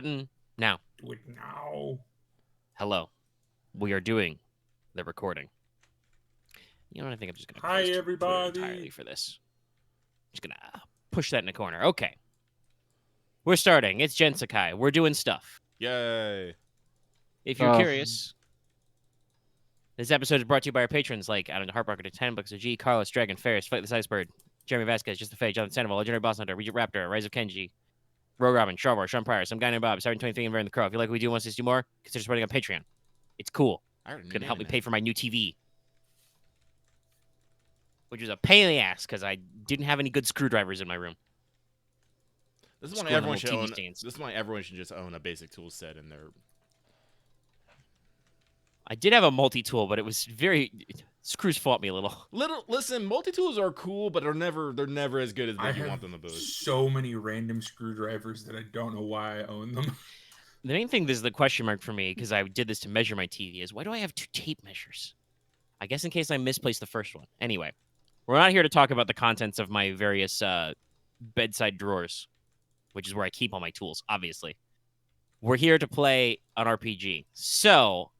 Now. Do it now. Hello. We are doing the recording. You know what? I think I'm just going to Hi, Twitter everybody. entirely for this. Just going to push that in the corner. Okay. We're starting. It's GenSekai. We're doing stuff. Yay. If you're curious, this episode is brought to you by our patrons like Adam the Heartbroker to 10 bucks a G, Carlos, Dragon, Ferris, Fight the Icebird, Jeremy Vasquez, Just the Fate, Jonathan Sandoval, Legendary Boss Hunter, Regent Raptor, Rise of Kenji, Rogue Robin, Sharwar, Sean Pryor, Some Guy Named Bob, 723, and Varen the Crow. If you like what we do and want us to do more, consider supporting on Patreon. It's cool. It's going to help me pay for my new TV. Which was a pain in the ass because I didn't have any good screwdrivers in my room. This is why everyone should own. This is why everyone should just own a basic tool set in their. I did have a multi-tool, but it was very screws fought me a little. Listen, multi-tools are cool, but they're never as good as you want them to be. So many random screwdrivers that I don't know why I own them. The main thing, this is the question mark for me, because I did this to measure my TV, is why do I have 2 tape measures? I guess in case I misplaced the first one. Anyway, we're not here to talk about the contents of my various bedside drawers, which is where I keep all my tools, obviously. We're here to play an RPG. So,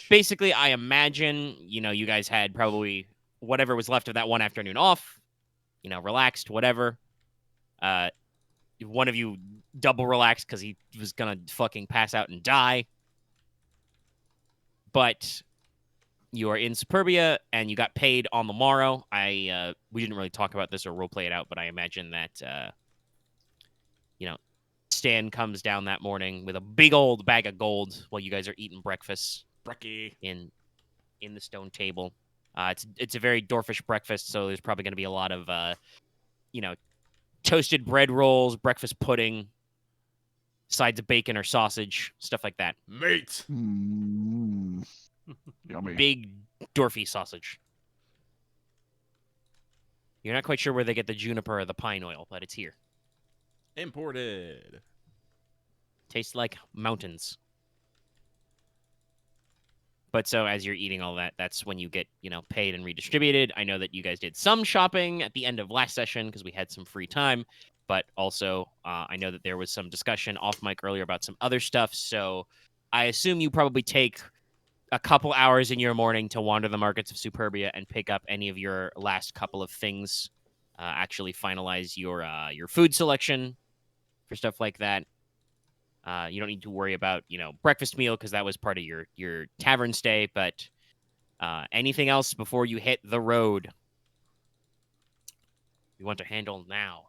basically, I imagine, you guys had probably whatever was left of that one afternoon off, relaxed, whatever. One of you double relaxed because he was going to fucking pass out and die. But you are in Superbia, and you got paid on the morrow. We didn't really talk about this or roleplay it out, but I imagine that, Stan comes down that morning with a big old bag of gold while you guys are eating breakfast. Brecky. In the stone table. It's a very dwarfish breakfast, so there's probably going to be a lot of, toasted bread rolls, breakfast pudding, sides of bacon or sausage, stuff like that. Mate! Yummy. Big dwarfy sausage. You're not quite sure where they get the juniper or the pine oil, but it's here. Imported. Tastes like mountains. But so as you're eating all that, that's when you get, paid and redistributed. I know that you guys did some shopping at the end of last session because we had some free time. But also, I know that there was some discussion off mic earlier about some other stuff. So I assume you probably take a couple hours in your morning to wander the markets of Superbia and pick up any of your last couple of things. Actually finalize your food selection for stuff like that. You don't need to worry about, breakfast meal because that was part of your tavern stay. But anything else before you hit the road you want to handle now?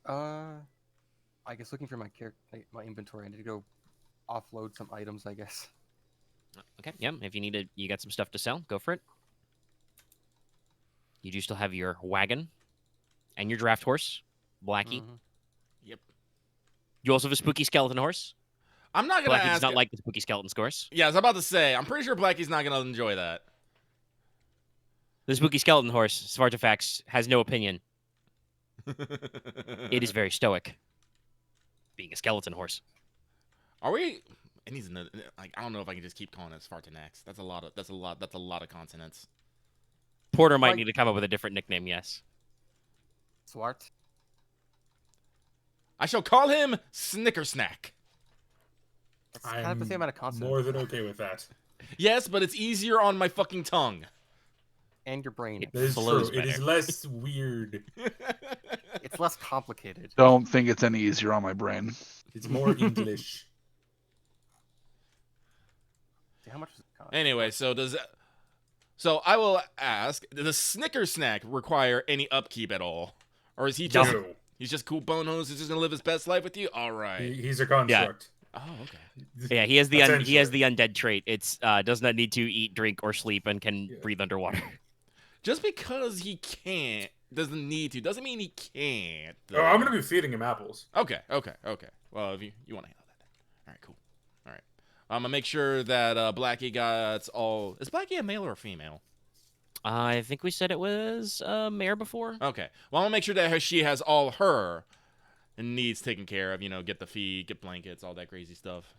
I guess looking for my inventory, I need to go offload some items, I guess. Okay, yeah. If you got some stuff to sell, go for it. You do still have your wagon and your draft horse, Blackie. Mm-hmm. Yep. You also have a spooky skeleton horse. I'm not gonna Blackie ask. does not like the spooky skeleton horse. Yeah, I was about to say. I'm pretty sure Blackie's not gonna enjoy that. The spooky skeleton horse, Svartifex, has no opinion. It is very stoic. Being a skeleton horse. Are we? It needs another. I don't know if I can just keep calling it Svartinax. That's a lot of consonants. Porter might need to come up with a different nickname. Yes. Swart. I shall call him Snickersnack. That's kind of the same amount of consonants. More than okay with that. Yes, but it's easier on my fucking tongue. And your brain. That is true. It is less weird. It's less complicated. Don't think it's any easier on my brain. It's more English. How much does it cost? Anyway, so I will ask: does Snickersnack require any upkeep at all, or is he just he's just cool bonehoes? He's just gonna live his best life with you? All right. He's a construct. Yeah. Oh, okay. Yeah, he has the undead trait. It's does not need to eat, drink, or sleep, and can breathe underwater. Just because he doesn't need to, doesn't mean he can't. Oh, I'm gonna be feeding him apples. Okay. Well, if you want to handle that, then. All right, cool. All right. I'm gonna make sure that Blackie got all. Is Blackie a male or a female? I think we said it was mare before. Okay. Well, I'm gonna make sure that she has all her needs taken care of. Get the feed, get blankets, all that crazy stuff.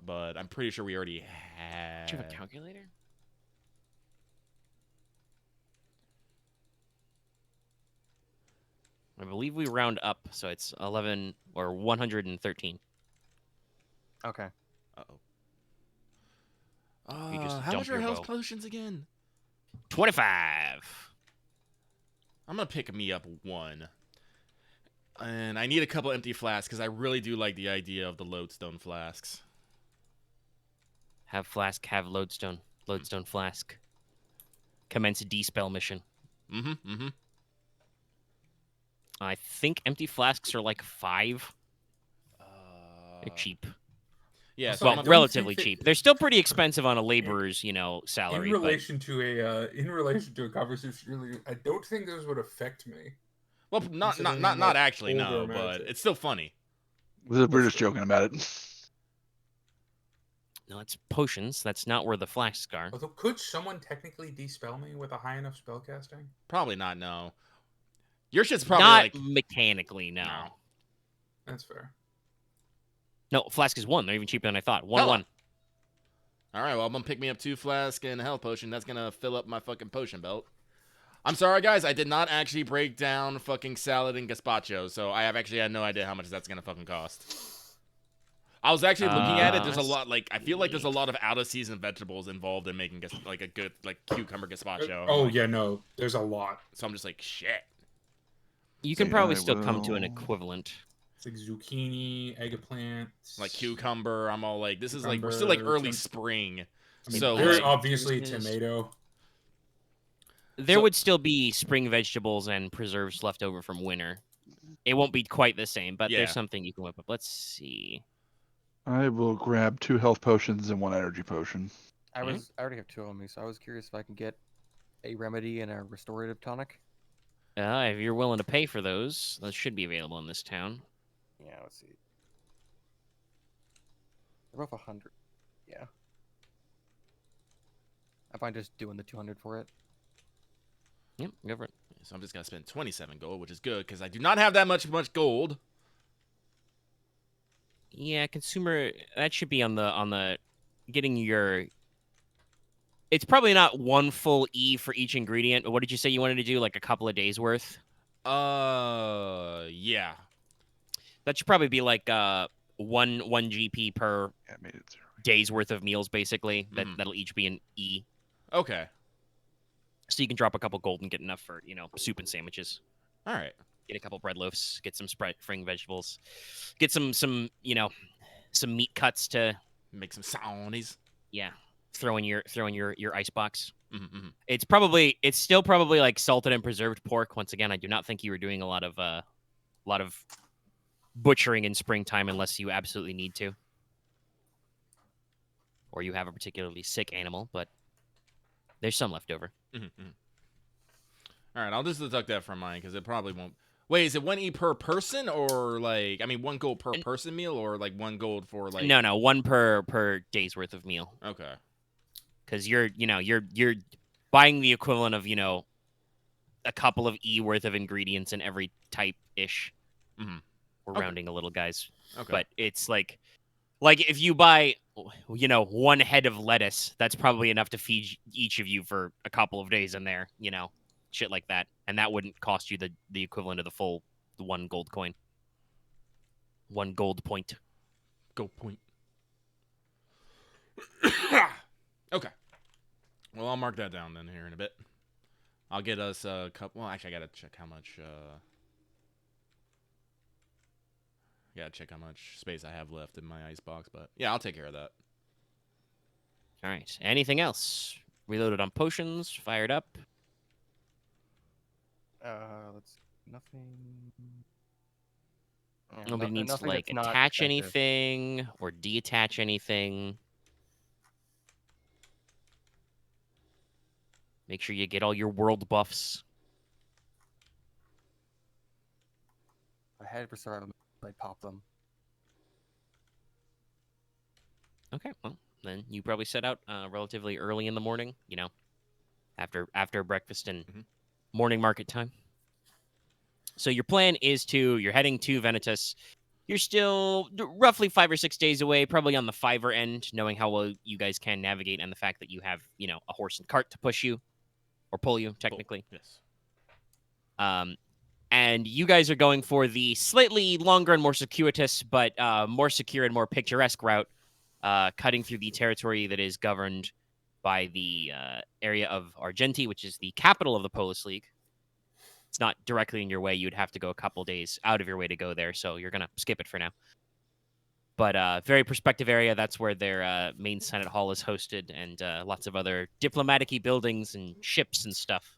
But I'm pretty sure we already had. Do you have a calculator? I believe we round up, so it's 11. or 113. Okay. Uh-oh. You just How dump much are your health bow. potions again? 25. I'm gonna pick me up 1. And I need a couple empty flasks because I really do like the idea of the lodestone flasks. Have flask, have lodestone. Lodestone flask. Commence a dispel mission. Mm-hmm. I think empty flasks are like 5. They're cheap. Yeah, Also, so I Well, don't relatively think that- cheap. They're still pretty expensive on a laborer's, salary. in relation to a conversation earlier, I don't think those would affect me. well, not considering not I'm, not like, actually, no, older but magic. it's still funny. We're just joking about it. No, it's potions. That's not where the flasks are. Although, could someone technically dispel me with a high enough spellcasting? Probably not. No, your shit's probably Not like mechanically, no. No. That's fair. No, flask is 1. They're even cheaper than I thought. 1 Hella. 1. All right, well, I'm gonna pick me up 2 flasks and a health potion. That's gonna fill up my fucking potion belt. I'm sorry, guys. I did not actually break down fucking salad and gazpacho, so I have actually had no idea how much that's gonna fucking cost. I was actually looking at it. There's a lot, I feel like there's a lot of out of season vegetables involved in making a good cucumber gazpacho. Oh, Like, yeah, no. There's a lot. So I'm just like, shit. You can See, probably I still come to an will- equivalent. It's like zucchini, eggplant. Like cucumber. I'm all like, this is like we're still Cucumber, like early tom- spring. I mean, So very like, obviously this is- tomato. There So- would still be spring vegetables and preserves left over from winter. It won't be quite the same, but Yeah. there's something you can whip up. Let's see. I will grab 2 health potions and 1 energy potion. I Mhm. already have 2 on me, so I was curious if I can get a remedy and a restorative tonic. If you're willing to pay for those should be available in this town. Yeah, let's see. They're both 100. Yeah. I find just doing the 200 for it. Yep, go for it. so I'm just gonna spend 27 gold, which is good because I do not have that much gold. Yeah, consumer. That should be on the getting your. It's probably not 1 full E for each ingredient. But what did you say you wanted to do? Like a couple of days worth. Yeah. That should probably be like one GP per Yeah, I made it 0. day's worth of meals, basically. Mhm. That'll each be an E. Okay. So you can drop a couple gold and get enough for soup and sandwiches. All right. Get a couple bread loaves. Get some spring vegetables. Get some meat cuts to Make some soundies. throw in your ice box. Mm-hmm. It's still probably like salted and preserved pork. Once again, I do not think you were doing a lot of butchering in springtime unless you absolutely need to, or you have a particularly sick animal. But there's some left over. Mm-hmm. All right, I'll just deduct that from mine because it probably won't. Wait, is it 1 E per person or 1 gold per person meal or 1 gold for No, 1 per day's worth of meal. Okay. Because you're buying the equivalent of a couple of E worth of ingredients in every type ish. Mhm. We're Okay. rounding a little, guys. Okay. But it's like if you buy 1 head of lettuce, that's probably enough to feed each of you for a couple of days in there. Shit like that, and that wouldn't cost you the equivalent of the full 1 gold coin. 1 gold point. Go point. Okay. Well, I'll mark that down then here in a bit. I'll get us a couple. Well, actually, I gotta check how much. Gotta check how much space I have left in my icebox, but yeah, I'll take care of that. All right. Anything else? Reloaded on potions. Fired up. Let's nothing. Yeah, Nobody needs to nothing that's not attach expensive. anything or detach anything. Make sure you get all your world buffs. If I had for survival, I'd pop them. Okay, well, then you probably set out relatively early in the morning, after breakfast and Mhm. morning market time. So your plan is you're heading to Venetus. You're still roughly 5 or 6 days away, probably on the 5er end, knowing how well you guys can navigate and the fact that you have, a horse and cart to push you or pull you, technically. Yes. And you guys are going for the slightly longer and more circuitous, but more secure and more picturesque route, cutting through the territory that is governed by the area of Argenti, which is the capital of the Polis League. It's not directly in your way. You'd have to go a couple days out of your way to go there, so you're going to skip it for now. But very prospective area. That's where their main Senate Hall is hosted, and lots of other diplomatic-y buildings and ships and stuff.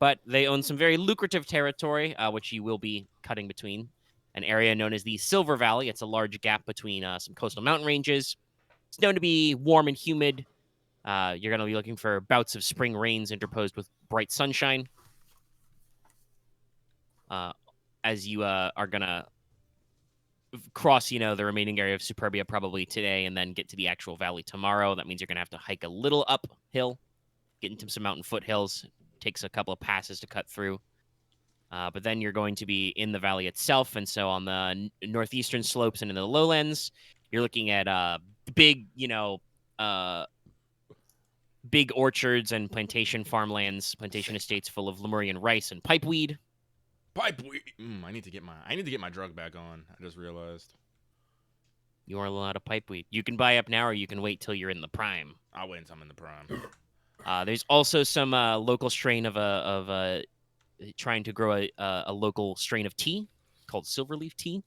But they own some very lucrative territory, which you will be cutting between. An area known as the Silver Valley. It's a large gap between some coastal mountain ranges. It's known to be warm and humid. You're going to be looking for bouts of spring rains interposed with bright sunshine. As you are going to cross, the remaining area of Superbia probably today and then get to the actual valley tomorrow. That means you're going to have to hike a little uphill, get into some mountain foothills. Takes a couple of passes to cut through. But then you're going to be in the valley itself. And so on the northeastern slopes and in the lowlands, you're looking at big, big orchards and plantation farmlands, plantation estates full of Lemurian rice and pipeweed. Pipeweed. I need to get my drug back on. I just realized. You are allowed a pipeweed. You can buy up now, or you can wait till you're in the prime. I'll wait until I'm in the prime. There's also some local strain of trying to grow a local strain of tea called silverleaf tea.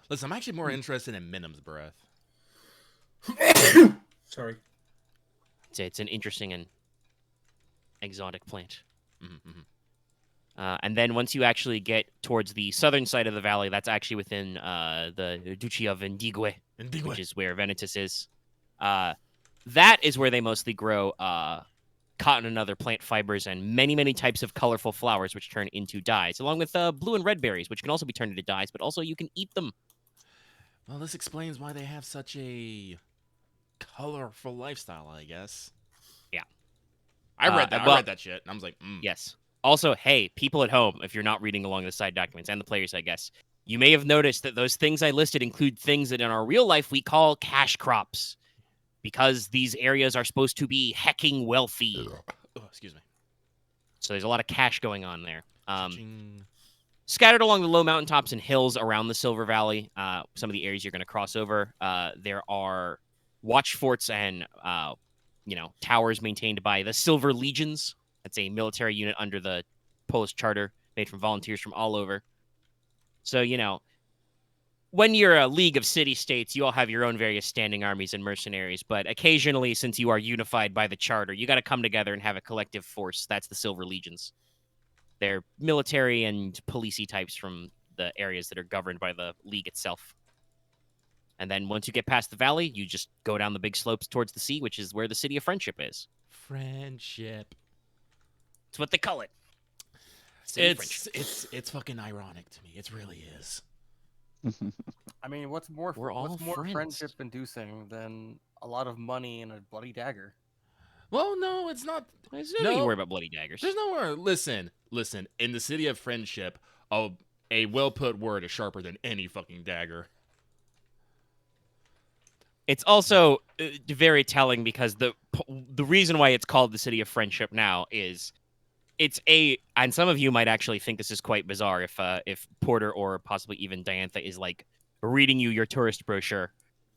Listen, I'm actually more interested in Minim's breath. Sorry. It's an interesting and exotic plant. Mm-hmm. And then once you actually get towards the southern side of the valley, that's actually within the Duchy of Indigue, which is where Venetus is. That is where they mostly grow cotton and other plant fibers and many, many types of colorful flowers which turn into dyes, along with blue and red berries, which can also be turned into dyes, but also you can eat them. Well, this explains why they have such a colorful lifestyle, I guess. Yeah. I read that. I read that shit, and I was like, Yes. Also, hey, people at home, if you're not reading along the side documents, and the players, I guess, you may have noticed that those things I listed include things that in our real life we call cash crops, because these areas are supposed to be hecking wealthy. Oh, excuse me. So there's a lot of cash going on there. Scattered along the low mountaintops and hills around the Silver Valley, some of the areas you're going to cross over, there are watch forts and towers maintained by the Silver Legions. That's a military unit under the Polish Charter, made from volunteers from all over. So, when you're a league of city-states, you all have your own various standing armies and mercenaries, but occasionally, since you are unified by the Charter, you got to come together and have a collective force. That's the Silver Legions. They're military and policey types from the areas that are governed by the league itself. And then once you get past the valley, you just go down the big slopes towards the sea, which is where the City of Friendship is. Friendship. It's what they call it. It's fucking ironic to me. It really is. I mean, what's more friends. friendship inducing than a lot of money and a bloody dagger? Well, no, it's not. There's no need to worry about bloody daggers. There's nowhere. Listen. In the City of Friendship, a well-put word is sharper than any fucking dagger. It's also very telling because the reason why it's called the City of Friendship now is and some of you might actually think this is quite bizarre if Porter or possibly even Diantha is like reading you your tourist brochure.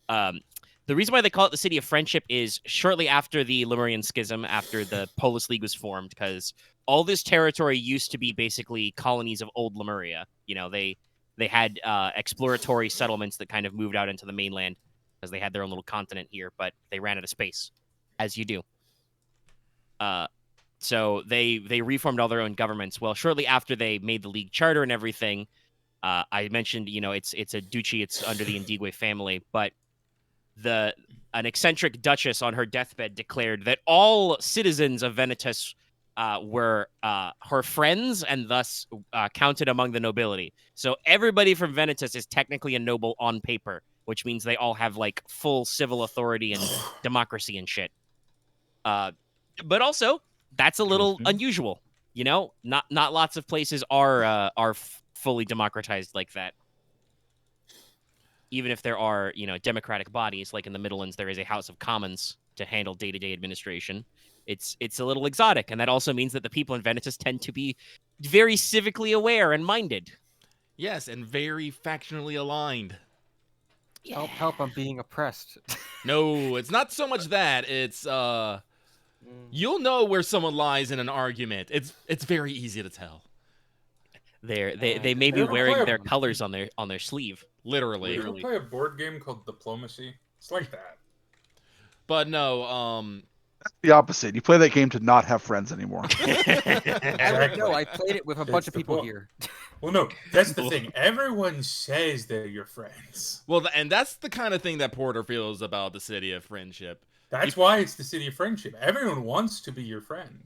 The reason why they call it the City of Friendship is shortly after the Lemurian Schism, after the Polis League was formed, because all this territory used to be basically colonies of old Lemuria. They had exploratory settlements that kind of moved out into the mainland because they had their own little continent here, but they ran out of space, as you do. So they reformed all their own governments. Well, shortly after they made the League Charter and everything, I mentioned, it's a duchy, it's under the Indigue family, but an eccentric duchess on her deathbed declared that all citizens of Venetus were her friends and thus counted among the nobility. So everybody from Venetus is technically a noble on paper, which means they all have like full civil authority and democracy and shit. But also, that's a little unusual. Not lots of places are fully democratized like that. Even if there are, democratic bodies, like in the Midlands, there is a House of Commons to handle day-to-day administration. It's a little exotic, and that also means that the people in Venetus tend to be very civically aware and minded. Yes, and very factionally aligned. Help! I'm being oppressed. No, it's not so much that. It's you'll know where someone lies in an argument. It's very easy to tell. They may be ever wearing play a- their colors on their sleeve. Literally. You ever play a board game called Diplomacy? It's like that. But no, The opposite. You play that game to not have friends anymore. Exactly. No, I played it with a That's bunch of the people point. here. Well, no, that's the thing. Everyone says they're your friends. well, and that's the kind of thing that Porter feels about the city of friendship. That's why it's the city of friendship. Everyone wants to be your friend.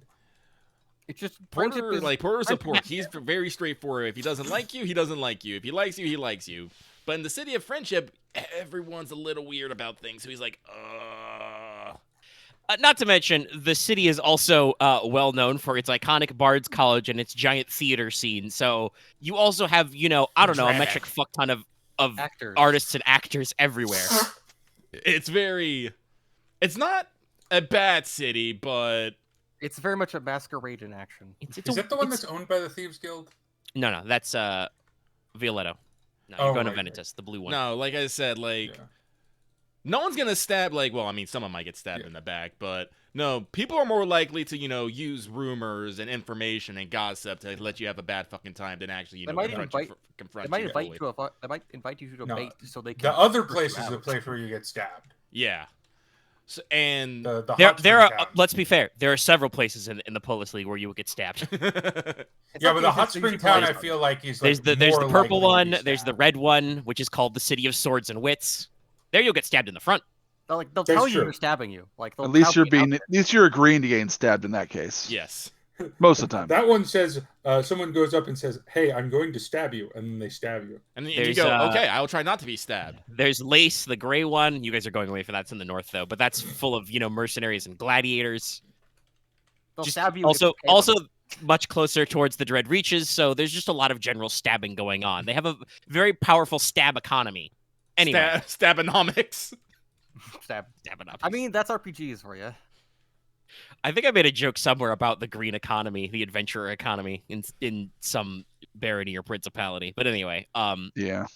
It's just friendship Porter, is like Porter's a friendship. Porq. He's very straightforward. If he doesn't like you, he doesn't like you. If he likes you, he likes you. But in the city of friendship, everyone's a little weird about things. So he's like, Not to mention, the city is also well known for its iconic Bard's College and its giant theater scene. So you also have, I don't know, a Dramatic. metric fuck ton of Actors. artists and actors everywhere. it's not a bad city, but It's very much a masquerade in action. It's Is that the one it's- that's owned by the Thieves Guild? No, that's Violetto. No, Oh, you're going to right, Venetus, the blue one. no, like I said, like Yeah. no one's gonna stab. Like, well, I mean, someone might get stabbed in the back, but no, people are more likely to, use rumors and information and gossip to let you have a bad fucking time than actually, They might confront They might you invite fully. you to they might invite you to a No, bait so they can. The other push you place is out. the place where you get stabbed. Yeah. So, and The There hot are. spring town. Let's be fair. There are several places in the Polis League where you would get stabbed. It's Yeah, not but the hot easiest spring to town, use I on. feel like is There's like the more purple likely to be one. There's the stabbed. red one, which is called the City of Swords and Wits. There you'll get stabbed in the front. They'll That's tell you true. they're stabbing you. Like they'll At least tout it out at least you're agreeing to getting stabbed in that case. yes. Most of the time. That one says someone goes up and says, "Hey, I'm going to stab you," and then they stab you. And you There's, go, okay, I will try not to be stabbed. There's Lace, the gray one. You guys are going away for that's in the north though, but that's full of mercenaries and gladiators. They'll Just stab you. also if you pay also them. much closer towards the Dread Reaches, so there's just a lot of general stabbing going on. They have a very powerful stab economy. Anyway, Stabonomics. stab. stabbing up. I mean, that's RPGs for you. I think I made a joke somewhere about the green economy, the adventurer economy in some barony or principality. But anyway, Yeah.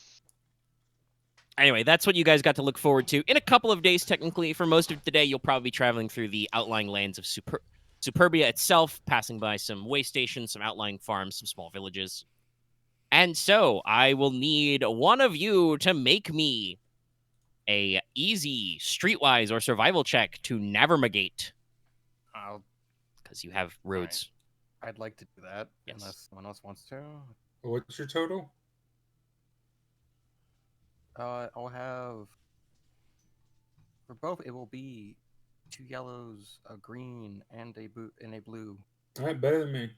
Anyway, that's what you guys got to look forward to. In a couple of days, technically, for most of the day, you'll probably be traveling through the outlying lands of Superbia itself, passing by some way stations, some outlying farms, some small villages. And so, I will need one of you to make me a easy, streetwise, or survival check to navigate, because you have roads. I'd like to do that. Yes. Unless someone else wants to. What's your total? I'll have for both. It will be 2 yellows, a green, and a blue. All right, better than me.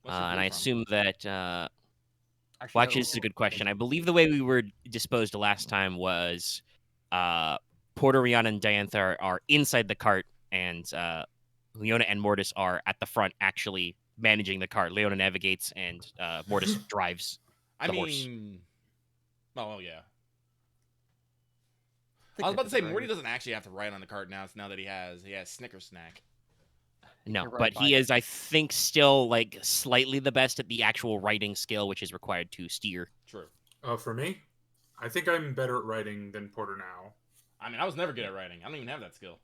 And I assume that. Well, actually, this is a good question. I believe. believe the way we were disposed of last time was Porter, Ryahn, and Diantha are inside the cart, and Leona and Mortis are at the front, actually managing the cart. Leona navigates, and Mortis drives. I The horse. mean, oh yeah. I was about to say Morty doesn't actually have to ride on the cart now. Now that he has Snicker Snack. No, You're right but by he it. is, I think, still like slightly the best at the actual riding skill, which is required to steer. True. For me, I think I'm better at writing than Porter now. I mean, I was never good at writing. I don't even have that skill.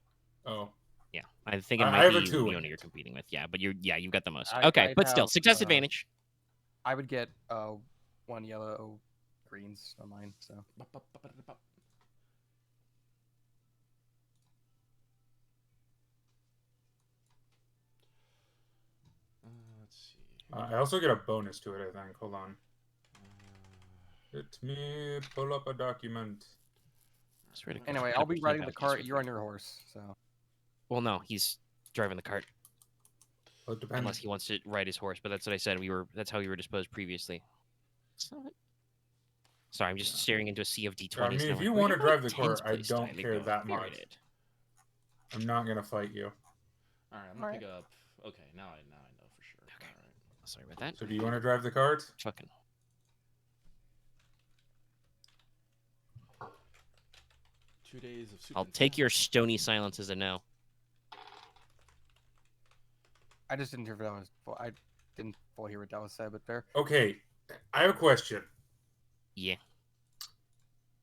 Oh, Yeah, I think it I might have a be 2 in Leona it. you're competing with. Yeah, but you've got the most. I- Okay, I'd but still, have, success advantage. I would get 1 yellow, greens on mine. So Let's see. I also get a bonus to it. I think. Hold on. Let me pull up a document. anyway, I'll be riding the cart. You're on your horse. So Well, no, he's driving the cart Well, it depends. unless he wants to ride his horse. But that's what I said. That's how we were disposed previously. Sorry, I'm just staring into a sea of D20s. I mean, now. if Like, you where want to did my drive the tens cart, I place don't die? They care go that much. period. I'm not gonna fight you. All right, I'm gonna pick up. Okay, now I know for sure. Okay. All right. Sorry about that. So, do you want to drive the cart? Fucking. 2 days of. I'll take your stony silence as a no. I just didn't hear what that was. I didn't fully hear what that was said, but fair. Okay, I have a question. Yeah.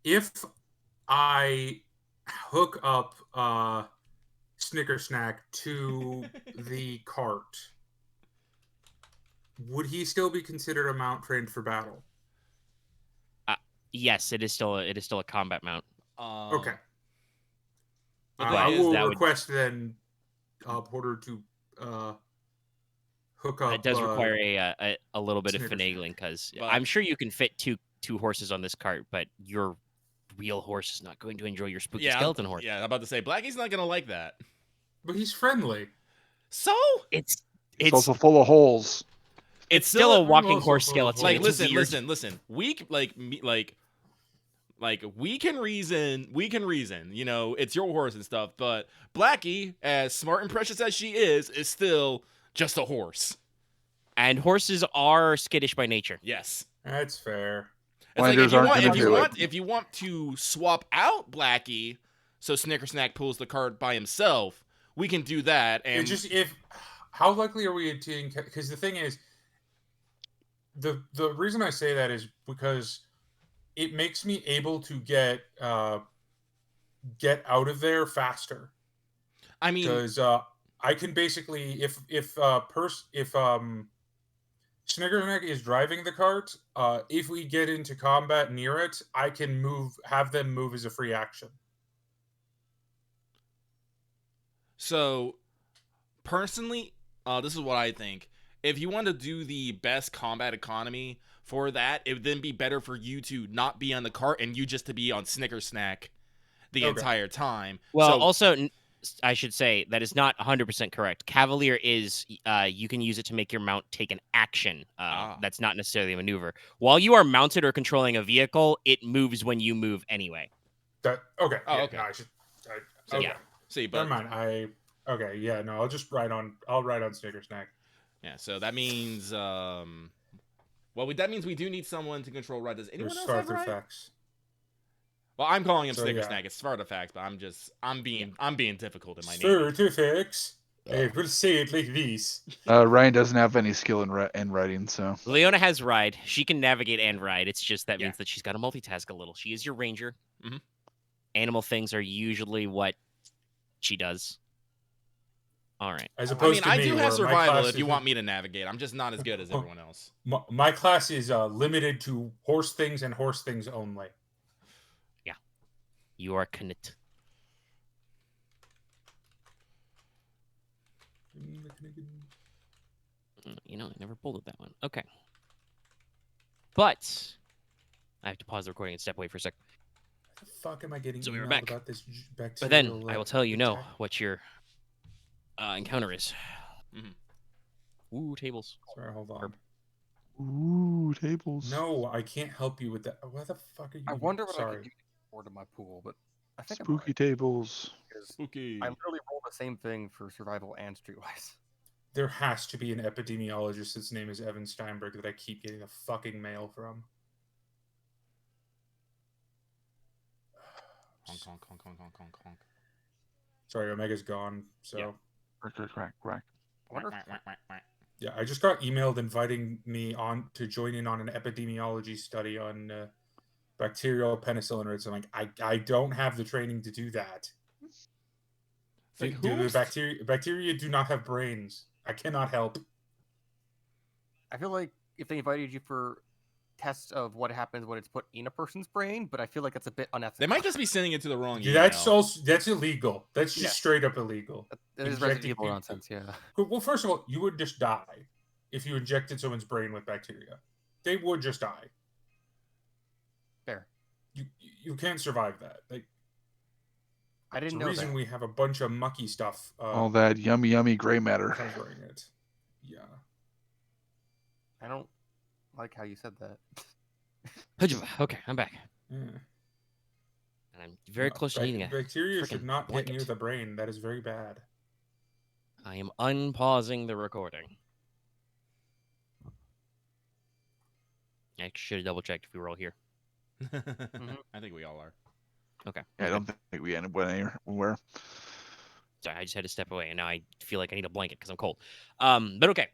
If I hook up Snicker Snack to the cart, would he still be considered a mount trained for battle? Yes, it is still a combat mount. Okay. The I thing is, will that would- request then Porter to hook up. It does require a little bit of Snicker finagling because But- I'm sure you can fit two horses on this cart, but your real horse is not going to enjoy your spooky skeleton horse. Yeah, I'm about to say Blackie's not gonna like that. But he's friendly. So It's It's also full of holes. it's still a walking also horse full of skeleton. holes. like, It's listen, weird. listen. We we can reason. We can reason. You know, it's your horse and stuff. But Blackie, as smart and precious as she is still just a horse. And horses are skittish by nature. Yes. That's fair. It's like Blinders aren't gonna do it. if you want to swap out Blackie, so Snicker Snack pulls the card by himself, we can do that. And It just how likely are we to? Because the thing is, the reason I say that is because it makes me able to get out of there faster. I mean, Because I can basically if Snickersnack is driving the cart, if we get into combat near it, I can have them move as a free action. so personally, this is what I think. If you want to do the best combat economy for that, it would then be better for you to not be on the cart and you just to be on Snicker Snack the Okay. entire time. Well, So- also, I should say that is not 100% correct. Cavalier is you can use it to make your mount take an action. That's not necessarily a maneuver. While you are mounted or controlling a vehicle, it moves when you move anyway. Okay. Oh, yeah, okay. No, I should. Okay. Yeah. see, but Never mind. Okay. Yeah. No, I'll just ride on. I'll ride on Snickersnack. yeah, so that means well, that means we do need someone to control Ride. Does anyone There's else have Starter Ride? Facts. Well, I'm calling him So, Snicker yeah. Snack. It's Artifacts, but I'm being difficult in my name. Starter Facts. I will say it like this. Ryan doesn't have any skill in writing, so Leona has ride. She can navigate and ride. It's just that Yeah. means that she's got to multitask a little. She is your ranger. Mhm. Animal things are usually what she does. All right. As I opposed mean, to I me, do where have my survival class if you is- want me to navigate. I'm just not as good as everyone else. My class is limited to horse things and horse things only. You are Knit. You know, I never pulled it that one. Okay. But I have to pause the recording and step away for a sec. What the fuck am I getting So we were emailed back. about this bacterial? But then I will tell you attack? what your encounter is. Mhm. Ooh, tables. Sorry, hold on. Herb. ooh, tables. No, I can't help you with that. What the fuck are you? I wonder what I Sorry. could do to get to my pool, but I think Spooky tables. because Spooky. I literally rolled the same thing for survival and streetwise. There has to be an epidemiologist. His name is Evan Steinberg that I keep getting the fucking mail from. Honk, honk, honk, honk, honk, honk, honk. Sorry, Omega's gone. So Yeah. Crack. I wonder if Whack, whack, whack, whack. yeah, I just got emailed inviting me on to join in on an epidemiology study on bacterial penicillin rates. I'm like, I don't have the training to do that. See, Do the who's- bacteria do not have brains. I cannot help. I feel like if they invited you for tests of what happens when it's put in a person's brain, but I feel like that's a bit unethical. They might just be sending it to the wrong Yeah, email. that's illegal. That's just Yeah. straight up illegal. That is injecting Resident Evil people- nonsense, yeah. Well, first of all, you would just die if you injected someone's brain with bacteria. They would just die. Fair. You can't survive that. Like, I there's didn't a know reason that. we have a bunch of mucky stuff All that yummy gray matter. covering it. Yeah. I don't like how you said that. Okay, I'm back. Yeah. And I'm very No, close to needing it. Bacteria should frickin' not get near blanket. the brain. That is very bad. I am unpausing the recording. I should have double checked if we were all here. I think we all are. Okay. Yeah, I don't think we went anywhere. Sorry, I just had to step away, and now I feel like I need a blanket because I'm cold. But okay.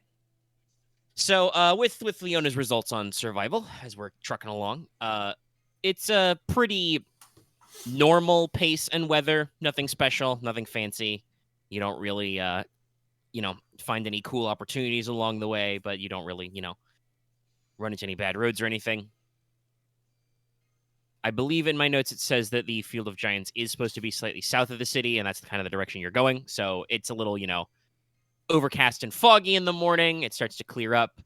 So with Leona's results on survival, as we're trucking along, it's a pretty normal pace and weather. Nothing special, nothing fancy. You don't really, find any cool opportunities along the way, but you don't really, run into any bad roads or anything. I believe in my notes it says that the Field of Giants is supposed to be slightly south of the city, and that's kind of the direction you're going. So it's a little, overcast and foggy in the morning. It starts to clear up.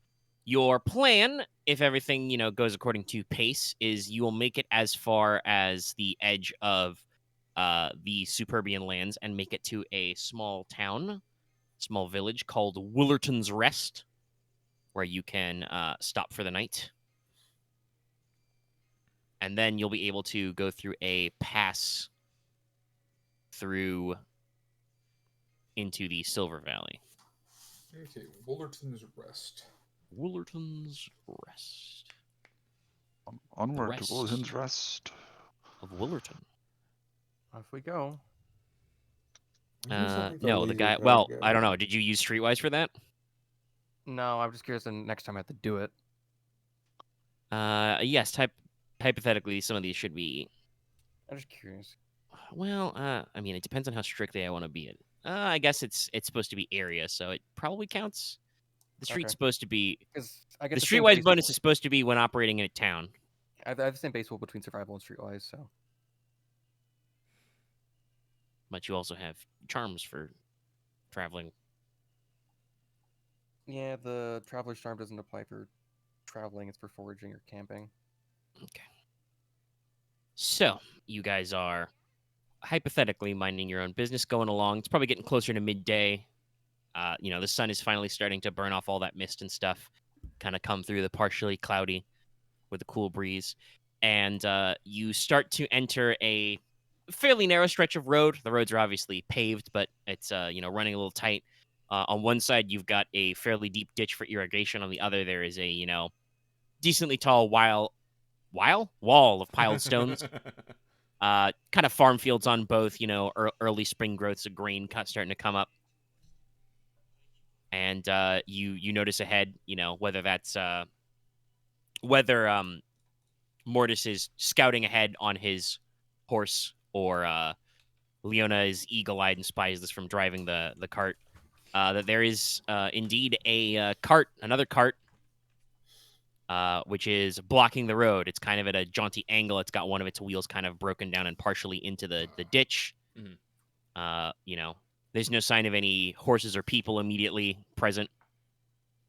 Your plan, if everything, goes according to pace, is you will make it as far as the edge of the Superbian lands and make it to a small town, small village called Woolerton's Rest, where you can stop for the night. And then you'll be able to go through a pass through into the Silver Valley. Okay, Woolerton's Rest. Woolerton's Rest. Onward Rest. to Woolerton's Rest. Of Woolerton. Off we go. No, the guy. Well, I don't know. Did you use Streetwise for that? No, I'm just curious. The next time I have to do it. Yes. Hypothetically, some of these should be. I'm just curious. Well, I mean, it depends on how strictly I want to be it. I guess it's supposed to be area, so it probably counts. The street's Okay. supposed to be. Because I get The the same Streetwise base bonus rule. is supposed to be when operating in a town. I have the same base rule between survival and streetwise, so. But you also have charms for traveling. Yeah, the traveler's charm doesn't apply for traveling; it's for foraging or camping. Okay. So you guys are hypothetically minding your own business, going along. It's probably getting closer to midday. The sun is finally starting to burn off all that mist and stuff. Kind of come through the partially cloudy with a cool breeze, and you start to enter a fairly narrow stretch of road. The roads are obviously paved, but it's running a little tight. On one side, you've got a fairly deep ditch for irrigation. On the other, there is a decently tall wall of piled stones. Kind of farm fields on both. Early spring growths of grain starting to come up. And you notice ahead, whether that's whether Mortis is scouting ahead on his horse or Leona is eagle-eyed and spies this from driving the cart. That there is indeed another cart, which is blocking the road. It's kind of at a jaunty angle. It's got one of its wheels kind of broken down and partially into the ditch. Mhm. There's no sign of any horses or people immediately present.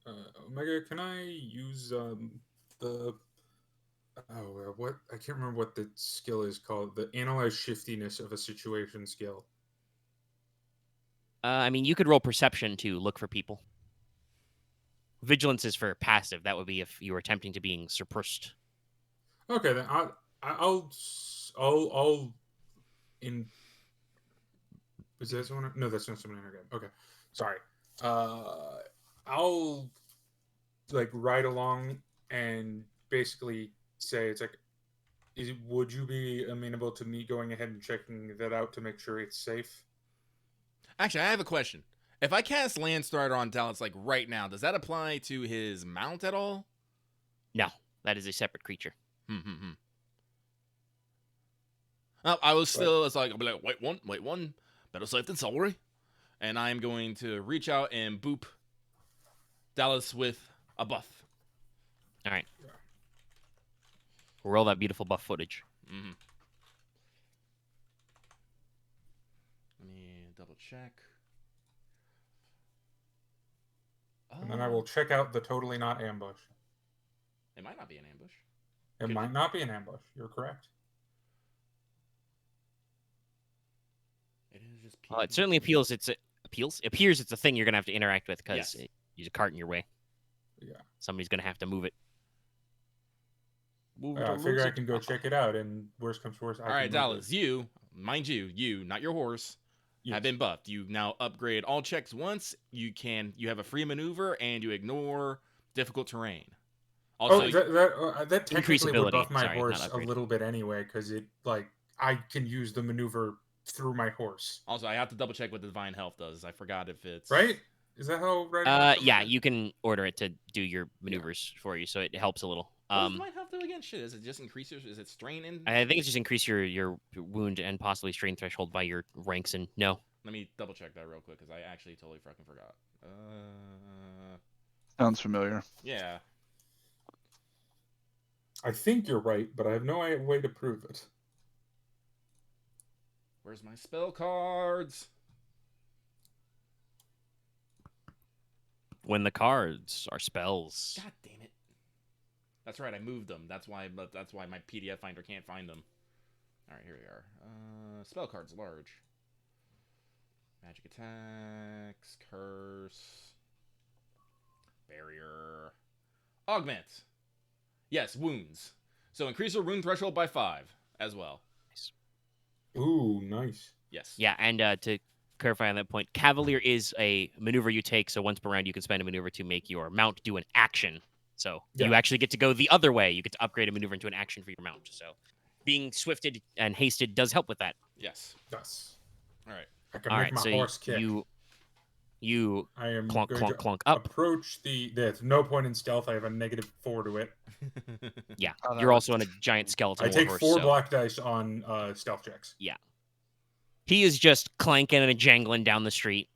Omega, can I use the what I can't remember what the skill is called, the analyze shiftiness of a situation skill. I mean, you could roll perception to look for people. Vigilance is for passive. That would be if you were attempting to being suppressed. Okay, then I'll in. Is that someone? No, that's not someone in our game. Okay, sorry. I'll ride along and basically say it's like, would you be amenable to me going ahead and checking that out to make sure it's safe? Actually, I have a question. If I cast Landstrider on Dallas right now, does that apply to his mount at all? No, that is a separate creature. I was still, I'll be like, wait one, better safe than sorry. And I'm going to reach out and boop Dallas with a buff. All right. Roll that beautiful buff footage. Let me double check. And then I will check out the totally not ambush. It might not be an ambush. It might not be an ambush. You're correct. It is just. It certainly appears it's a thing you're gonna have to interact with because Yes. there's a cart in your way. Yeah. Somebody's gonna have to move it. I figure I can go check it out, and worst comes to worst. All right, Dallas, you, not your horse, have been buffed. You now upgrade all checks once. You have a free maneuver, and you ignore difficult terrain. Also, that Increase technically would ability. buff my Sorry, horse not a upgrade. little bit anyway, because I can use the maneuver through my horse. Also, I have to double check what divine health does. I forgot if it's Right? Is that how riding? Yeah, you can order it to do your maneuvers for you, so it helps a little. What does divine health do again? Shit, is it just increase your? Is it strain in? I think it's just increase your wound and possibly strain threshold by your ranks. And no, Let me double check that real quick because I actually totally fucking forgot. Sounds familiar. Yeah. I think you're right, but I have no way to prove it. Where's my spell cards? when the cards are spells. God damn it. That's right, I moved them. That's why my PDF finder can't find them. Alright, here we are. Spell cards large. Magic attacks, curse, barrier, augment. Yes, wounds. So increase your wound threshold by 5 as well. Ooh, nice. Yes. Yeah, and to clarify on that point, Cavalier is a maneuver you take, so once per round you can spend a maneuver to make your mount do an action. So you actually get to go the other way. You get to upgrade a maneuver into an action for your mount. So being swifted and hasted does help with that. Yes. Yes. All right. I can All make right, my so horse kick. you I am clunk, going clunk, to clunk up. approach there's no point in stealth. I have a -4 to it. Yeah, Oh, you're also on a giant skeleton I take warhorse, 4 so black dice on stealth checks. he is just clanking and jangling down the street.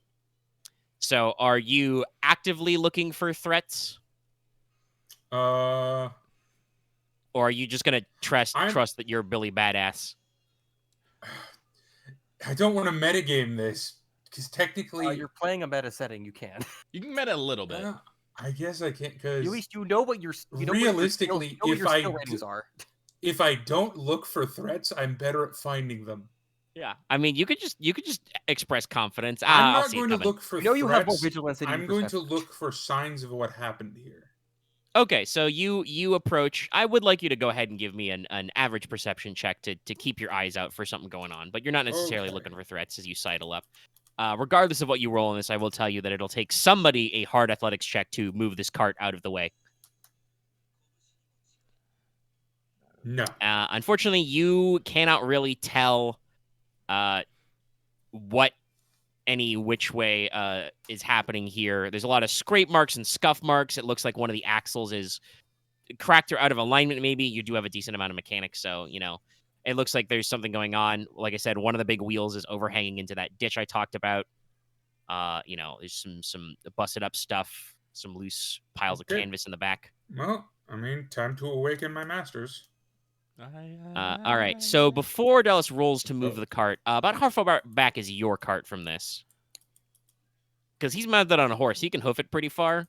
So are you actively looking for threats? Uh, Or are you just going to trust I'm- that you're Billy Badass? I don't want to metagame this because technically, You're playing a meta setting. You can. You can meta a little bit. I guess I can't At because least you know what your realistically, you know what if your I skill d- ratings are. if I don't look for threats, I'm better at finding them. Yeah. I mean, you could just express confidence. I'm I'll not see it going to coming. look for You know you have more threats. vigilance than you I'm going to perception. look for signs of what happened here. Okay, so you approach. I would like you to go ahead and give me an average perception check to keep your eyes out for something going on, but you're not necessarily Okay. looking for threats as you sidle up. Regardless of what you roll on this, I will tell you that it'll take somebody a hard athletics check to move this cart out of the way. No. Unfortunately, you cannot really tell what which way is happening here. There's a lot of scrape marks and scuff marks. It looks like one of the axles is cracked or out of alignment, maybe. You do have a decent amount of mechanics, so, it looks like there's something going on. Like I said, one of the big wheels is overhanging into that ditch I talked about. There's some busted up stuff, some loose piles of Okay. canvas in the back. Well, I mean, time to awaken my masters. All right, so before Dallas rolls to move the cart, about how far back is your cart from this? Because he's mounted on a horse. He can hoof it pretty far.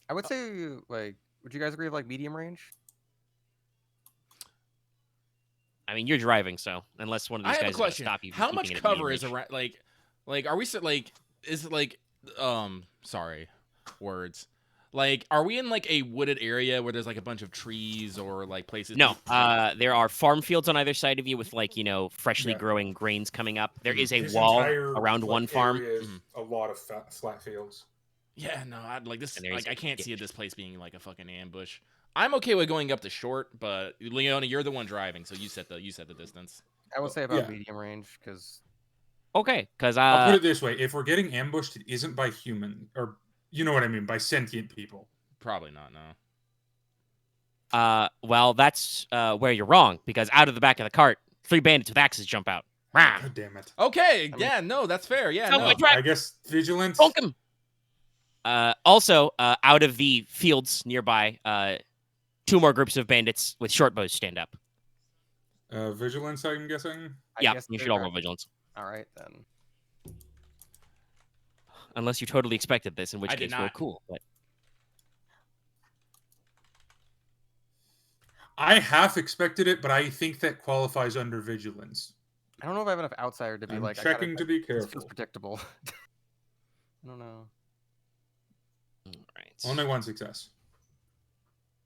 I would say, like, would you guys agree with like medium range? I mean, you're driving, so unless one of I these have a guys is going to question. stop you from How keeping much it at cover medium is range. around? Like, are we is it like, words. Like, are we in like a wooded area where there's like a bunch of trees or like places? No, there are farm fields on either side of you with freshly Yeah. growing grains coming up. There is a This wall entire, around one farm. area is a lot of flat fields. Yeah, no, I'd like this. And there's Like, I can't a see ditch. this place being like a fucking ambush. I'm okay with going up the short, but Leona, you're the one driving, so you set the distance. I would say about Yeah. medium range because Okay, because I'll put it this way: if we're getting ambushed, it isn't by human, or you know what I mean, by sentient people. Probably not. No. well, that's where you're wrong. Because out of the back of the cart, 3 bandits with axes jump out. Rah! God damn it! Okay. mean- Yeah. No, that's fair. Yeah. So No. much- Right. I guess vigilance. Bonk 'em! Also, out of the fields nearby, 2 more groups of bandits with short bows stand up. Vigilance. I'm guessing. Yeah, you should all roll vigilance. All right then. Unless you totally expected this, in which I did case, roll not. cool. But I half expected it, but I think that qualifies under vigilance. I don't know if I have enough outsider to be I'm like checking to be This feels careful. predictable. I don't know. all right. Only 1 success.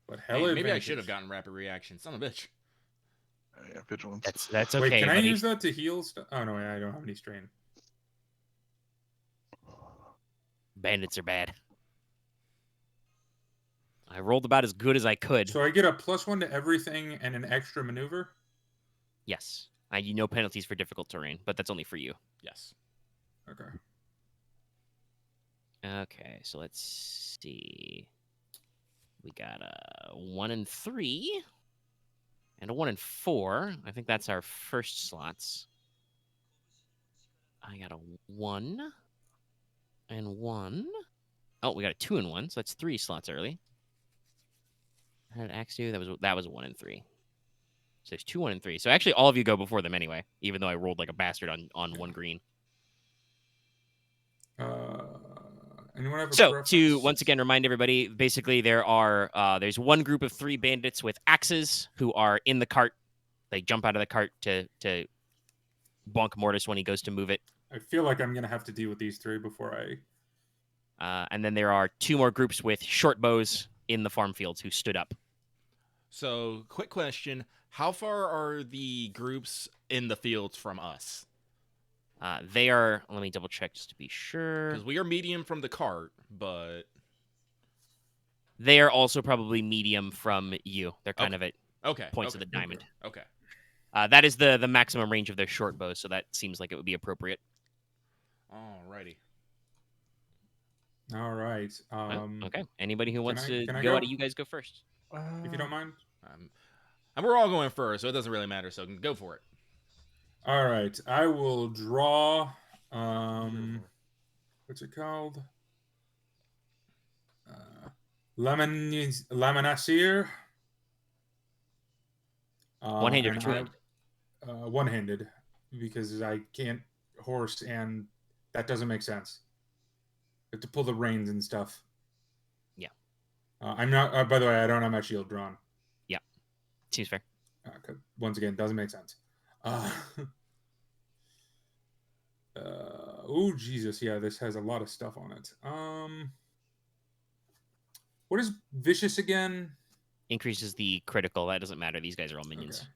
But hell, Man, maybe I should have gotten rapid reaction. Son of a bitch. Yeah, vigilance. That's okay. Wait, can I buddy. use that to heal? Oh no, I don't have any strain. Bandits are bad. I rolled about as good as I could. So I get a +1 to everything and an extra maneuver. Yes. You know penalties for difficult terrain, but that's only for you. Yes. Okay. Okay, so let's see. We got a 1 and 3 and a 1 and 4. I think that's our first slots. I got a 1 and 1. Oh, we got a 2 and 1, so that's 3 slots early. How did Axe do? That was a 1 and 3. So there's 2, 1, and 3. So actually, all of you go before them anyway, even though I rolled like a bastard on 1 green. Anyone have a So preference? to once again remind everybody, basically there's one group of 3 bandits with axes who are in the cart. They jump out of the cart to bonk Mortis when he goes to move it. I feel like I'm gonna have to deal with these 3 before I. And then there are 2 more groups with short bows in the farm fields who stood up. So, quick question: how far are the groups in the fields from us? They are. Let me double check just to be sure. Because we are medium from the cart, but They are also probably medium from you. They're kind of at points of the okay. diamond. Okay. That is the maximum range of their short bows, so that seems like it would be appropriate. Alrighty. All right. Okay. Anybody who wants to can I go go? out of you guys go first. If you don't mind. And we're all going first, so it doesn't really matter. So go for it. All right. I will draw. What's it called? Laminasir. One-handed or and two-handed? One-handed, because I can't horse, and that doesn't make sense. I have to pull the reins and stuff. Yeah. I'm not. By the way, I don't have my shield drawn. Yeah. Seems fair. Once again, doesn't make sense. Oh Jesus, yeah, this has a lot of stuff on it. What is vicious again? Increases the critical. That doesn't matter. These guys are all minions.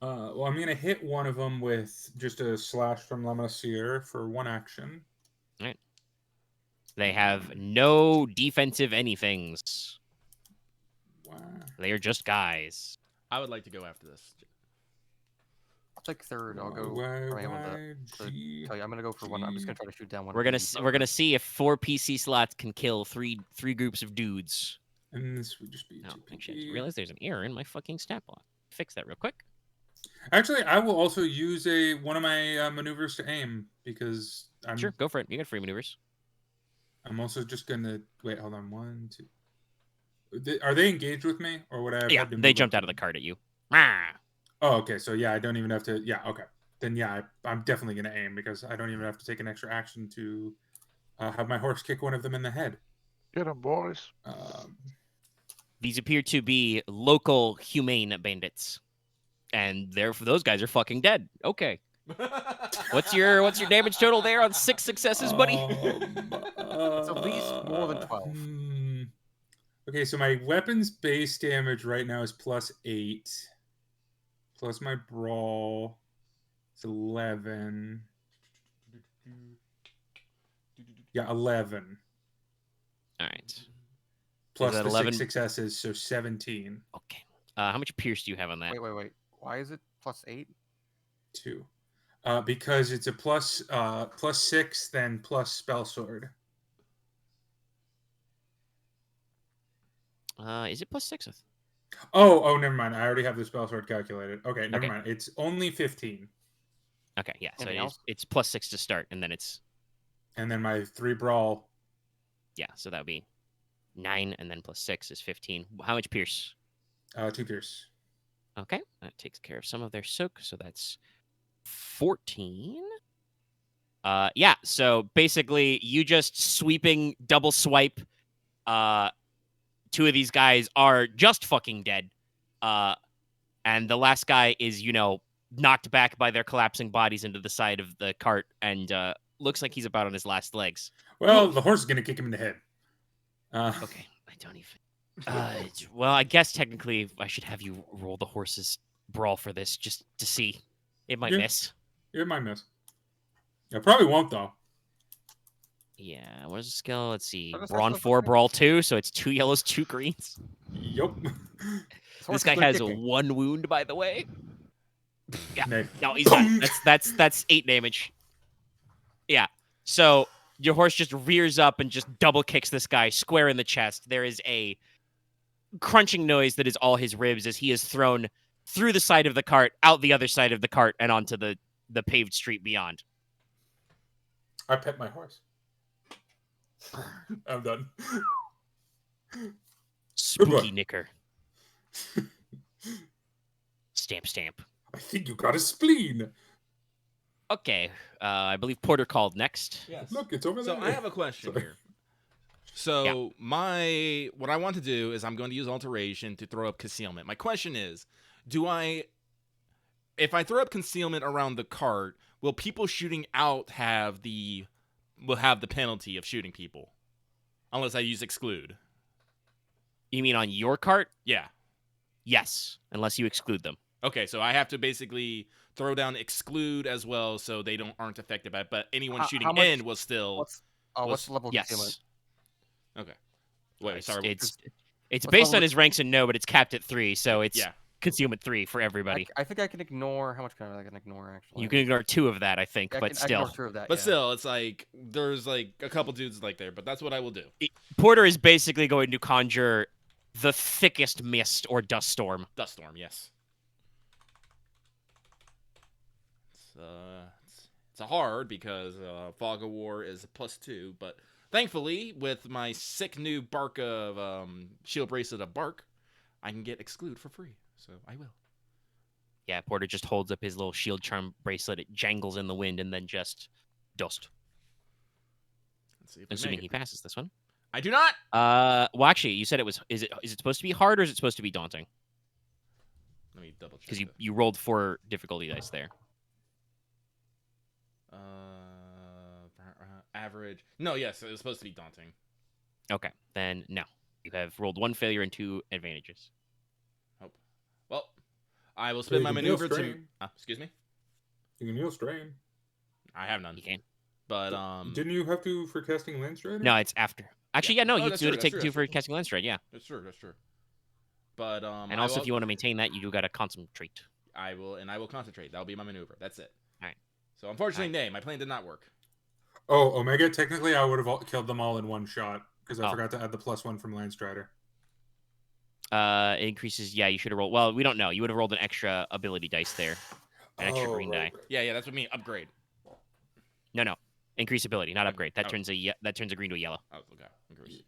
Okay. Well, I'm gonna hit one of them with just a slash from Laminasir for 1 action. All right. They have no defensive anythings. Wow. They are just guys. I would like to go after this. I'll take third. I'll go. I'm gonna go for 1. I'm just gonna try to shoot down one. We're gonna see if 4 PC slots can kill three groups of dudes. And this would just be. Oh, 2 actually, I PP. just realized there's an error in my fucking stat block. Fix that real quick. Actually, I will also use one of my maneuvers to aim, because Sure, go for it. You got free maneuvers. I'm also just gonna wait. Hold on, 1, 2. Are they engaged with me, or would I have? Yeah, had to they move jumped up out of the cart at you. Ah! Oh, okay. So yeah, I don't even have to. Yeah, okay. Then yeah, I'm definitely gonna aim, because I don't even have to take an extra action to have my horse kick one of them in the head. Get them, boys. These appear to be local humane bandits, and those guys are fucking dead. Okay. What's your damage total there on 6 successes, buddy? It's at least more than 12. Okay, so my weapons base damage right now is +8, plus my brawl is 11. Yeah, 11. All right. Plus that the 11? 6 successes, so 17. Okay. How much pierce do you have on that? Wait. Why is it +8? 2. Because it's a +6, then plus spell sword. Is it +6? Oh, never mind. I already have the spell sword calculated. Okay, never Okay. mind. It's only 15. Okay, yeah. So Anything else? it's +6 to start, and then it's And then my 3 brawl. yeah. So that would be 9, and then +6 is 15. How much pierce? 2 pierce. Okay, that takes care of some of their soak, so that's 14. Yeah. So basically, you just sweeping double swipe. 2 of these guys are just fucking dead. And the last guy is, knocked back by their collapsing bodies into the side of the cart, and looks like he's about on his last legs. Well, the horse is gonna kick him in the head. Okay, I don't even. Well, I guess technically I should have you roll the horse's brawl for this just to see. It might Yeah. miss. It might miss. It probably won't though. Yeah, what is the skill? Let's see. What is that Brawn supposed 4, to be? Brawl 2, so it's 2 yellows, 2 greens. Yup. This guy has 1 wound, by the way. Yeah. Nay. No, he's done. That's 8 damage. Yeah. So your horse just rears up and just double kicks this guy square in the chest. There is a crunching noise that is all his ribs as he is thrown through the side of the cart, out the other side of the cart, and onto the paved street beyond. I pet my horse. I'm done. Spooky knicker. Stamp, stamp. I think you got a spleen. Okay, I believe Porter called next. Yes. Look, it's over there. So I have a question Sorry. here. So what I want to do is I'm going to use alteration to throw up concealment. My question is, if I throw up concealment around the cart, will people shooting out have the penalty of shooting people? Unless I use exclude. You mean on your cart? Yeah. Yes, unless you exclude them. Okay, so I have to basically throw down exclude as well, so they aren't affected by it. But anyone shooting in will still. What's the level of Yes. concealment? Okay. Wait, sorry. It's what's based level- on his ranks and no, but it's capped at 3, so it's Yeah. concealment 3 for everybody. I think I can ignore how much can I can ignore actually. You can ignore 2 of that, I think, I but can ignore still. 2 of that. But yeah. still, it's like there's like a couple dudes like there, but that's what I will do. Porter is basically going to conjure the thickest mist or dust storm. Dust storm, yes. It's a hard because Fog of War is a +2, but thankfully with my sick new bark of shield bracelet of bark, I can get exclude for free. So I will. Yeah, Porter just holds up his little shield charm bracelet. It jangles in the wind and then just dust. Let's see if we Assuming make he it. passes this one. I do not. Well, actually, you said it was. Is it supposed to be hard or is it supposed to be daunting? Let me double check. Because you rolled 4 difficulty dice there. Average. No, yes, it was supposed to be daunting. Okay, then no. You have rolled 1 failure and 2 advantages. Oh, well, I will spend my you can heal maneuver to. strain. Excuse me. You can heal strain. I have none. You can. But Didn't you have to for casting Landstrider? No, it's after. Actually, yeah, no, Oh, you that's do true, to that's take true, 2 that's for true. casting Landstride, yeah. That's true. That's true. But And also, if you want to maintain that, you do got to concentrate. I will concentrate. That'll be my maneuver. That's it. All right. So unfortunately, nay, my plan did not work. Oh, Omega. Technically, I would have killed them all in one shot because I Oh. forgot to add the +1 from Landstrider. It increases. Yeah, you should have rolled. Well, we don't know. You would have rolled an extra ability dice there, an extra green die. Yeah, that's what I mean. Upgrade. No, increase ability, not Okay. upgrade. That Oh. turns a green to a yellow. Oh, okay. Increase.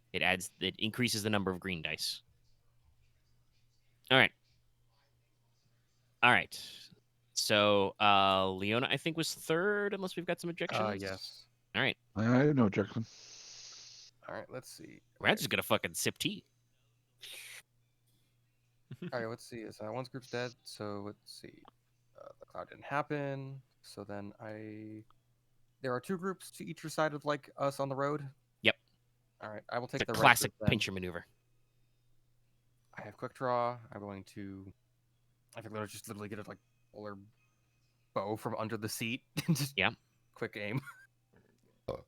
It increases the number of green dice. All right. So Leona, I think, was 3rd, unless we've got some objections. Yes. All right. I have no objection. All right. Let's see. We're just gonna fucking sip tea. All right. Let's see. One's group's dead. So let's see. The cloud didn't happen. So then there are 2 groups to each side of like us on the road. Yep. All right. I will take It's a the red classic group then. pincher maneuver. I have quick draw. I'm going to. I think they'll just literally get a like polar bow from under the seat and just Yeah. quick aim. So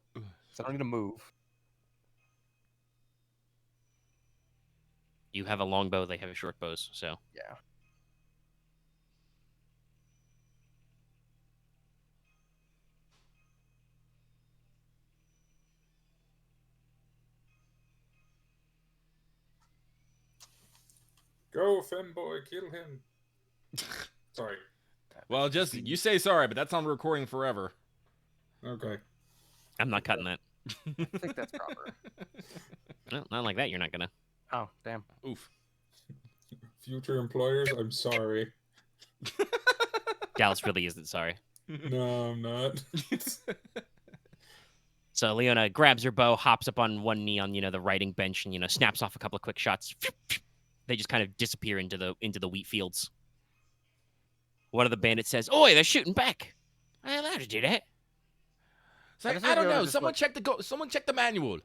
I don't need to move. You have a long bow. They have a short bows. So Yeah. Go, femboy, kill him. Sorry. Well, just you say sorry, but that's on recording forever. Okay. I'm not cutting that. I think that's proper. No, not like that. You're not gonna. Oh, damn. Oof. Future employers, I'm sorry. Dallas really isn't sorry. No, I'm not. So Leona grabs her bow, hops up on one knee on the writing bench, and snaps off a couple of quick shots. They just kind of disappear into the wheat fields. One of the bandits says, "Oi, they're shooting back. I ain't allowed to do that." It's like, just I think don't they oughta know. just, Someone like- check someone check the manual.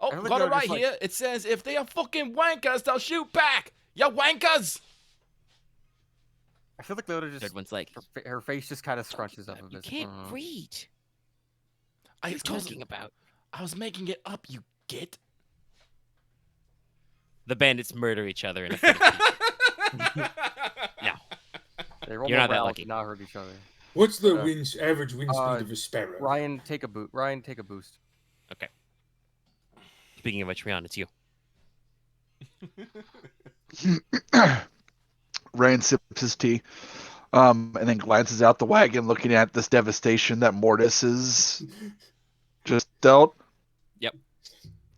Oh, I feel like got they it oughta right just, like- here. It says if they are fucking wankers, they'll shoot back. You wankers. I feel like Leona Third just one's like, her face just kind of scrunches up a "You bit. can't read. I What are you was- talking about?" I was making it up. You get. The bandits murder each other in a fit of heat. No. You're not that morale lucky. did not hurt each other. What's the But, average wind speed of a sparrow? Ryahn, take a boot. Ryahn, take a boost. Okay. Speaking of which, Ryahn, it's you. Ryan sips his tea, and then glances out the wagon, looking at this devastation that Mortis has just dealt. Yep.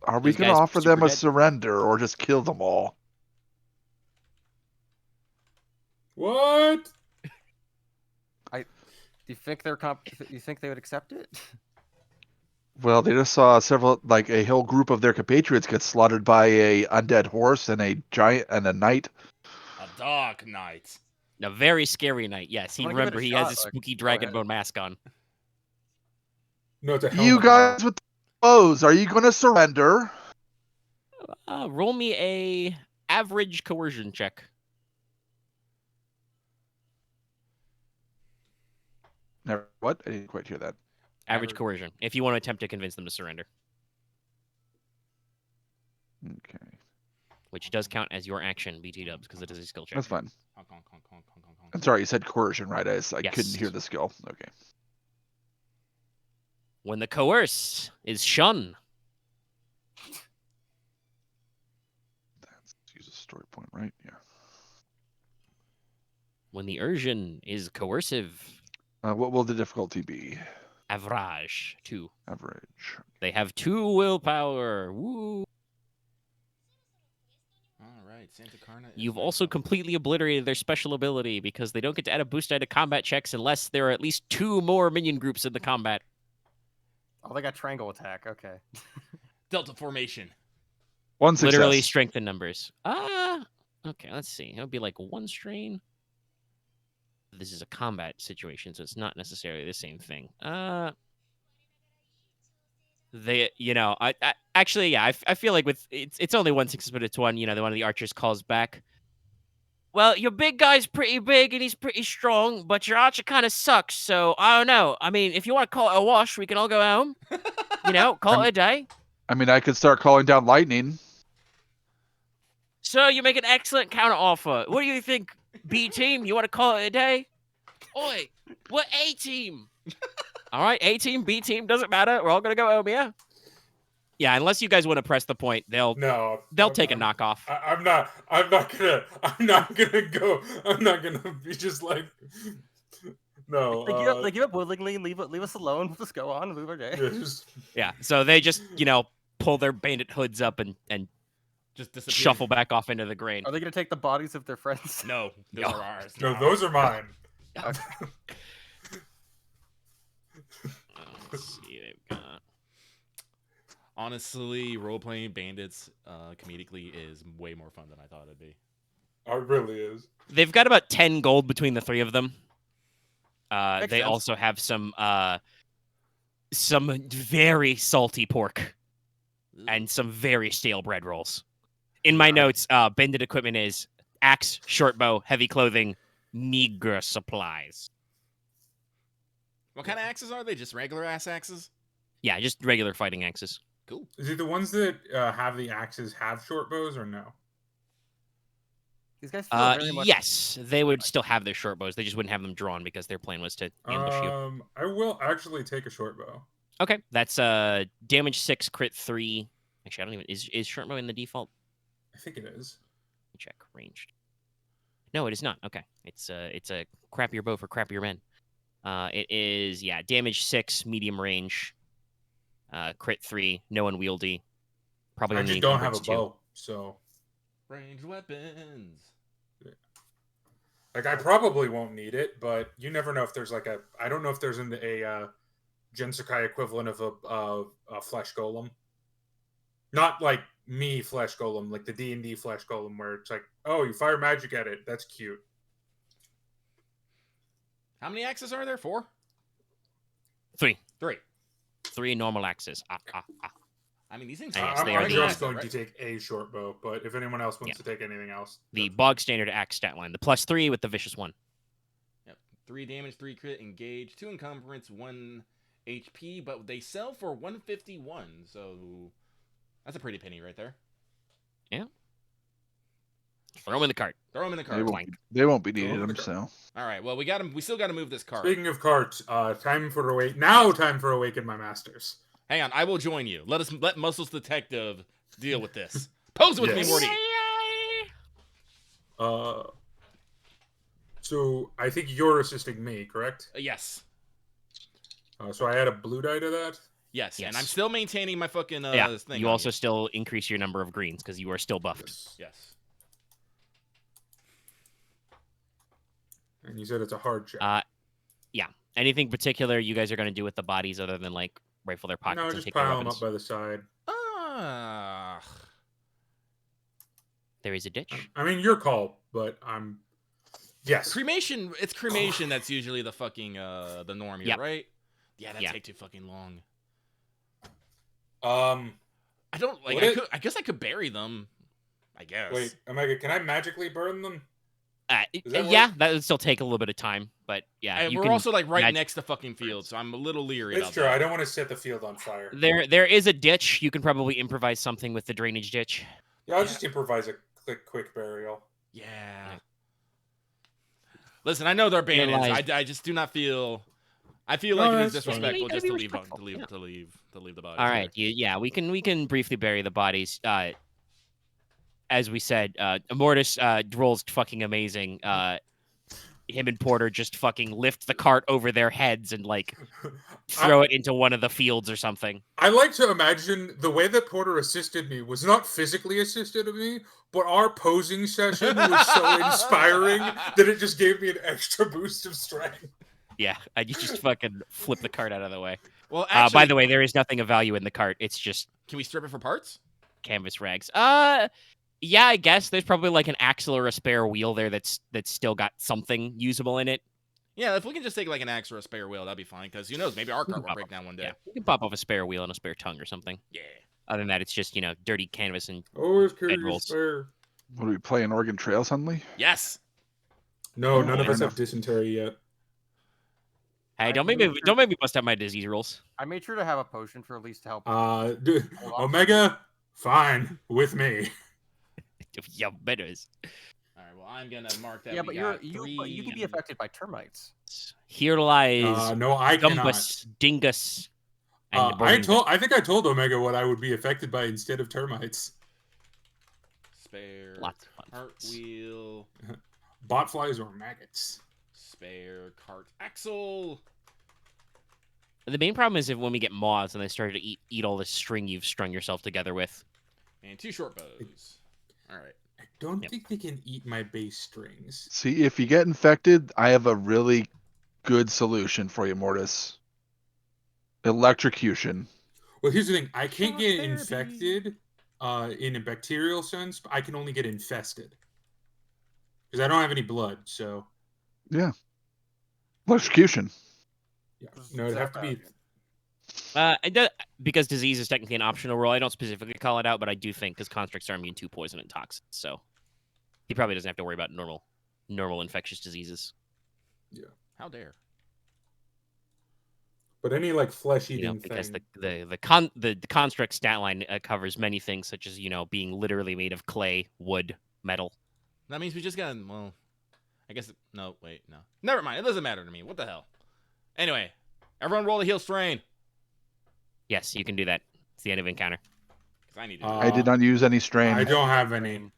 Are we Those going to guys offer super them a dead. surrender or just kill them all? What? Do you think you think they would accept it? Well, they just saw a whole group of their compatriots get slaughtered by a undead horse and a giant and a knight. A dark knight. A very scary night. Yes, I he wanna give it remember a he shot, has a like, spooky go dragon ahead. bone mask on. No, it's a You helmet. guys with the bows, are you going to surrender? Roll me a average coercion check. Never. What? I didn't quite hear that. Average Average. coercion. If you want to attempt to convince them to surrender, Okay, which does count as your action, BT dubs, because it is a skill check. that's fine. Honk, honk, honk, honk, honk, honk, honk. I'm sorry, you said coercion, right? I couldn't Yes. hear the skill. Okay. When the coerce is shun. Let's use a story point, right? Yeah. When the urgent is coercive. What will the difficulty be? Average 2. Average. They have 2 willpower. Woo! All right, Santa Carna. You've also completely obliterated their special ability because they don't get to add a boost die to combat checks unless there are at least 2 more minion groups in the combat. Oh, they got triangle attack. Okay. Delta formation. One success. Literally strength in numbers. Okay, let's see. It would be like 1 strain. This is a combat situation, so it's not necessarily the same thing. They, I actually, yeah, I feel like with it's only 1 success, but it's one. One of the archers calls back. Well, your big guy's pretty big and he's pretty strong, but your archer kind of sucks. So I don't know. I mean, if you want to call it a wash, we can all go home. Call it a day. I mean, I could start calling down lightning. So you make an excellent counter offer. What do you think, B team? You want to call it a day? Oi, we're A team. All right, A team, B team, doesn't matter. We're all gonna go home, yeah. Yeah, unless you guys want to press the point, they'll take a knockoff. I'm not gonna be just like no. They give up willingly and leave us alone. We'll just go on and move our day. Yeah, so they just pull their bandit hoods up and Just disappear. shuffle back off into the grain. Are they gonna take the bodies of their friends? No, those No. are ours. No, those are mine. Let's see, they've got. Honestly, role-playing bandits comedically is way more fun than I thought it'd be. It really is. They've got about 10 gold between the 3 of them. Makes They sense. also have some very salty pork and some very stale bread rolls. In my notes, bandit equipment is axe, short bow, heavy clothing, meager supplies. What kind of axes are they? Just regular ass axes? Yeah, just regular fighting axes. Cool. Is it the ones that have the axes have short bows or no? These guys feel very much. Yes, they would still have their short bows. They just wouldn't have them drawn because their plan was to ambush you. I will actually take a short bow. Okay, that's damage 6, crit 3. Actually, I don't even is short bow in the default? I think it is. Let me check ranged. No, it is not. Okay, it's a crappier bow for crappier men. It is damage 6, medium range, crit 3, no unwieldy. Probably I only just don't have a encumbrance 2. bow, so Ranged weapons. like I probably won't need it, but you never know if there's like I don't know if there's a GenSekai equivalent of a flesh golem. Not like me flesh golem, like the D&D flesh golem, where it's like, oh, you fire magic at it. That's cute. How many axes are there? 4? 3. 3. Normal axes. I mean, these things. Yes, I'm they are just the- going to take a short bow, but if anyone else wants to take anything else, The bog standard axe stat line. The +3 with the vicious 1. Yep. 3 damage, 3 crit, engage, 2 encumbrance, 1 HP, but they sell for 151, so that's a pretty penny right there. Throw him in the cart. Throw them in the They cart. won't, Clank. they won't be Throw 'em needing in the them, cart. so. All right. Well, we still got to move this cart. Speaking of carts, time for awake. Now, time for awaken my masters. Hang on. I will join you. Let Muscles Detective deal with this. Pose with me, Yes. Morty. So I think you're assisting me, correct? Yes. So I add a blue die to that. Yes. Yes. And I'm still maintaining my fucking Yeah. thing. You on also still increase your number of greens because you are still buffed. Yes. Yes. And you said it's a hard check. Yeah. Anything particular you guys are going to do with the bodies other than like rifle their pockets No, and just take their pile them weapons? up by the side. Ah. There is a ditch. I mean, your call, but I'm. Yes. Cremation. It's cremation that's usually the fucking the norm here, Yep. right? Yeah, that Yeah. take too fucking long. I I don't like. Would I guess I could bury them. I guess. Wait, Omega, can I magically burn them? that Yeah, that would still take a little bit of time, but yeah, And you we're can also like right mag- next to fucking field, so I'm a little leery It's about true. that. I don't want to set the field on fire. There is a ditch. You can probably improvise something with the drainage ditch. Yeah, I'll just improvise a quick burial. Yeah. Listen, I know they're bandits. Realize- I just do not feel. I feel No, like it is that's fine. disrespectful You gotta just be to leave respectful, to leave the bodies. All here. right, we can briefly bury the bodies. As we said, Mortis rolls fucking amazing. Him and Porter just fucking lift the cart over their heads and like throw it into one of the fields or something. I like to imagine the way that Porter assisted me was not physically assisted me, but our posing session was so inspiring that it just gave me an extra boost of strength. Yeah, you just fucking flip the cart out of the way. Well, actually, By the way, there is nothing of value in the cart. It's just can we strip it for parts? canvas rags. Yeah, I guess there's probably like an axle or a spare wheel there that's still got something usable in it. Yeah, if we can just take like an axe or a spare wheel, that'd be fine. Because who knows, maybe our car will break down one day. Yeah, you can pop off a spare wheel and a spare tongue or something. Yeah. Other than that, it's just dirty canvas and Always carry rolls. spare. What are we playing Oregon Trail suddenly? Yes. No, Oh, none of fair us enough. have dysentery yet. hey, I don't made make me sure- bust out my disease rules. I made sure to have a potion for at least to help. Dude, Hold on. Omega, fine with me. Yeah, betters. All right. Well, I'm gonna mark that. yeah, we but got you can be affected by termites. Here lies No, I cannot. Gumbus, Dingus, and I think I told Omega what I would be affected by instead of termites. spare Lots of fun. cartwheel, Botflies or maggots. spare cart axle. The main problem is if when we get moths and they start to eat all the string you've strung yourself together with. And 2 short bows. All right. I don't Yep. think they can eat my base strings. See, if you get infected, I have a really good solution for you, Mortis. Electrocution. Well, here's the thing: I can't Shock get therapy. infected in a bacterial sense. But I can only get infested because I don't have any blood. So Electrocution. yeah, no, it'd have to be. Because disease is technically an optional role, I don't specifically call it out, but I do think because constructs are immune to poison and toxins, so he probably doesn't have to worry about normal infectious diseases. How dare? But any like flesh-eating Because thing. the construct stat line covers many things, such as being literally made of clay, wood, metal. That means we just got. Well, I guess. No, wait, no. Never mind. It doesn't matter to me. What the hell? Anyway, everyone roll a heal strain. Yes, you can do that. It's the end of encounter. Because I need to. I did not use any strain. I don't have any.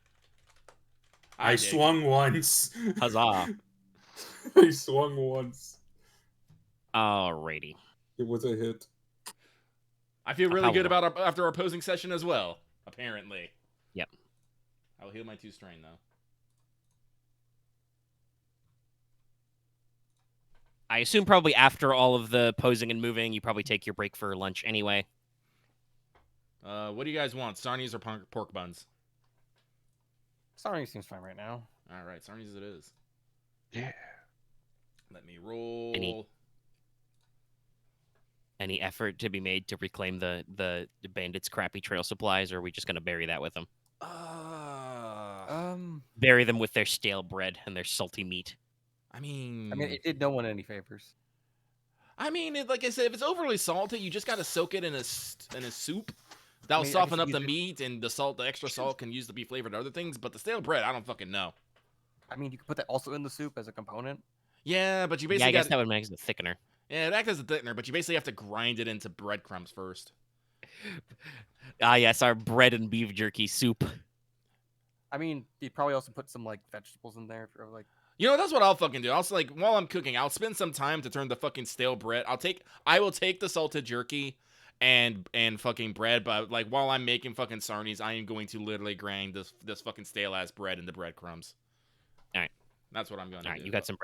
I did. swung once. Huzzah! I swung once. Alrighty. It was a hit. I feel really How good long? about after our posing session as well. Apparently. Yep. I will heal my 2 strain though. I assume probably after all of the posing and moving, you probably take your break for lunch anyway. What do you guys want? Sarnies or pork buns? Sorry, seems fine right now. All right, Sarnies it is. Yeah. Let me roll. Any effort to be made to reclaim the bandits' crappy trail supplies, or are we just gonna bury that with them? Bury them with their stale bread and their salty meat. I mean, it did no one any favors. like I said, if it's overly salty, you just gotta soak it in a soup. That'll I guess soften you up use the it- meat, and the salt, the extra salt, can use to be flavored other things. But the stale bread, I don't fucking know. I mean, you could put that also in the soup as a component. Yeah, but you Yeah, basically I guess got that would make it a thickener. yeah, it acts as a thickener, but you basically have to grind it into breadcrumbs first. Ah, yes, our bread and beef jerky soup. I mean, you'd probably also put some like vegetables in there if you're like. You know, that's what I'll fucking do. I'll like while I'm cooking, I'll spend some time to turn the fucking stale bread. I will take the salted jerky and fucking bread, but like while I'm making fucking sarnies, I am going to literally grind this fucking stale ass bread into breadcrumbs. All right. That's what I'm going to All do. right, you got some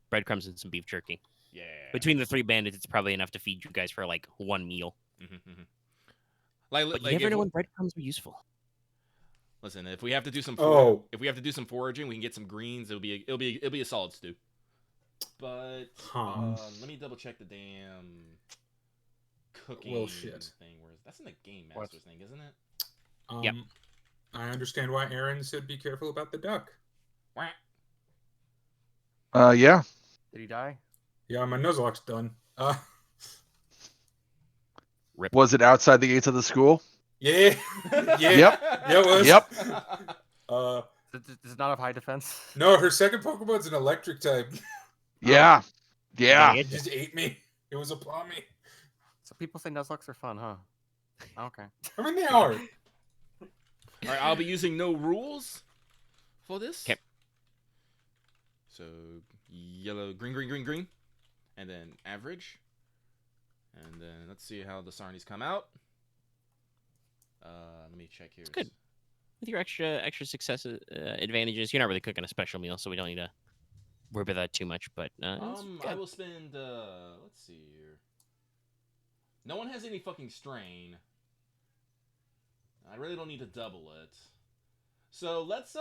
breadcrumbs and some beef jerky. Yeah. Between the 3 bandits, it's probably enough to feed you guys for like 1 meal. Like, But you like never if, know when breadcrumbs are useful. listen, if we have to do some if we have to do some foraging, we can get some greens. It'll be a solid stew. But let me double check the damn cooking Well, shit. thing. That's in the game What? master's thing, isn't it? Yep. I understand why Aren said be careful about the duck. Wah. Yeah. Did he die? Yeah, my Nuzlocke's done. Was it outside the gates of the school? Yeah. Yeah. Yep. Yeah, it was. Yep. Does it not have high defense? No, her second Pokemon's an electric type. Yeah. Yeah. It just ate me. It was upon me. So people say Nuzlocks are fun, huh? Okay. I mean, they are. All right, I'll be using no rules for this. 'Kay. So yellow, green, green, green, green, and then average, and then let's see how the Sarnies come out. Let me check here. Good. With your extra success advantages, you're not really cooking a special meal, so we don't need to worry about that too much. But it's I good. will spend. Let's see here. No one has any fucking strain. I really don't need to double it. So let's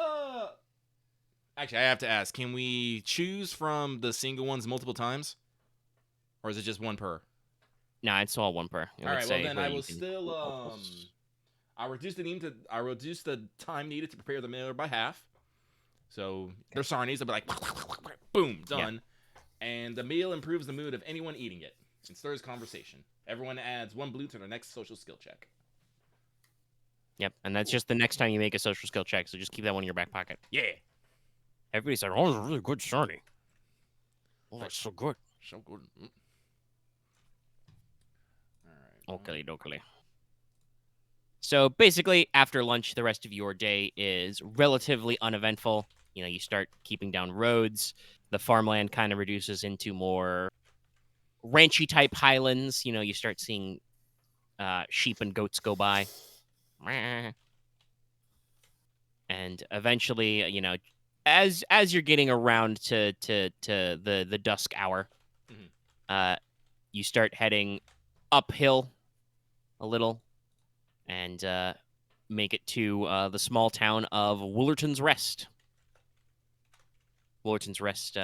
Actually, I have to ask, can we choose from the single ones multiple times? Or is it just one per? Nah, it's all 1 per. All right, well then I will still I'll reduce the time needed to prepare the meal by half. So they're Sarnies, they'll be like boom, done. Yeah. And the meal improves the mood of anyone eating it and stirs conversation. Everyone adds 1 blue to their next social skill check. Yep, and that's just the next time you make a social skill check, so just keep that one in your back pocket. Yeah. Everybody said, "Oh, it's a really good Sarnie." Oh, that's so good. So good. All right. Okay, dokily. So basically, after lunch, the rest of your day is relatively uneventful. You know, you start keeping down roads. The farmland kind of reduces into more ranchy type highlands. You know, you start seeing sheep and goats go by. And eventually, you know, as you're getting around to the dusk hour, you start heading uphill a little and make it to the small town of Woolerton's Rest. Woolerton's Rest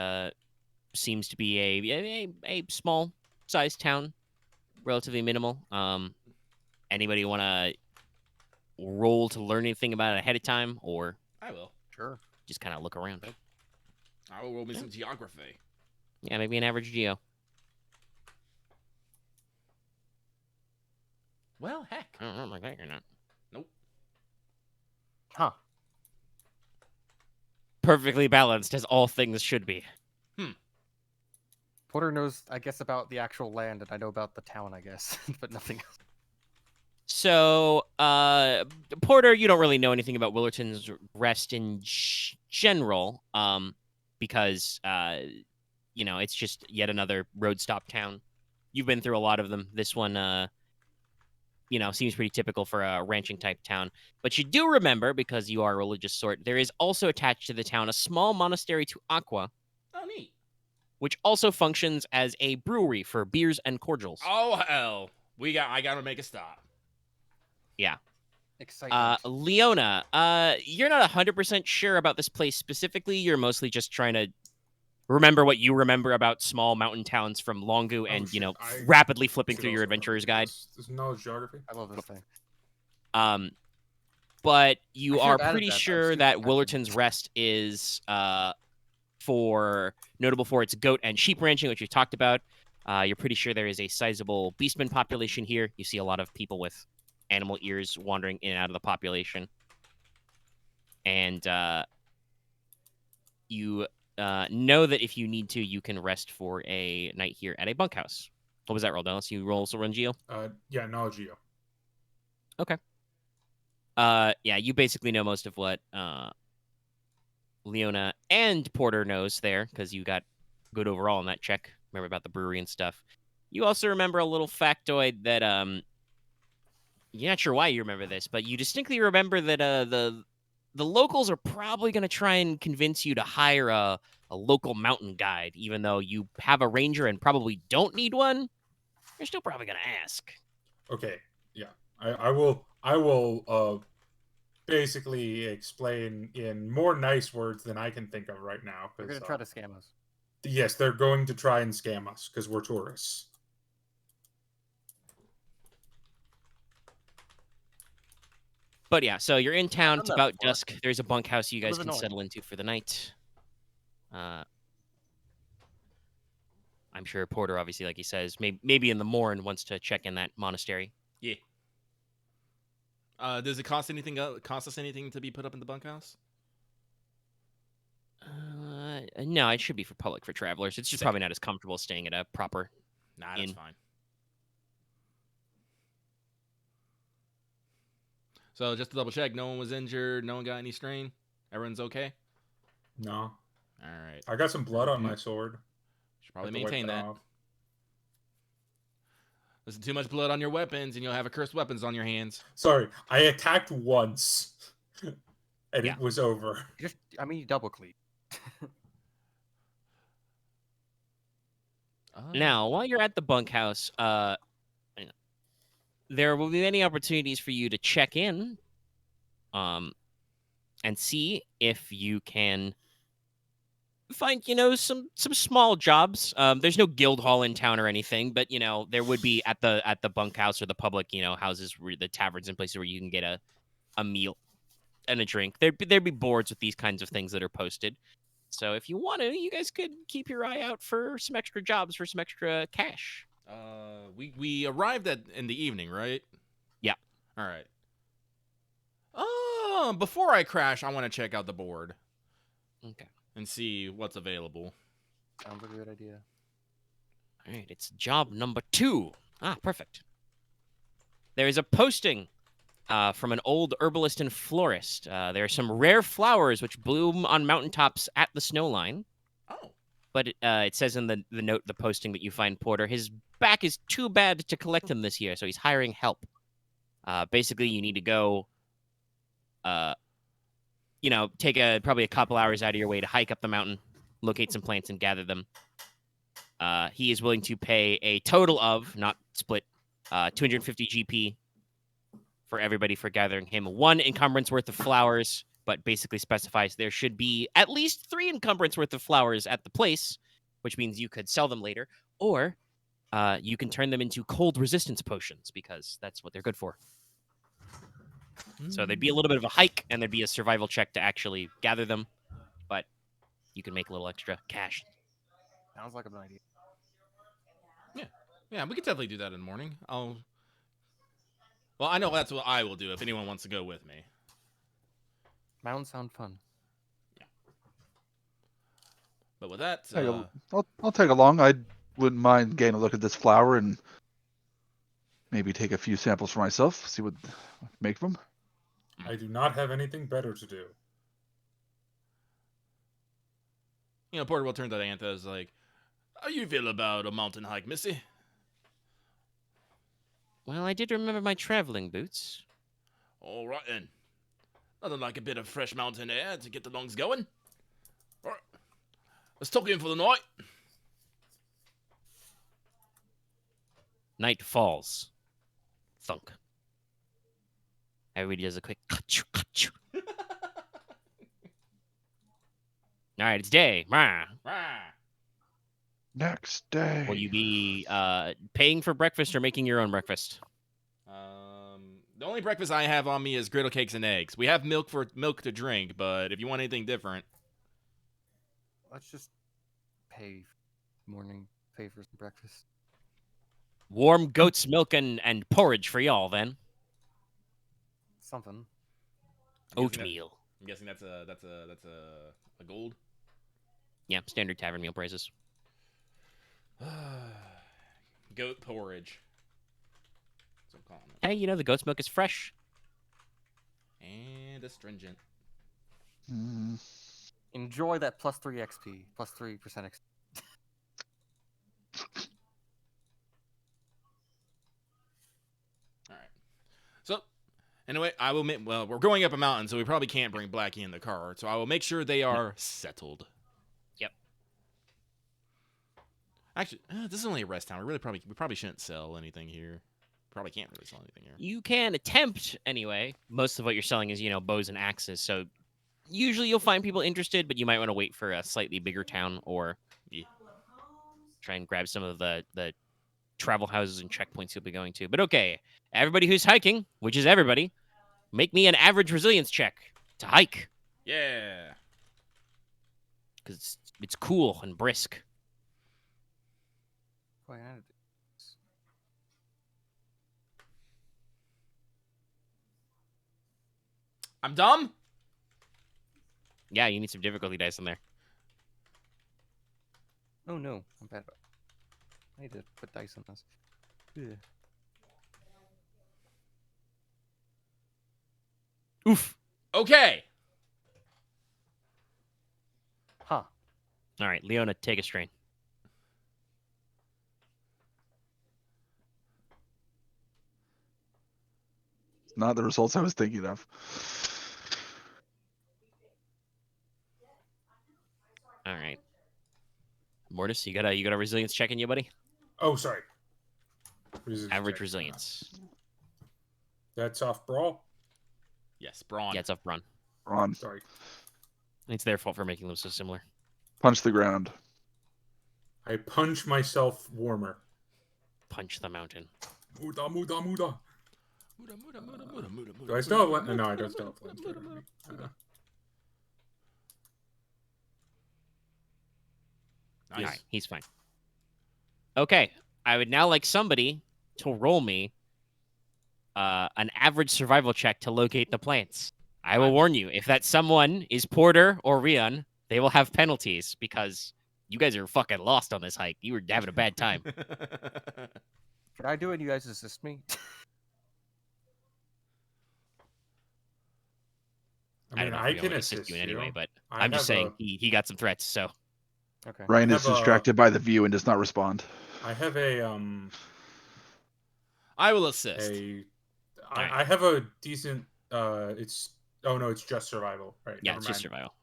seems to be a small sized town, relatively minimal. Anybody want to roll to learn anything about it ahead of time, or I will. Sure. just kind of look around? I will roll me some geography. Yeah, maybe an average geo. Well, heck. I don't know like that or not. Nope. Huh. Perfectly balanced, as all things should be. Porter knows, I guess, about the actual land, and I know about the town, I guess, but nothing else. So, Porter, you don't really know anything about Willerton's Rest in general, because, you know, it's just yet another road stop town. You've been through a lot of them. This one, you know, seems pretty typical for a ranching type town. But you do remember, because you are a religious sort, there is also attached to the town a small monastery to Aqua, Oh, neat. which also functions as a brewery for beers and cordials. Oh, hell. I gotta make a stop. Excitement. Leona, you're not 100% sure about this place specifically. You're mostly just trying to remember what you remember about small mountain towns from Longu and, you shit, know, I rapidly flipping Should through your also adventurer's remember guide. This knowledge geography. I love this thing. But I you should are have added pretty that. I'm sure super that excited. Willerton's Rest is notable for its goat and sheep ranching, which we talked about. You're pretty sure there is a sizable beastman population here. You see a lot of people with animal ears wandering in and out of the population. And you know that if you need to, you can rest for a night here at a bunkhouse. What was that roll, Dallas? You also run Geo? Yeah, knowledge Geo. Okay. Yeah, you basically know most of what Leona and Porter knows there, because you got good overall in that check. Remember about the brewery and stuff. You also remember a little factoid that you're not sure why you remember this, but you distinctly remember that the locals are probably going to try and convince you to hire a local mountain guide, even though you have a ranger and probably don't need one. They're still probably going to ask. Okay, yeah, I will basically explain in more nice words than I can think of right now. They're gonna try to scam us. Yes, they're going to try and scam us because we're tourists. But yeah, so you're in town. done It's that about before. dusk. There's a bunkhouse you guys was can annoying. settle into for the night. I'm sure Porter, obviously, like he says, maybe in the morn wants to check in that monastery. Yeah. Does it cost anything? Cost us anything to be put up in the bunkhouse? No, it should be for public, for travelers. It's just Sick. probably not as comfortable staying at a proper. Nah, that's In. fine. So just to double check, no one was injured. No one got any strain. Everyone's okay. No, All right. I got some blood on my sword. Should probably Have to wipe maintain that. off. Listen, too much blood on your weapons, and you'll have accursed weapons on your hands. Sorry, I attacked once, and Yeah. it was over. You double cleat. Now, while you're at the bunkhouse, there will be many opportunities for you to check in, and see if you can find, some small jobs. There's no guild hall in town or anything, but there would be at the bunkhouse or the public, houses, the taverns and places where you can get a meal and a drink. There'd be boards with these kinds of things that are posted. So if you want to, you guys could keep your eye out for some extra jobs, for some extra cash. We arrived in the evening, right? Yeah. All right. Before I crash, I want to check out the board Okay. and see what's available. Sounds like a good idea. All right, it's job number 2. Perfect. There is a posting from an old herbalist and florist. There are some rare flowers which bloom on mountaintops at the snowline. Oh. But it says in the note, the posting that you find Porter, his back is too bad to collect them this year, so he's hiring help. Basically, you need to go, take probably a couple hours out of your way to hike up the mountain, locate some plants, and gather them. He is willing to pay a total of, not split, 250 GP for everybody for gathering him 1 encumbrance worth of flowers, but basically specifies there should be at least 3 encumbrance worth of flowers at the place, which means you could sell them later, or you can turn them into cold resistance potions, because that's what they're good for. So there'd be a little bit of a hike, and there'd be a survival check to actually gather them, but you can make a little extra cash. Sounds like a good idea. Yeah, we could definitely do that in the morning. Well, I know that's what I will do if anyone wants to go with me. Mountains sound fun. But with that, I'll tag along. I wouldn't mind getting a look at this flower and maybe take a few samples for myself, see what make of them. I do not have anything better to do. Porter will turn to Antha as like, how you feel about a mountain hike, missy? Well, I did remember my traveling boots. All right, then. Nothing like a bit of fresh mountain air to get the lungs going. All right. Let's tuck in for the night. Night falls. Thunk. Everybody does a quick ka-choo, ka-choo. All right, it's day. Rah. Next day. Will you be paying for breakfast or making your own breakfast? The only breakfast I have on me is griddle cakes and eggs. We have milk to drink, but if you want anything different, Let's just pay for some breakfast. Warm goat's milk and porridge for y'all, then. something. Oatmeal. I'm guessing that's a gold. Yeah, standard tavern meal prices. Goat porridge. That's what I'm calling it. Hey, you know the goat's milk is fresh. And astringent. Mm. Enjoy that +3 XP, +3% XP. All right. So, anyway, I will make. Well, we're going up a mountain, so we probably can't bring Blackie in the car. So I will make sure they are settled. Yep. Actually, this is only a rest town. We probably shouldn't sell anything here. Probably can't really sell anything here. You can attempt anyway. Most of what you're selling is, bows and axes. So usually you'll find people interested, but you might want to wait for a slightly bigger town or try and grab some of the travel houses and checkpoints you'll be going to. But okay, everybody who's hiking, which is everybody, make me an average resilience check to hike. Yeah. Because it's cool and brisk. Boy, I had to- I'm dumb. Yeah, you need some difficulty dice in there. Oh no, I'm bad. I need to put dice on this. Ugh. Oof. Okay. Huh. All right, Leona, take a strain. Not the results I was thinking of. All right. Mortis, you got a resilience check in you, buddy? Oh, sorry. Average check. resilience. That's off brawl. Yes, brawn. Yeah, it's off Braun. Ron, Sorry. It's their fault for making them so similar. punch the ground. I punch myself warmer. Punch the mountain. Muda, muda, muda. Do I Do still have... No, I don't still have flames. Nice. All right, he's fine. Okay, I would now like somebody to roll me an average survival check to locate the plants. I will warn you, if that someone is Porter or Ryahn, they will have penalties because you guys are fucking lost on this hike. You were having a bad time. Can I do it? You guys assist me? I mean, don't know I if we can would assist you in any way, but I I'm just have saying he got some threats, so. Okay. Ryan I is have a- distracted by the view and does not respond. I have a I will assist. I have a decent it's it's just survival, right? Yeah, Never it's just mind. survival.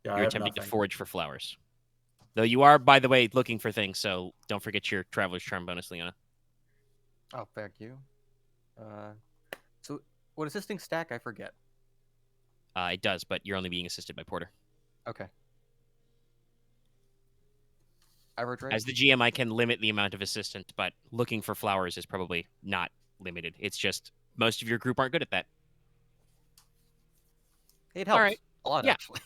Yeah, I You're have attempting to nothing. forage for flowers. Though you are, by the way, looking for things, so don't forget your Traveler's Charm bonus, Leona. Oh, thank you. So, what assisting stack? I forget. It does, but you're only being assisted by Porter. Okay. Average rate? As the GM, I can limit the amount of assistance, but looking for flowers is probably not limited. It's just most of your group aren't good at that. It helps. All right. A lot, Yeah. actually.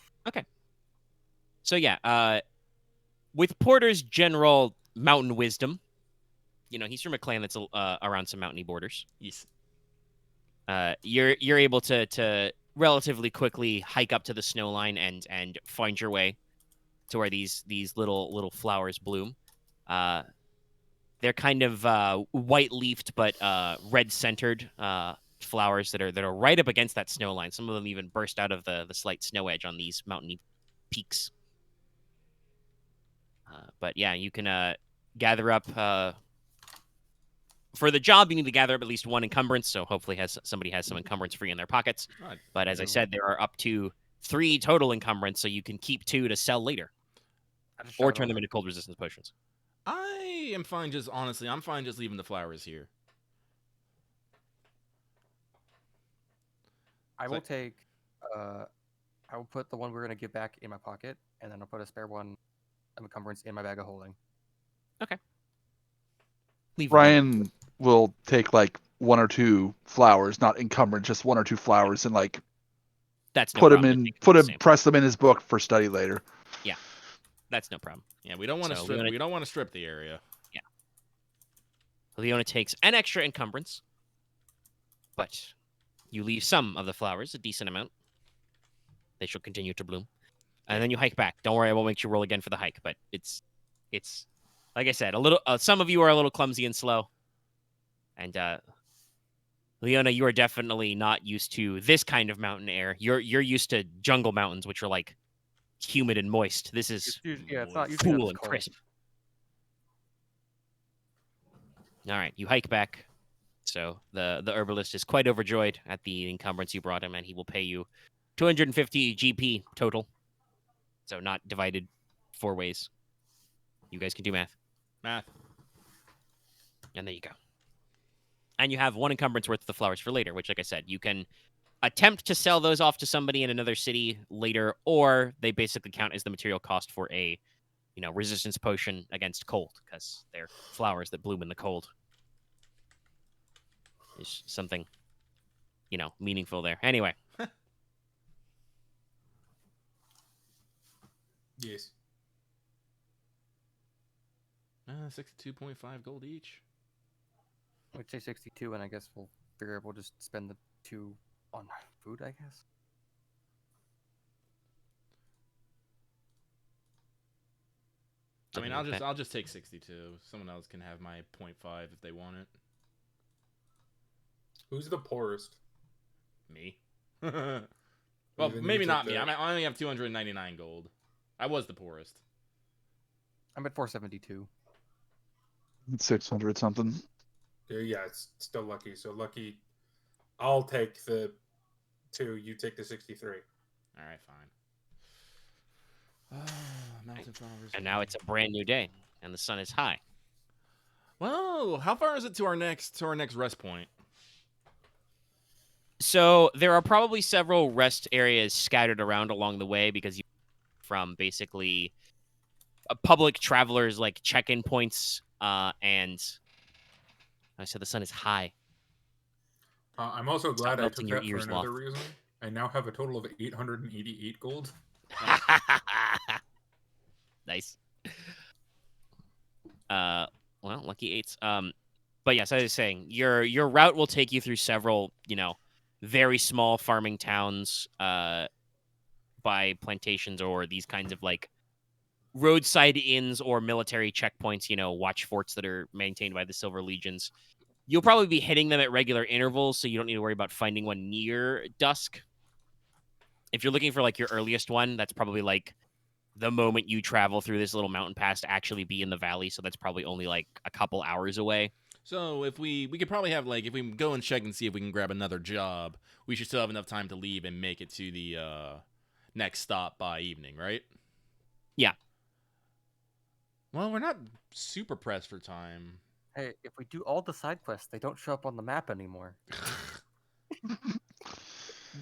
So yeah, with Porter's general mountain wisdom, he's from a clan that's around some mountainy borders. Yes. You're able to relatively quickly hike up to the snow line and find your way to where these little flowers bloom. They're kind of white-leafed but red-centered flowers that are right up against that snow line. Some of them even burst out of the slight snow edge on these mountainy peaks. But yeah, you can gather up. For the job, you need to gather up at least one encumbrance, so hopefully somebody has some encumbrance free in their pockets. Right. But as I said, there are up to 3 total encumbrance, so you can keep 2 to sell later. I just Or shove it turn them over. into cold resistance potions. I am fine just, honestly, I'm fine just leaving the flowers here. I will Like- take. I will put the one we're gonna give back in my pocket, and then I'll put a spare one of encumbrance in my bag of holding. Leave one. Ryan will take like 1 or 2 flowers, not encumbrance, just 1 or 2 flowers, and like That's no put them problem. in, Take the sample. press them in his book for study later. That's no problem. Yeah, we don't want to So, strip. Leona- We don't want to strip the area. Leona takes an extra encumbrance, but You leave some of the flowers, a decent amount. They shall continue to bloom. And then you hike back. Don't worry, I won't make you roll again for the hike, but it's like I said, a little. Some of you are a little clumsy and slow. And Leona, you are definitely not used to this kind of mountain air. You're used to jungle mountains, which are like humid and moist. This is It's not usually cool that and cold. crisp. All right, you hike back. So the herbalist is quite overjoyed at the encumbrance you brought him, and he will pay you 250 GP total. So not divided 4 ways. You guys can do math. Math. And there you go. And you have 1 encumbrance worth of the flowers for later, which, like I said, you can attempt to sell those off to somebody in another city later, or they basically count as the material cost for a, resistance potion against cold, because they're flowers that bloom in the cold. There's something, meaningful there. Anyway. Yes. 62.5 gold each. We'd say 62, and I guess we'll just spend the 2 on food, I guess. I mean, Something like that. I'll just take 62. Someone else can have my 0.5 if they want it. Who's the poorest? Me. Well, Even maybe you not took me. that. I only have 299 gold. I was the poorest. I'm at 472. 600 something. Yeah, it's still Lucky. So Lucky, I'll take the 2. You take the 63. All right, fine. Mountain flowers. And now it's a brand new day, and the sun is high. Well, how far is it to our next rest point? So there are probably several rest areas scattered around along the way, because you from basically public travelers like check-in points, and I said the sun is high. I'm also glad I melting took your that for ears another off. reason. I now have a total of 888 gold. Nice. Well, lucky 8s. But yes, as I was saying, your route will take you through several, very small farming towns, by plantations or these kinds of like roadside inns or military checkpoints, watch forts that are maintained by the Silver Legions. You'll probably be hitting them at regular intervals, so you don't need to worry about finding one near dusk. If you're looking for like your earliest one, that's probably like the moment you travel through this little mountain pass to actually be in the valley, so that's probably only like a couple hours away. So if we could probably have like, if we go and check and see if we can grab another job, we should still have enough time to leave and make it to the next stop by evening, right? Yeah. Well, we're not super pressed for time. Hey, if we do all the side quests, they don't show up on the map anymore.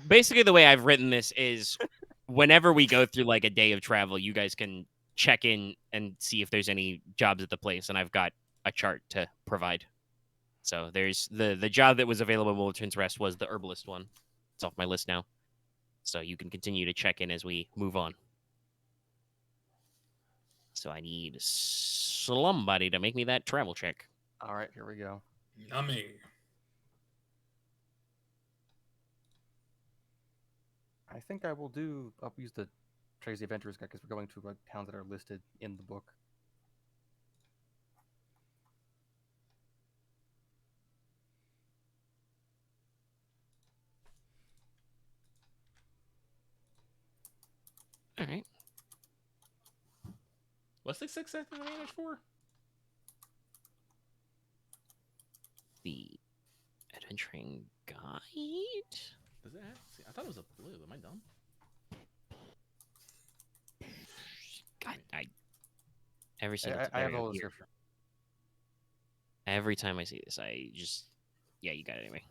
Basically, the way I've written this is whenever we go through like a day of travel, you guys can check in and see if there's any jobs at the place, and I've got a chart to provide. So there's the job that was available in Wilton's Rest was the herbalist one. It's off my list now. So you can continue to check in as we move on. So I need somebody to make me that travel check. All right, here we go. Yummy. I think I'll use the Trace the Adventurers guide because we're going to towns that are listed in the book. All right. What's the success advantage for? The adventuring guide. Does it have? See, I thought it was a blue. Am I dumb? God, every single I have time all I the hear- description. every time I see this, yeah, you got it anyway.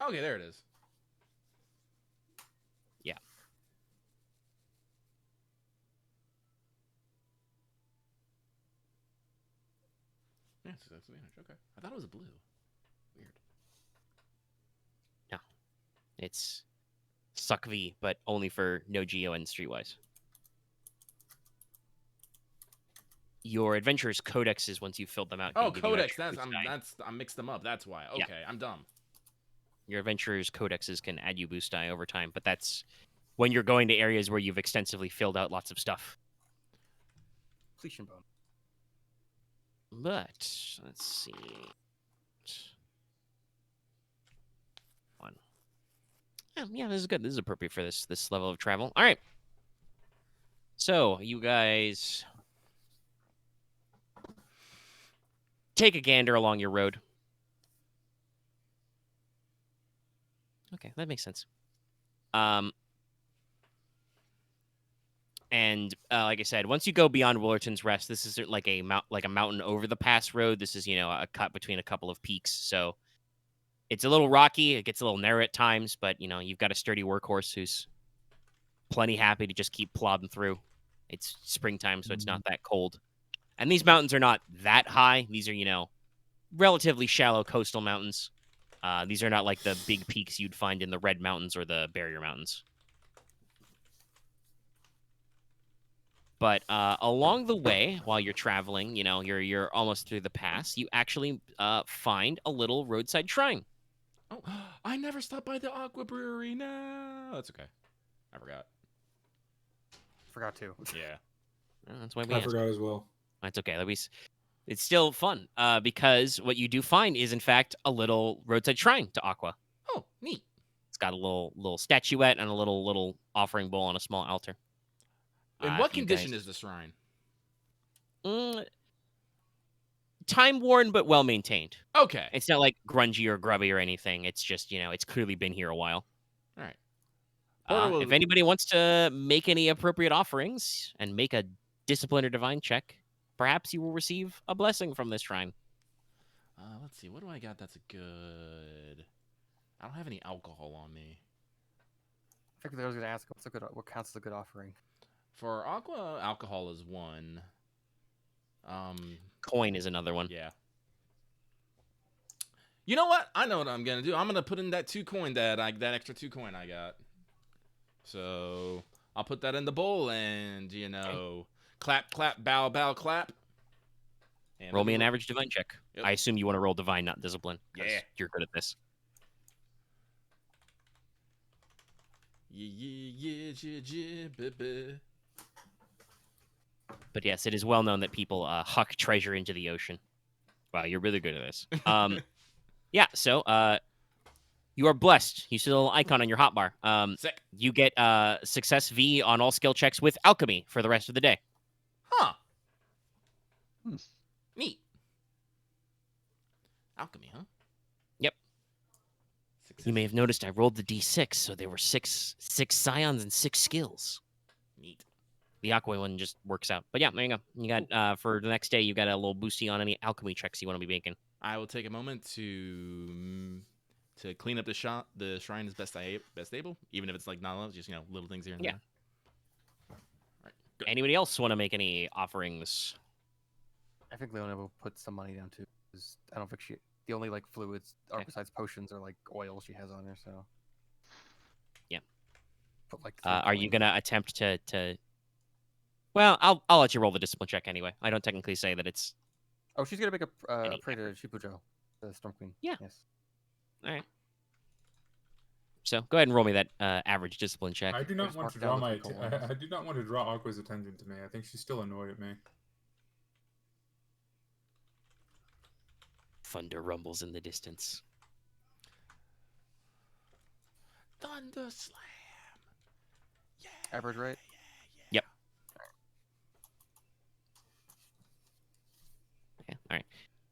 Okay, there it is. Yeah. Yeah, success advantage. Okay, I thought it was a blue. Weird. It's Suck V, but only for no Geo and Streetwise. Your adventurer's codexes, once you've filled them out. Oh, can give you codex. extra boost die. I mixed them up. That's why. Okay, Yeah. I'm dumb. your adventurer's codexes can add you boost die over time, but that's when you're going to areas where you've extensively filled out lots of stuff. Completion bone. But let's see. One. Yeah, this is good. This is appropriate for this level of travel. All right. So you guys take a gander along your road. Okay, that makes sense. And like I said, once you go beyond Willerton's Rest, this is like a mountain over the pass road. This is, you know, a cut between a couple of peaks. So it's a little rocky. It gets a little narrow at times, but, you know, you've got a sturdy workhorse who's plenty happy to just keep plodding through. It's springtime, so it's not that cold. And these mountains are not that high. These are, you know, relatively shallow coastal mountains. These are not like the big peaks you'd find in the Red Mountains or the Barrier Mountains. But along the way, while you're traveling, you know, you're almost through the pass, you actually find a little roadside shrine. Oh, I never stopped by the Aqua Brewery. No, that's okay. I forgot. Forgot to. Yeah. That's why we I asked. forgot as well. That's okay. It's still fun because what you do find is, in fact, a little roadside shrine to Aqua. Oh, neat. It's got a little statuette and a little offering bowl on a small altar. In what condition is the shrine? Time worn but well maintained. Okay. It's not like grungy or grubby or anything. It's just, you know, it's clearly been here a while. All right. If anybody wants to make any appropriate offerings and make a discipline or divine check, perhaps you will receive a blessing from this shrine. Let's see. What do I got that's good? I don't have any alcohol on me. I figured I was going to ask what counts as a good offering. For Aqua, alcohol is 1. Coin is another one. Yeah. You know what? I know what I'm gonna do. I'm gonna put in that 2 coin that extra 2 coin I got. So I'll put that in the bowl and, you know, clap, clap, bow, bow, clap. And Roll me an average divine check. Yep. I assume you want to roll divine, not discipline. 'Cause Yeah. you're good at this. Yeah, baby. But yes, it is well known that people huck treasure into the ocean. Wow, you're really good at this. Yeah, so you are blessed. You see a little icon on your hotbar. Sick. You get success V on all skill checks with alchemy for the rest of the day. Huh. Neat. Alchemy, huh? Yep. Success. You may have noticed I rolled the D6, so there were six scions and 6 skills. Neat. The aqua one just works out. But yeah, there you go. You got for the next day, you got a little boosty on any alchemy checks you want to be making. I will take a moment to clean up the shrine as best able, even if it's like not a lot, just, you know, little things here and Yeah. there. All right. Good. Anybody else want to make any offerings? I think Leona will put some money down too. 'Cause I don't think the only like fluids Okay. besides potions are like oil she has on her. So Yeah. Put like. Are you gonna attempt to? Well, I'll let you roll the discipline check anyway. I don't technically say that it's. Oh, she's gonna make a Any pray to Shipujo, the Storm Queen. Yeah. Yes. All right. So go ahead and roll me that average discipline check. I do not Just want mark to down draw the my. three columns. I do not want to draw Aqua's attention to me. I think she's still annoyed at me. Thunder rumbles in the distance. Thunder slam. Yeah. Average rate. Yep. Okay. All right.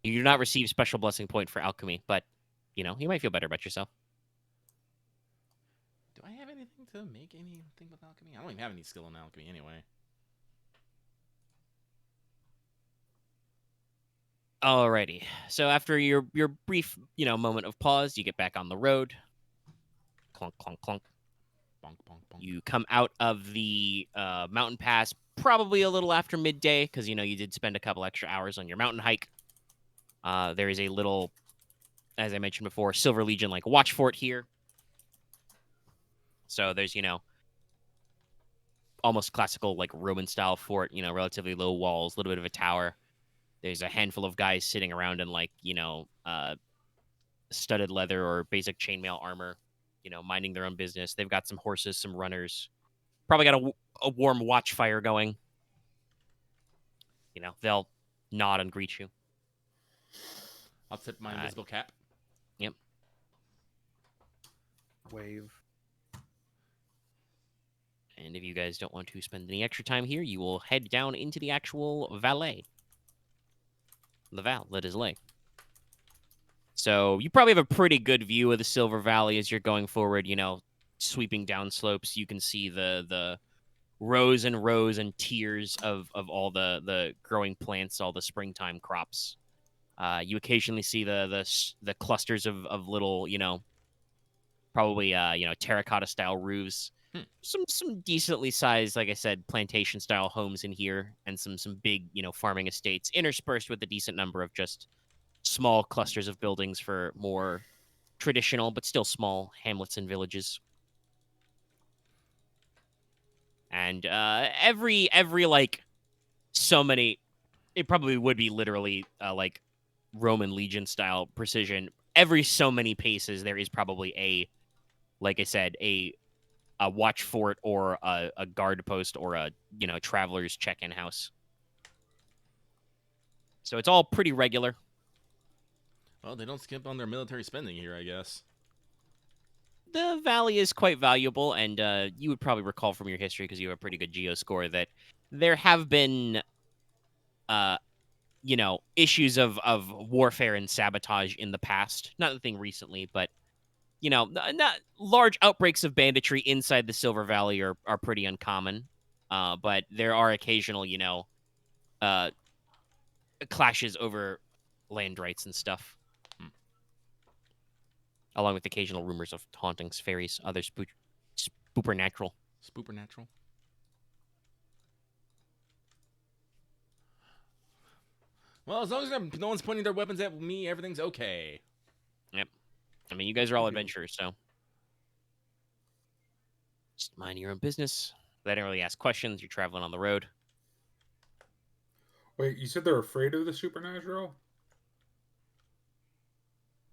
You do not receive special blessing point for alchemy, but you know you might feel better about yourself. Do I have anything to make anything with alchemy? I don't even have any skill in alchemy anyway. Alrighty. So after your brief, you know, moment of pause, you get back on the road. Clunk, clunk, clunk. Bonk, bonk, bonk. You come out of the mountain pass probably a little after midday because, you know, you did spend a couple extra hours on your mountain hike. There is a little, as I mentioned before, Silver Legion like watch fort here. So there's, you know, almost classical like Roman style fort, you know, relatively low walls, a little bit of a tower. There's a handful of guys sitting around in like, you know, studded leather or basic chainmail armor, minding their own business. They've got some horses, some runners. Probably got a warm watch fire going. They'll nod and greet you. I'll tip my invisible cap. Yep. Wave. And if you guys don't want to spend any extra time here, you will head down into the actual valet. The Val, that is lay. So you probably have a pretty good view of the Silver Valley as you're going forward, sweeping down slopes. You can see the rows and rows and tiers of all the growing plants, all the springtime crops. You occasionally see the clusters of little, probably terracotta style roofs. Some decently sized, like I said, plantation style homes in here, and some big, farming estates interspersed with a decent number of just small clusters of buildings for more traditional but still small hamlets and villages. And every like so many, it probably would be literally like Roman legion style precision. Every so many paces, there is probably like I said, a watch fort or a guard post or a traveler's check-in house. So it's all pretty regular. Well, they don't skimp on their military spending here, I guess. The valley is quite valuable, and you would probably recall from your history, because you have a pretty good geo score, that there have been issues of warfare and sabotage in the past. Not the thing recently, but not large outbreaks of banditry inside the Silver Valley are pretty uncommon. But there are occasional, clashes over land rights and stuff. Along with occasional rumors of hauntings, fairies, other spoopernatural. Spoopernatural? Well, as long as no one's pointing their weapons at me, everything's okay. Yep. I mean, you guys are all adventurers, so just mind your own business. They don't really ask questions. You're traveling on the road. Wait, you said they're afraid of the supernatural?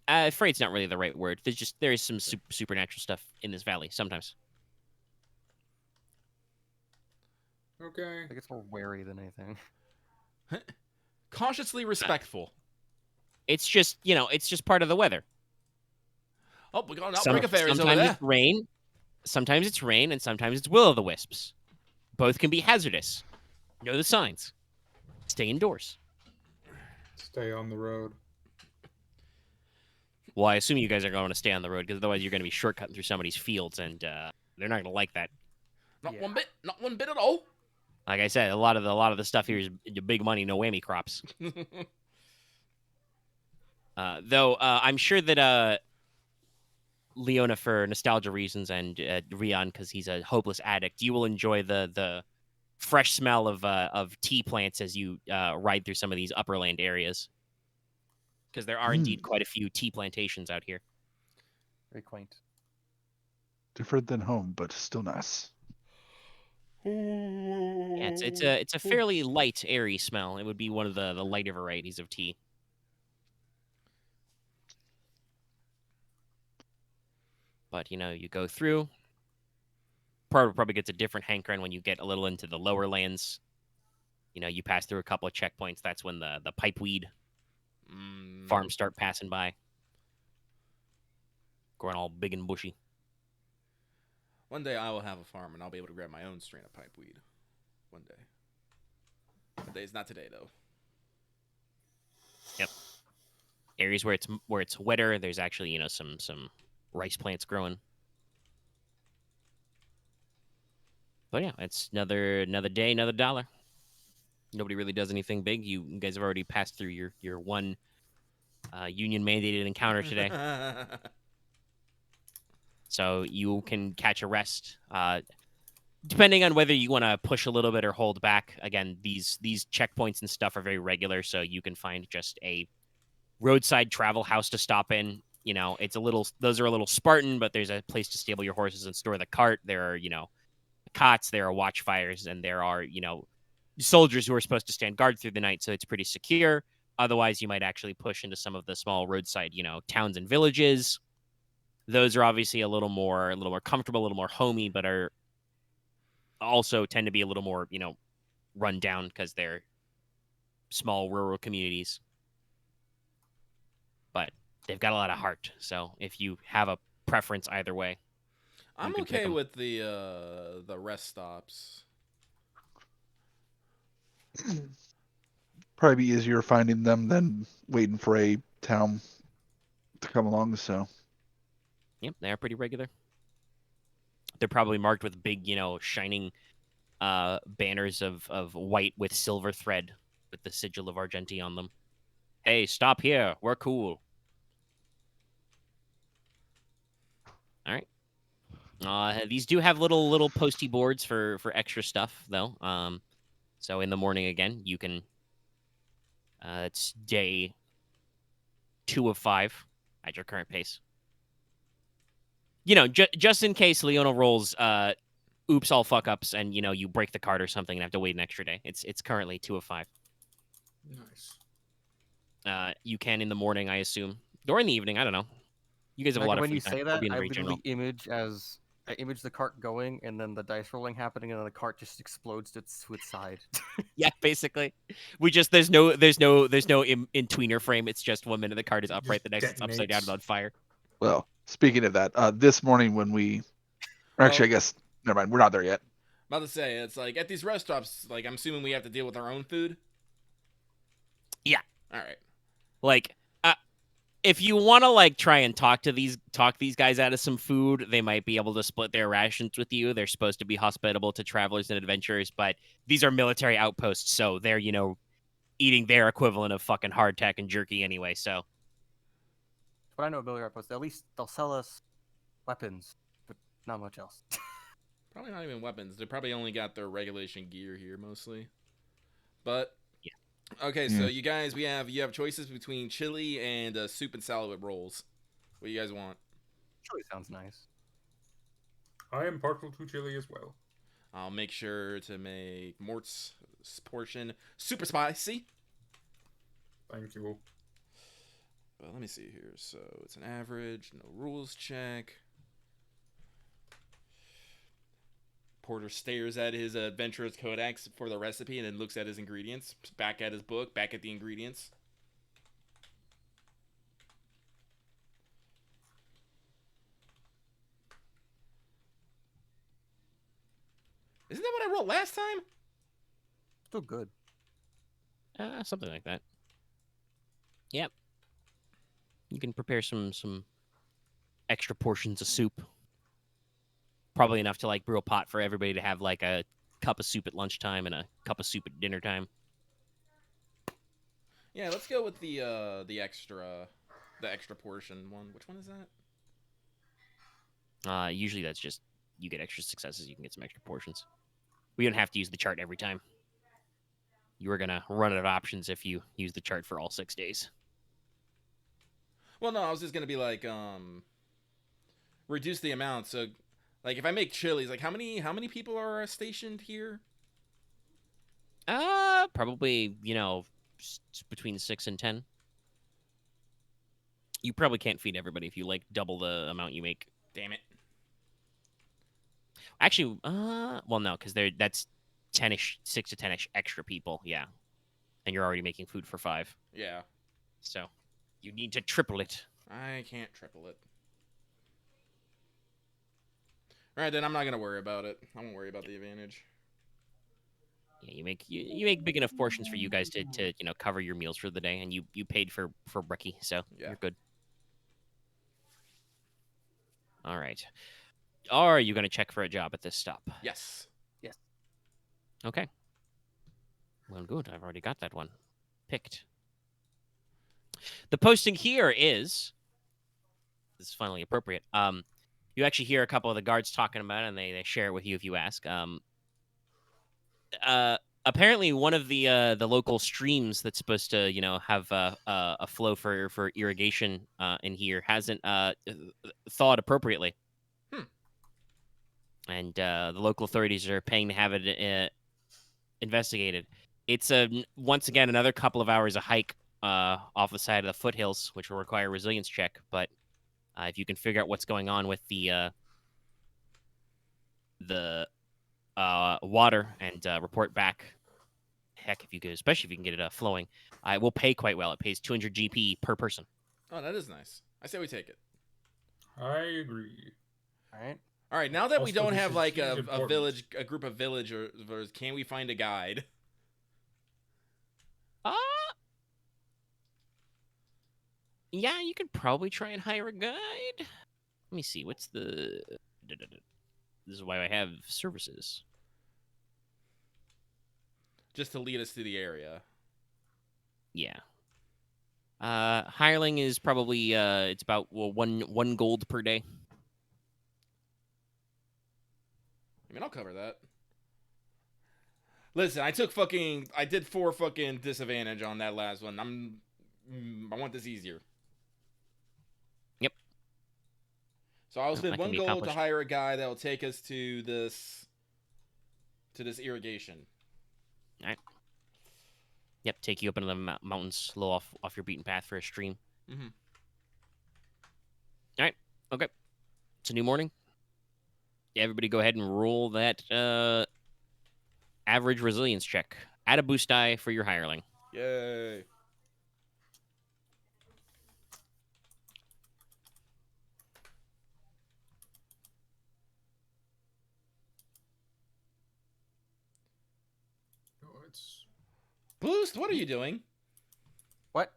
Afraid's not really the right word. There is some supernatural stuff in this valley sometimes. Okay. I guess more wary than anything. Cautiously respectful. It's just part of the weather. Oh, we got an outbreak of fairies over Sometimes there. it's rain. Sometimes it's rain, and sometimes it's will-o'-the-wisps. Both can be hazardous. Know the signs. Stay indoors. Stay on the road. Well, I assume you guys are going to stay on the road, because otherwise you're going to be shortcutting through somebody's fields, and they're not going to like that. Not one bit at all. Like I said, a lot of the stuff here is big money, no whammy crops. Though I'm sure that Leona, for nostalgia reasons, and Ryahn, because he's a hopeless addict, you will enjoy the fresh smell of tea plants as you ride through some of these upperland areas. Because there are indeed quite a few tea plantations out here. Very quaint. Different than home, but still nice. Yeah, it's a fairly light, airy smell. It would be one of the lighter varieties of tea. But you go through. Probably gets a different hankering when you get a little into the lower lands. You pass through a couple of checkpoints. That's when the pipeweed farms start passing by, growing all big and bushy. One day I will have a farm and I'll be able to grab my own strain of pipeweed. One day. Today's not today, though. Yep. Areas where it's wetter, there's actually some rice plants growing. But yeah, it's another day, another dollar. Nobody really does anything big. You guys have already passed through your one union mandated encounter today. So you can catch a rest. Depending on whether you want to push a little bit or hold back. Again, these checkpoints and stuff are very regular, so you can find just a roadside travel house to stop in. Those are a little Spartan, but there's a place to stable your horses and store the cart. There are, cots, there are watchfires, and there are, soldiers who are supposed to stand guard through the night, so it's pretty secure. Otherwise, you might actually push into some of the small roadside, towns and villages. Those are obviously a little more comfortable, a little more homey, but are also tend to be a little more, run down because they're small rural communities. But they've got a lot of heart. So if you have a preference either way, I'm can pick okay 'em. with the rest stops. Probably be easier finding them than waiting for a town to come along. So Yep, they are pretty regular. They're probably marked with big, shining banners of white with silver thread with the sigil of Argenti on them. Hey, stop here. We're cool. All right. These do have little posty boards for extra stuff though. So in the morning again, you can. It's day 2 of 5 at your current pace. Just in case Leona rolls oops all fuck ups and you break the card or something and have to wait an extra day. It's currently 2 of 5. Nice. You can in the morning, I assume, or in the evening. I don't know. You guys have a lot of When free you time. say I'll that, be in I very general. literally image the cart going and then the dice rolling happening and then the cart just explodes to its side. Yeah, basically. There's no in tweener frame. It's just 1 minute the card is It upright, just the next it's upside down detonates. and on fire. well, speaking of that, this morning when we, or actually, I guess never mind, we're not there yet. About to say, it's like at these rest stops, like I'm assuming we have to deal with our own food. Yeah. All right. Like, if you want to try and talk these guys out of some food, they might be able to split their rations with you. They're supposed to be hospitable to travelers and adventurers, but these are military outposts, so they're eating their equivalent of fucking hardtack and jerky anyway. So, But I know military outposts. At least they'll sell us weapons, but not much else. Probably not even weapons. They probably only got their regulation gear here mostly. But yeah. Okay, so you guys, you have choices between chili and soup and salad with rolls. What do you guys want? Chili sounds nice. I am partial to chili as well. I'll make sure to make Mort's portion super spicy. Thank you. But let me see here. So it's an average, no rules check. Porter stares at his adventurer's codex for the recipe and then looks at his ingredients, back at his book, back at the ingredients. Isn't that what I wrote last time? Still good. Something like that. Yep. You can prepare some extra portions of soup. Probably enough to brew a pot for everybody to have a cup of soup at lunchtime and a cup of soup at dinner time. Yeah, let's go with the extra portion one. Which one is that? Usually that's just you get extra successes, you can get some extra portions. We don't have to use the chart every time. You are gonna run out of options if you use the chart for all 6 days. Well, no, I was just gonna be reduce the amount. So, if I make chilies, how many people are stationed here? Probably between 6 and 10. You probably can't feed everybody if you double the amount you make. Damn it. Actually, well, no, because that's 10ish, 6 to 10ish extra people, yeah. And you're already making food for 5. Yeah. So, you need to triple it. I can't triple it. All right, then I'm not gonna worry about it. I won't worry about the advantage. Yeah, you make big enough portions for you guys to cover your meals for the day, and you paid for brekkie, so you're good. All right. Are you going to check for a job at this stop? Yes. Yes. Okay. Well, good. I've already got that one picked. The posting here is... This is finally appropriate. You actually hear a couple of the guards talking about it, and they share it with you if you ask. Apparently, one of the local streams that's supposed to, have a flow for irrigation in here hasn't thawed appropriately. And the local authorities are paying to have it investigated. It's once again another couple of hours a hike off the side of the foothills, which will require a resilience check. But if you can figure out what's going on with the water and report back, heck, if you could, especially if you can get it flowing, it will pay quite well. It pays 200 GP per person. Oh, that is nice. I say we take it. I agree. All right. All right, now that we Also, don't this have is like huge a importance. village, a group of villagers, can we find a guide? Yeah, you could probably try and hire a guide. Let me see. What's the... This is why I have services. Just to lead us through the area. Yeah. Hireling is probably it's about one gold per day. I mean, I'll cover that. Listen, I did 4 fucking disadvantage on that last one. I want this easier. Yep. So I'll That spend can 1 be gold to accomplished. hire a guy that will take us to this irrigation. Yep, take you up into the mountains, a little off your beaten path for a stream. Mm-hmm. All right, okay. It's a new morning. Yeah, everybody go ahead and roll that average resilience check. Add a boost die for your hireling. Yay. Oh, it's Boost, what are you doing? What?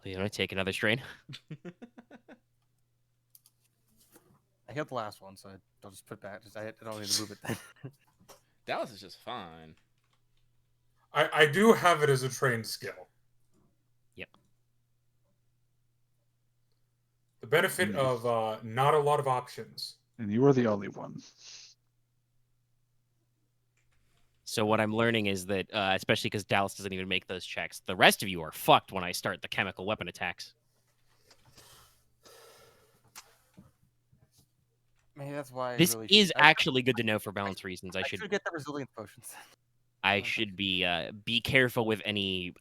You want to take another strain? I hit the last one, so I'll just put it back. I don't need to move it then. Dallas is just fine. I do have it as a trained skill. Yep. The benefit of not a lot of options. And you are the only one. So what I'm learning is that, especially because Dallas doesn't even make those checks, the rest of you are fucked when I start the chemical weapon attacks. Maybe that's why. This I really is should, actually good to know for balance reasons. I should get the resilience potions. be careful with any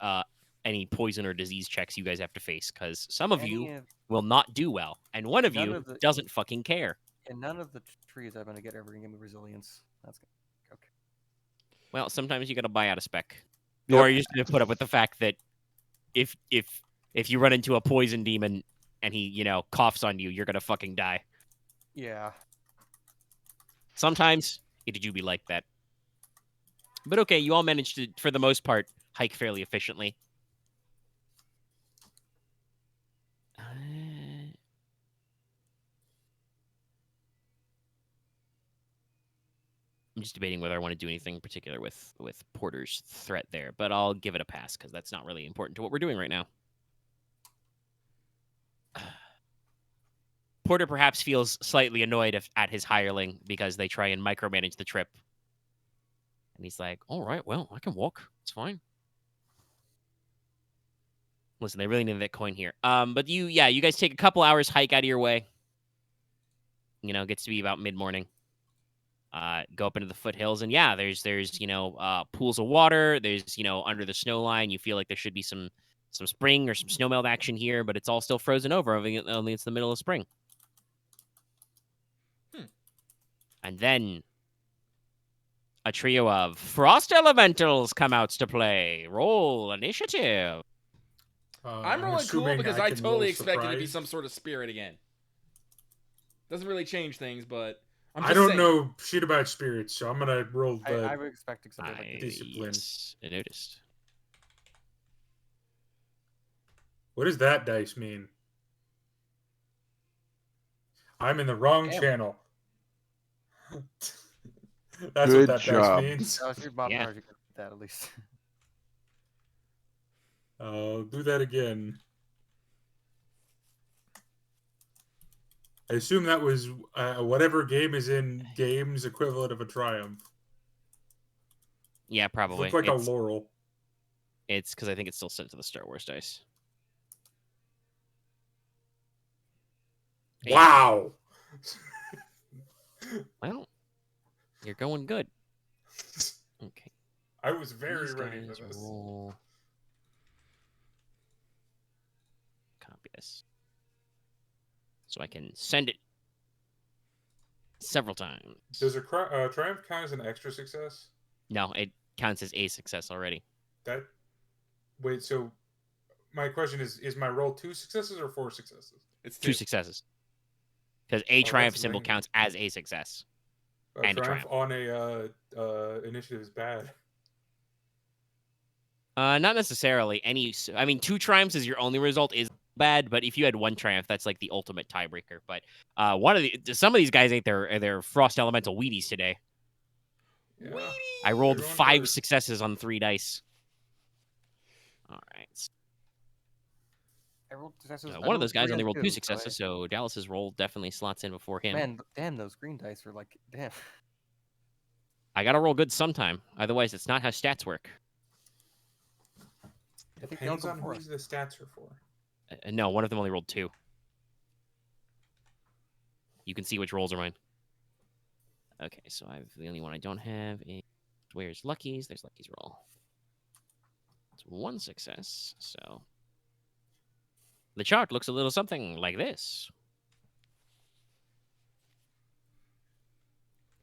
poison or disease checks you guys have to face, because some of you will not do well, and one of you doesn't fucking care. And none of the trees I'm gonna get ever gonna give me resilience. That's okay. Well, sometimes you gotta buy out a spec, Yep. or you're just gonna put up with the fact that if you run into a poison demon and he coughs on you, you're gonna fucking die. Yeah. Sometimes it do be like that. But okay, you all managed to, for the most part, hike fairly efficiently. I'm just debating whether I want to do anything in particular with Porter's threat there, but I'll give it a pass because that's not really important to what we're doing right now. Porter perhaps feels slightly annoyed at his hireling because they try and micromanage the trip. And he's like, all right, well, I can walk. It's fine. Listen, they really need that coin here. But you guys take a couple hours hike out of your way. Gets to be about mid-morning. Go up into the foothills, and there's pools of water. There's under the snow line, you feel like there should be some spring or some snowmelt action here, but it's all still frozen over. Only it's the middle of spring. And then a trio of frost elementals come out to play. Roll initiative. I'm rolling cool assuming because I can totally roll expected to be surprise. some sort of spirit again. Doesn't really change things, but I don't know shit about spirits, so I'm gonna roll the I would expect something like this. discipline. Yes, I noticed. What does that dice mean? I'm in the wrong Damn. channel. That's Good what that job. dice means. That was your mom Yeah. you could get that at least. I'll do that again. I assume that was whatever game is in games equivalent of a triumph. Yeah, probably. Looked like a laurel. It's because I think it's still set to the Star Wars dice. Hey. Wow. Well, you're going good. Okay. I was very These ready for guys this. roll this. So I can send it several times. Does a triumph count as an extra success? No, it counts as a success already. That. Wait, so my question is my roll 2 successes or 4 successes? It's 2 successes. Because a Oh, triumph that's symbol lame. counts as a success. A And a triumph on a initiative is bad. Not necessarily. I mean, 2 triumphs as your only result is bad, but if you had 1 triumph, that's like the ultimate tiebreaker. But some of these guys ate their frost elemental Wheaties today. Yeah. I rolled Everyone 5 first. successes on 3 dice. All right. I rolled successes. I One of rolled those guys 3 only and rolled 2 2, successes, so Dallas's roll definitely slots in before him. Man, damn, those green dice are like, damn. I gotta roll good sometime. Otherwise, it's not how stats work. I think they all Depends go on before who us. the stats are for. No, one of them only rolled 2. You can see which rolls are mine. Okay, so the only one I don't have is where's Lucky's? There's Lucky's roll. It's 1 success, so the chart looks a little something like this.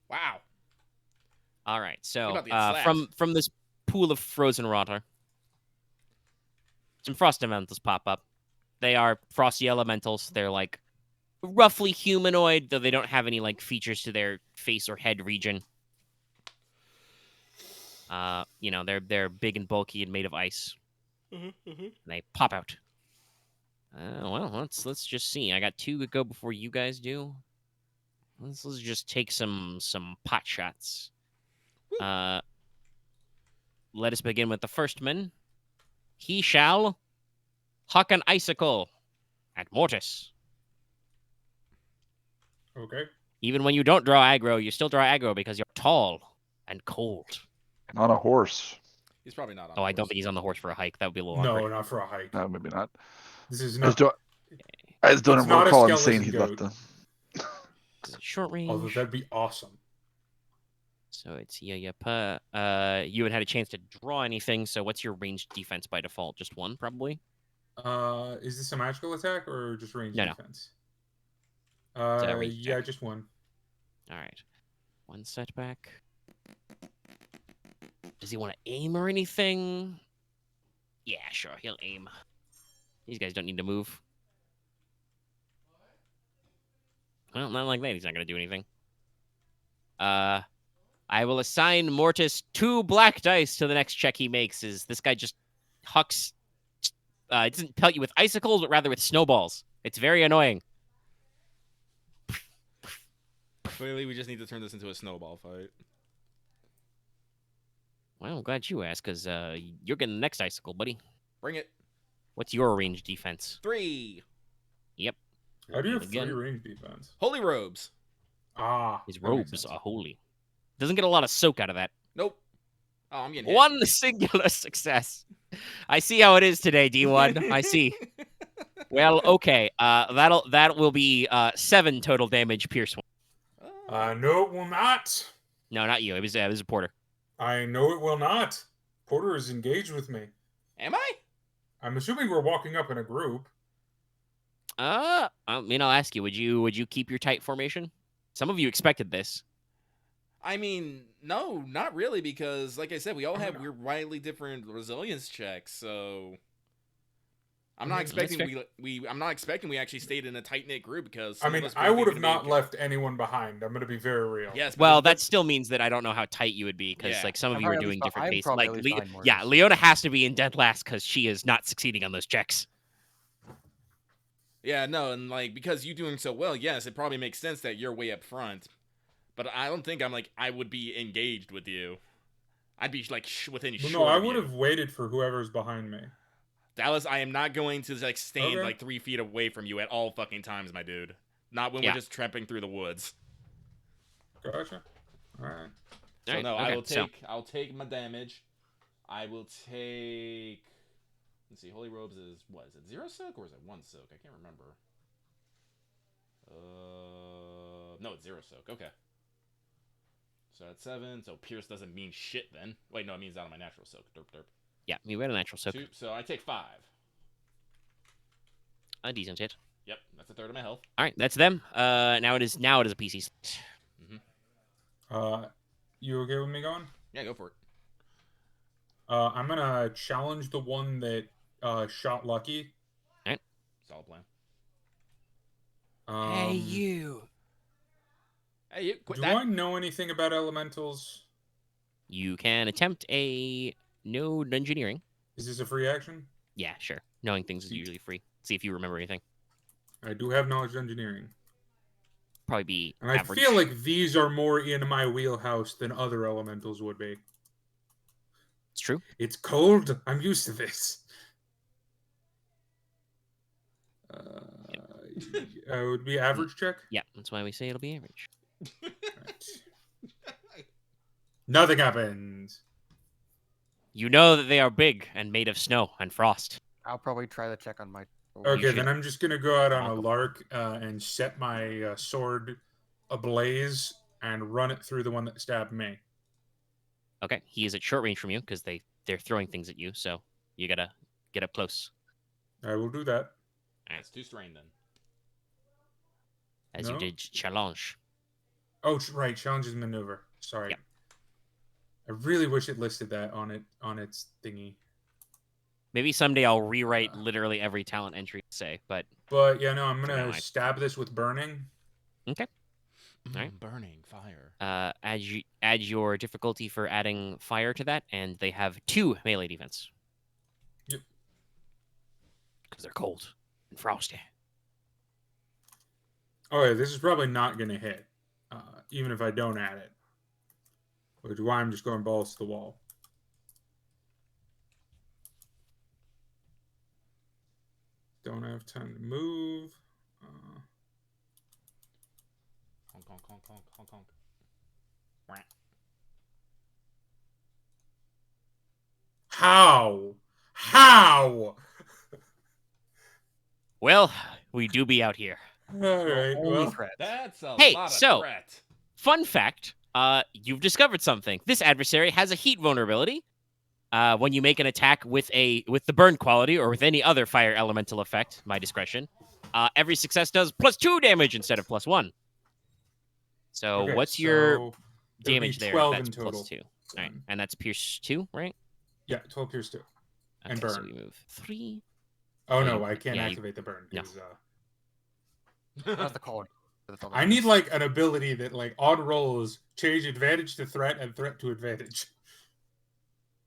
Wow. All right, so about to get slapped. from this pool of frozen water, some frost elementals pop up. They are frosty elementals. They're like roughly humanoid, though they don't have any like features to their face or head region. They're big and bulky and made of ice. And they pop out. Well, let's just see. I got 2 to go before you guys do. Let's just take some pot shots. Let us begin with the first man. He shall huck an icicle at Mortis. Okay. Even when you don't draw aggro, you still draw aggro because you're tall and cold. On a horse. He's probably not on. Oh, I don't horse. think he's on the horse for a hike. That would be a little No, awkward. not for a hike. No, maybe not. This is I just not. don't It's not a recall him skeleton saying he goat. left the. Is it short range? Although that'd be awesome. So it's you haven't had a chance to draw anything. So what's your ranged defense by default? Just 1, probably. Is this a magical attack or just range No. defense? ranged Yeah, attack. just 1. All right, 1 setback. Does he want to aim or anything? Yeah, sure, he'll aim. These guys don't need to move. Well, not like that. He's not going to do anything. I will assign Mortis 2 black dice to the next check he makes. This guy just hucks... it doesn't pelt you with icicles, but rather with snowballs. It's very annoying. Clearly, we just need to turn this into a snowball fight. Well, I'm glad you asked, because you're getting the next icicle, buddy. Bring it. What's your range defense? 3. Yep. How do you have Again, 3 range defense? Holy robes. his That makes robes sense. are holy. Doesn't get a lot of soak out of that. Nope. Oh, I'm getting hit. 1 singular success. I see how it is today, D1. I see. Well, okay. That will be 7 total damage, Pierce 1. No, it will not. No, not you. It was a Porter. I know it will not. Porter is engaged with me. Am I? I'm assuming we're walking up in a group. I'll ask you. Would you keep your tight formation? Some of you expected this. I mean, no, not really, because like I said, we all have we're widely different resilience checks, so I'm not expecting I'm not expecting we actually stayed in a tight knit group because I mean, I would have not left anyone behind. I'm going to be very real. Yes. Well, that still means that I don't know how tight you would be because Yeah. like some of I'm you are probably doing at least- different I'm paces. probably Like at least 9 more yeah, than Leona has to be in dead last because she is not succeeding on those checks. Yeah, no, and like because you doing so well, yes, it probably makes sense that you're way up front. But I don't think I would be engaged with you. I'd be like within Well, short. no, I of would you. have waited for whoever's behind me. Dallas, I am not going to like stand Okay. like 3 feet away from you at all fucking times, my dude. Not when we're just tramping through the woods. Gotcha. All right. So Alright, no, okay, I'll take my damage. I will take. Let's see, Holy Robes is what is it? 0 soak or is it 1 soak? I can't remember. No, it's 0 soak. Okay. So that's 7. So Pierce doesn't mean shit then. Wait, no, it means out of my natural soak. Derp derp. Yeah, you had a natural soak. 2, so I take 5. A decent hit. Yep, that's a third of my health. All right, that's them. Now it is a PC slot. You okay with me going? Yeah, go for it. I'm gonna challenge the one that shot Lucky. Solid plan. Hey, you. Hey, you quit Do that. I know anything about elementals? You can attempt a node engineering. Is this a free action? Yeah, sure. Knowing things is See- usually free. See if you remember anything. I do have knowledge of engineering. Probably be And I average. feel like these are more in my wheelhouse than other elementals would be. It's true. It's cold. I'm used to this. It would be average check. Yeah, that's why we say it'll be average. Right. Nothing happens. You know that they are big and made of snow and frost. I'll probably try the check on my. Okay, should then I'm just gonna go out on a walk lark and set my sword ablaze and run it through the one that stabbed me. Okay, he is at short range from you because they're throwing things at you, so you gotta get up close. I will do that. That's 2 strain then. As you No? did challenge. Oh, right, challenges maneuver. Sorry. Yep. I really wish it listed that on its thingy. Maybe someday I'll rewrite literally every talent entry to say, but But yeah, no, I'm For now, gonna stab this with burning. Alright. Burning fire. add your difficulty for adding fire to that, and they have 2 melee defense. Yep. Because they're cold and frosty. Oh yeah, this is probably not gonna hit, even if I don't add it. Which is why I'm just going balls to the wall. Don't have time to move. Honk, honk, honk, honk, honk, honk. Wah. How? How? Well, we do be out here. All right. Only Well, threat. That's a Hey, lot of so- threat. Fun fact, you've discovered something. This adversary has a heat vulnerability. When you make an attack with the burn quality or with any other fire elemental effect, my discretion, every success does +2 damage instead of +1. So okay, what's your so it'll damage be there? 12 That's in total. +2. All right, and that's pierce 2, right? Yeah, 12 pierce 2. Okay, And so burn. we move 3. Oh Oh, no, you- I can't yeah, you- activate the burn. no. 'Cause, That's the quality. That's all that I need matters. like an ability that like on rolls change advantage to threat and threat to advantage.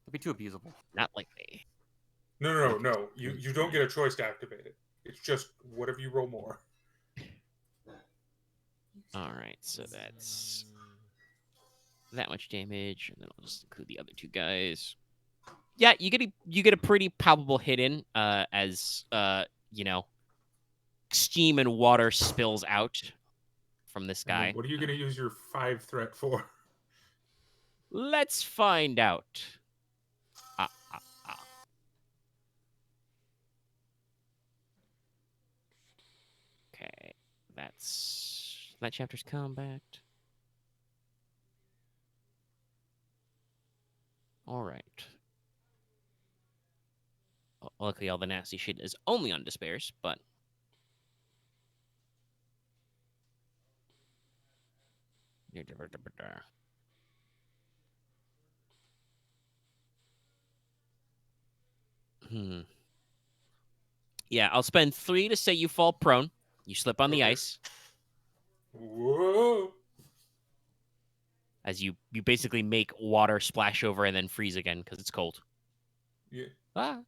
It'd be too abusable. Not likely. No. You don't get a choice to activate it. It's just whatever you roll more. All right, so that's that much damage, and then I'll just include the other 2 guys. Yeah, you get a pretty palpable hit in as steam and water spills out from this And then guy. what are you gonna use your 5 threat for? Let's find out. Okay, that chapter's combat. All right. Luckily, all the nasty shit is only on despairs, but yeah, I'll spend 3 to say you fall prone. You slip on the Okay. ice Whoa! as you basically make water splash over and then freeze again because it's cold. Yeah. Ah.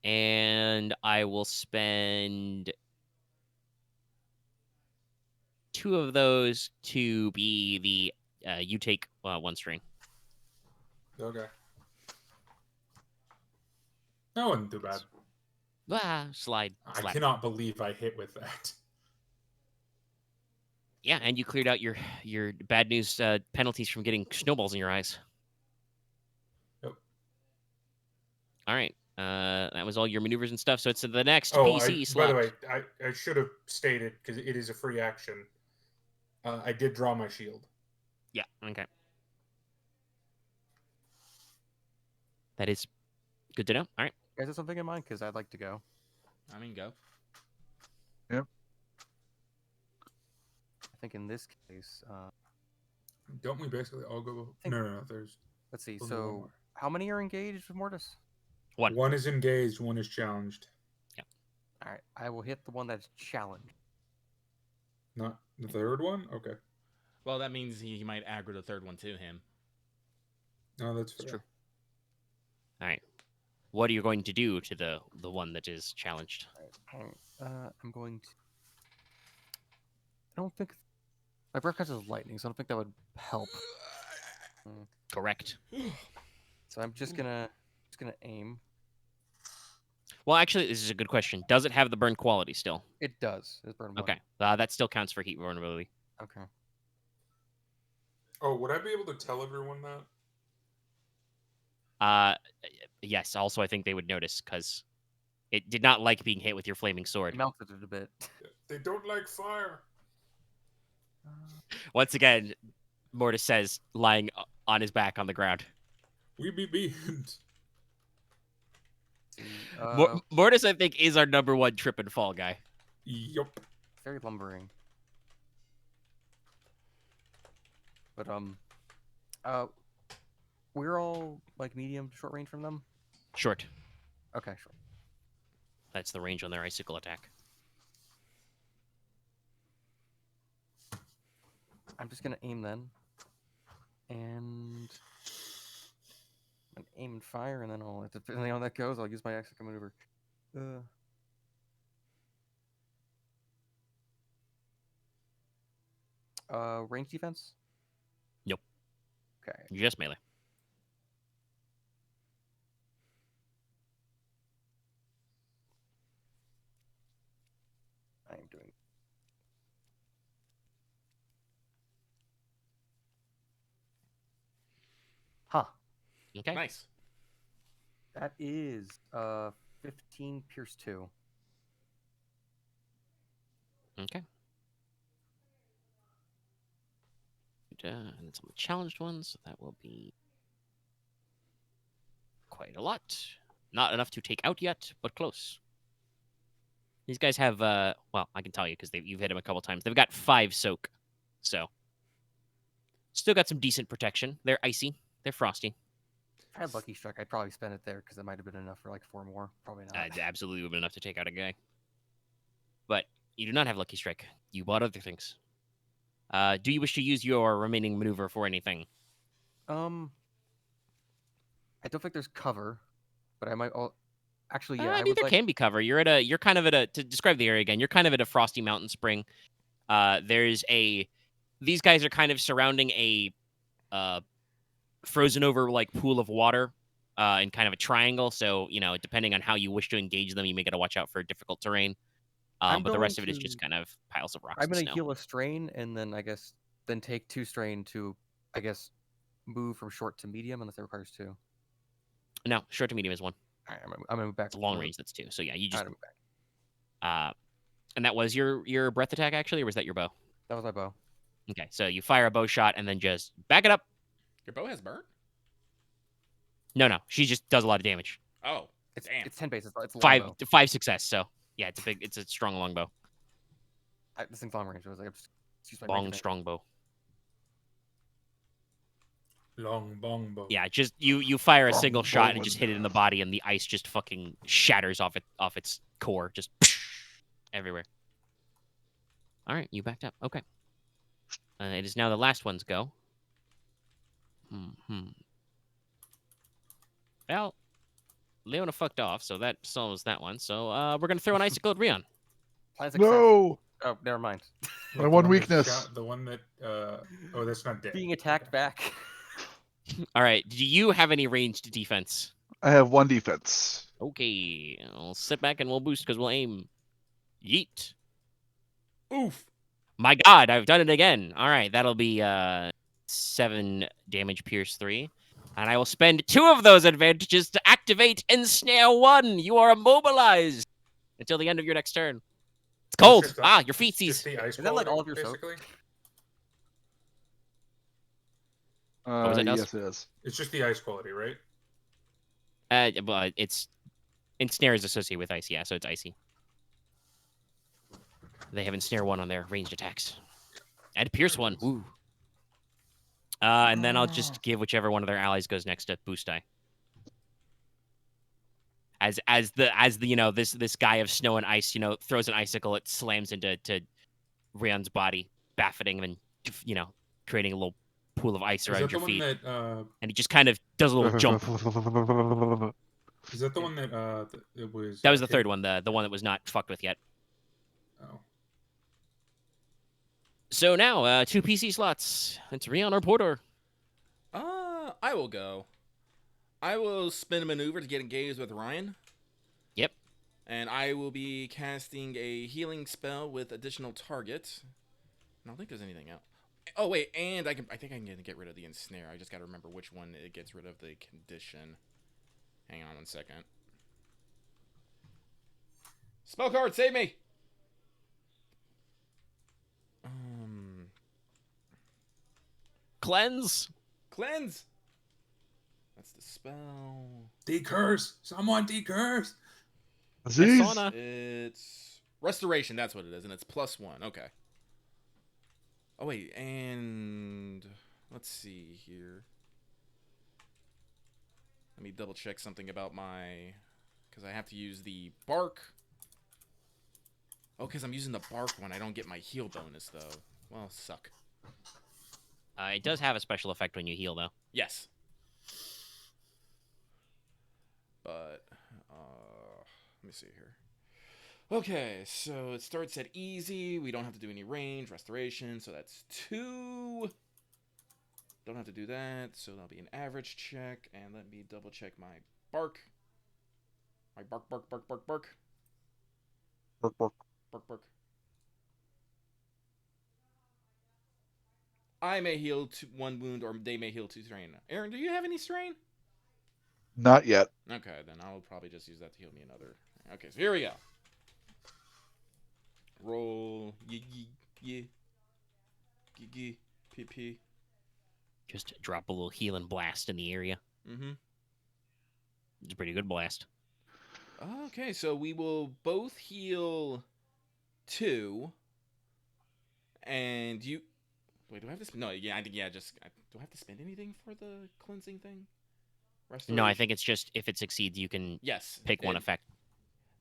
And I will spend 2 of those to be the you take 1 strain. Okay. That wasn't too bad. Slide. I cannot believe I hit with that. Yeah, and you cleared out your bad news penalties from getting snowballs in your eyes. Yep. All right. That was all your maneuvers and stuff. So it's the next Oh, PC slot. by the way, I should have stated because it is a free action. I did draw my shield. Yeah. Okay. That is good to know. All right. You guys have something in mind? Because I'd like to go. I mean, go. think in this case, Don't we basically all go? think- No. There's let's see. only one So more. how many are engaged with Mortis? One. One is engaged. One is challenged. All right, I will hit the one that's challenged. Not the third one. Okay. Well, that means he might aggro the third one to him. No, that's It's fair. true. All right. What are you going to do to the one that is challenged? All right, I'm going to. I don't think my breath catches lightning, so I don't think that would help. Correct. So I'm just gonna aim. Well, actually, this is a good question. Does it have the burn quality still? It does. It's burn one. Okay. That still counts for heat vulnerability. Okay. Oh, would I be able to tell everyone that? Yes. Also, I think they would notice because it did not like being hit with your flaming I sword. melted it a bit. They don't like fire. Once again, Mortis says, lying on his back on the ground. We be beamed. Mortis, I think, is our number one trip and fall guy. Yup. Very lumbering. But we're all like medium to short range from them. Short. Okay, sure. That's the range on their icicle attack. I'm just gonna aim then, and aim and fire, and then I'll, depending on how that goes, I'll use my extra maneuver. Range defense? Nope. Okay. Just melee. I am doing. Huh. Okay. Nice. That is 15 pierce 2. Okay. And it's on the challenged ones, so that will be quite a lot. Not enough to take out yet, but close. These guys have, well, I can tell you because you've hit them a couple times. They've got 5 soak, so still got some decent protection. They're icy. They're frosty. If I had Lucky Strike, I'd probably spend it there because it might have been enough for like 4 more. Probably not. It absolutely would have been enough to take out a guy. But you do not have Lucky Strike. You bought other things. Do you wish to use your remaining maneuver for anything? I don't think there's cover, but I might. Actually, yeah. I mean, there can be cover. You're kind of at a, to describe the area again, you're kind of at a frosty mountain spring. These guys are kind of surrounding a frozen over like pool of water in kind of a triangle. So, depending on how you wish to engage them, you may got to watch out for difficult terrain. But the rest of it is just kind of piles of rocks. I'm and going to snow. heal a strain and then then take 2 strain to, move from short to medium unless it requires 2. No, short to medium is 1. All right, I'm gonna move back. It's long range, that's 2. So yeah, you just All right, I'm back. and that was your breath attack actually, or was that your bow? That was my bow. Okay, so you fire a bow shot and then just back it up. Your bow has burn? No, she just does a lot of damage. Oh, It's damn. 10 base. It's a long bow. 5 success. So yeah, it's a strong longbow. This thing's long range. I was like, use my Long range strong bow. Long bong bow. Yeah, just you fire a single Long shot bow and just and- hit it in the body, and the ice just fucking shatters off its core, just everywhere. All right, you backed up. Okay. It is now the last one's go. Well, Leona fucked off, so that solves that one. So we're gonna throw an icicle at Ryahn. Plan success. No! Oh, never mind. My The one that weakness. the one that. Oh, that's not dead. Being attacked back. All right. Do you have any ranged defense? I have 1 defense. Okay, I'll sit back and we'll boost because we'll aim. Yeet. Oof. My God, I've done it again. All right, that'll be 7 damage, pierce 3. And I will spend 2 of those advantages to activate Ensnare 1. You are immobilized until the end of your next turn. It's cold. just Your Just feetsies. the ice Is that like quality, all of your soak? basically? was that, Nels? Yes, it is. It's just the ice quality, right? But Ensnare is associated with ice, yeah, so it's icy. They have Ensnare 1 on their ranged attacks. I'd pierce one. Ooh. And then I'll just give whichever one of their allies goes next to boost die. As the this guy of snow and ice throws an icicle, it slams into Ryan's body, buffeting him and creating a little pool of ice Is around that the your one feet. that? And he just kind of does a little jump. Is that the one that? It was. That was the third one, the one that was not fucked with yet. Oh. So now 2 PC slots. It's Ryahn or Porter. I will go. I will spin a maneuver to get engaged with Ryahn. Yep. And I will be casting a healing spell with additional target. I don't think there's anything else. Oh wait, and I think I can get rid of the ensnare. I just got to remember which one it gets rid of the condition. Hang on 1 second. Spell card, save me. Cleanse. Cleanse. That's the spell. Decurse. Someone decurse. Aziz. Sauna. It's restoration. That's what it is, and it's +1. Okay. Oh wait, and let's see here. Let me double check something about because I have to use the bark. Oh, because I'm using the bark one, I don't get my heal bonus though. Well, suck. It does have a special effect when you heal, though. Yes. But let me see here. Okay, so it starts at easy. We don't have to do any range, restoration, so that's 2. Don't have to do that, so that'll be an average check. And let me double check my bark. My bark. Bark, bark. Bark. I may heal 1 wound, or they may heal 2 strain. Aren, do you have any strain? Not yet. Okay, then I'll probably just use that to heal me another. Okay, so here we go. Roll. PP. Just drop a little healing blast in the area. Mm-hmm. It's a pretty good blast. Okay, so we will both heal 2. And you... Wait, do I have to spend... No, yeah, I think, yeah, just... Do I have to spend anything for the cleansing thing? No, I think it's just if it succeeds, you can pick one effect.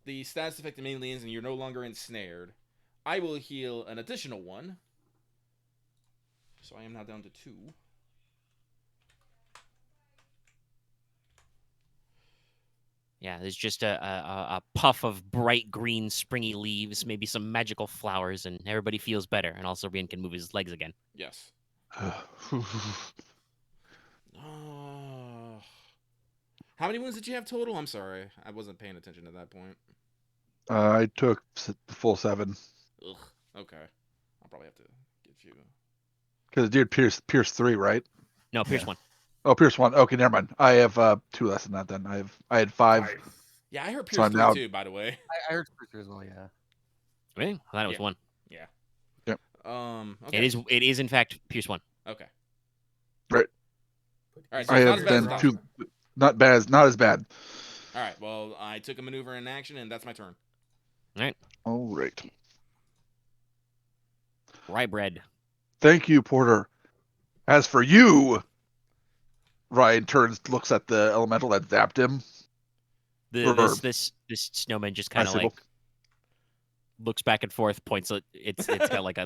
The status effect immediately ends and you're no longer ensnared. I will heal an additional 1. So I am now down to 2. Yeah, there's just a puff of bright green springy leaves, maybe some magical flowers, and everybody feels better. And also Ryahn can move his legs again. Yes. How many wounds did you have total? I'm sorry. I wasn't paying attention at that point. I took the full 7. Ugh. Okay. I'll probably have to get you... Because it did pierce 3, right? No, pierce 1. Oh, pierce 1. Okay, never mind. I have 2 less than that then. I had 5. Yeah, I heard So pierce I'm 3 now- too, by the way. I heard Sprucer as well, yeah. Really? I thought it was 1. Yeah. Yep. Okay. It is in fact pierce 1. Okay. Right. Alright, so I it's not have as bad as then I 2. thought. Not as bad. Alright, well, I took a maneuver in action, and that's my turn. All right. Rye bread. Thank you, Porter. As for you, Ryahn looks at the elemental that zapped him. This snowman just kind of Icicle. like looks back and forth, points. It's got like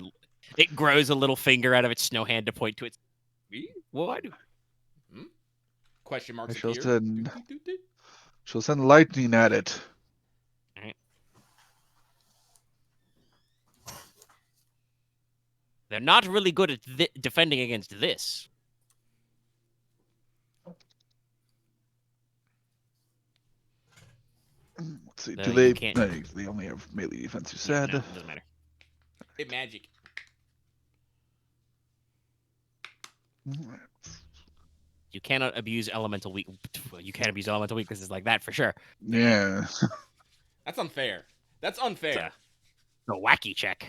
it grows a little finger out of its snow hand to point to its. What? Question marks I shall appear. send- She'll send lightning at it. They're not really good at defending against this. Let's see. No, Do you they? can't- No, they only have melee defense. You said. No, it doesn't matter. It magic. You cannot abuse elemental weak. You can't abuse elemental weaknesses like that for sure. Yeah. That's unfair. That's unfair. The wacky check.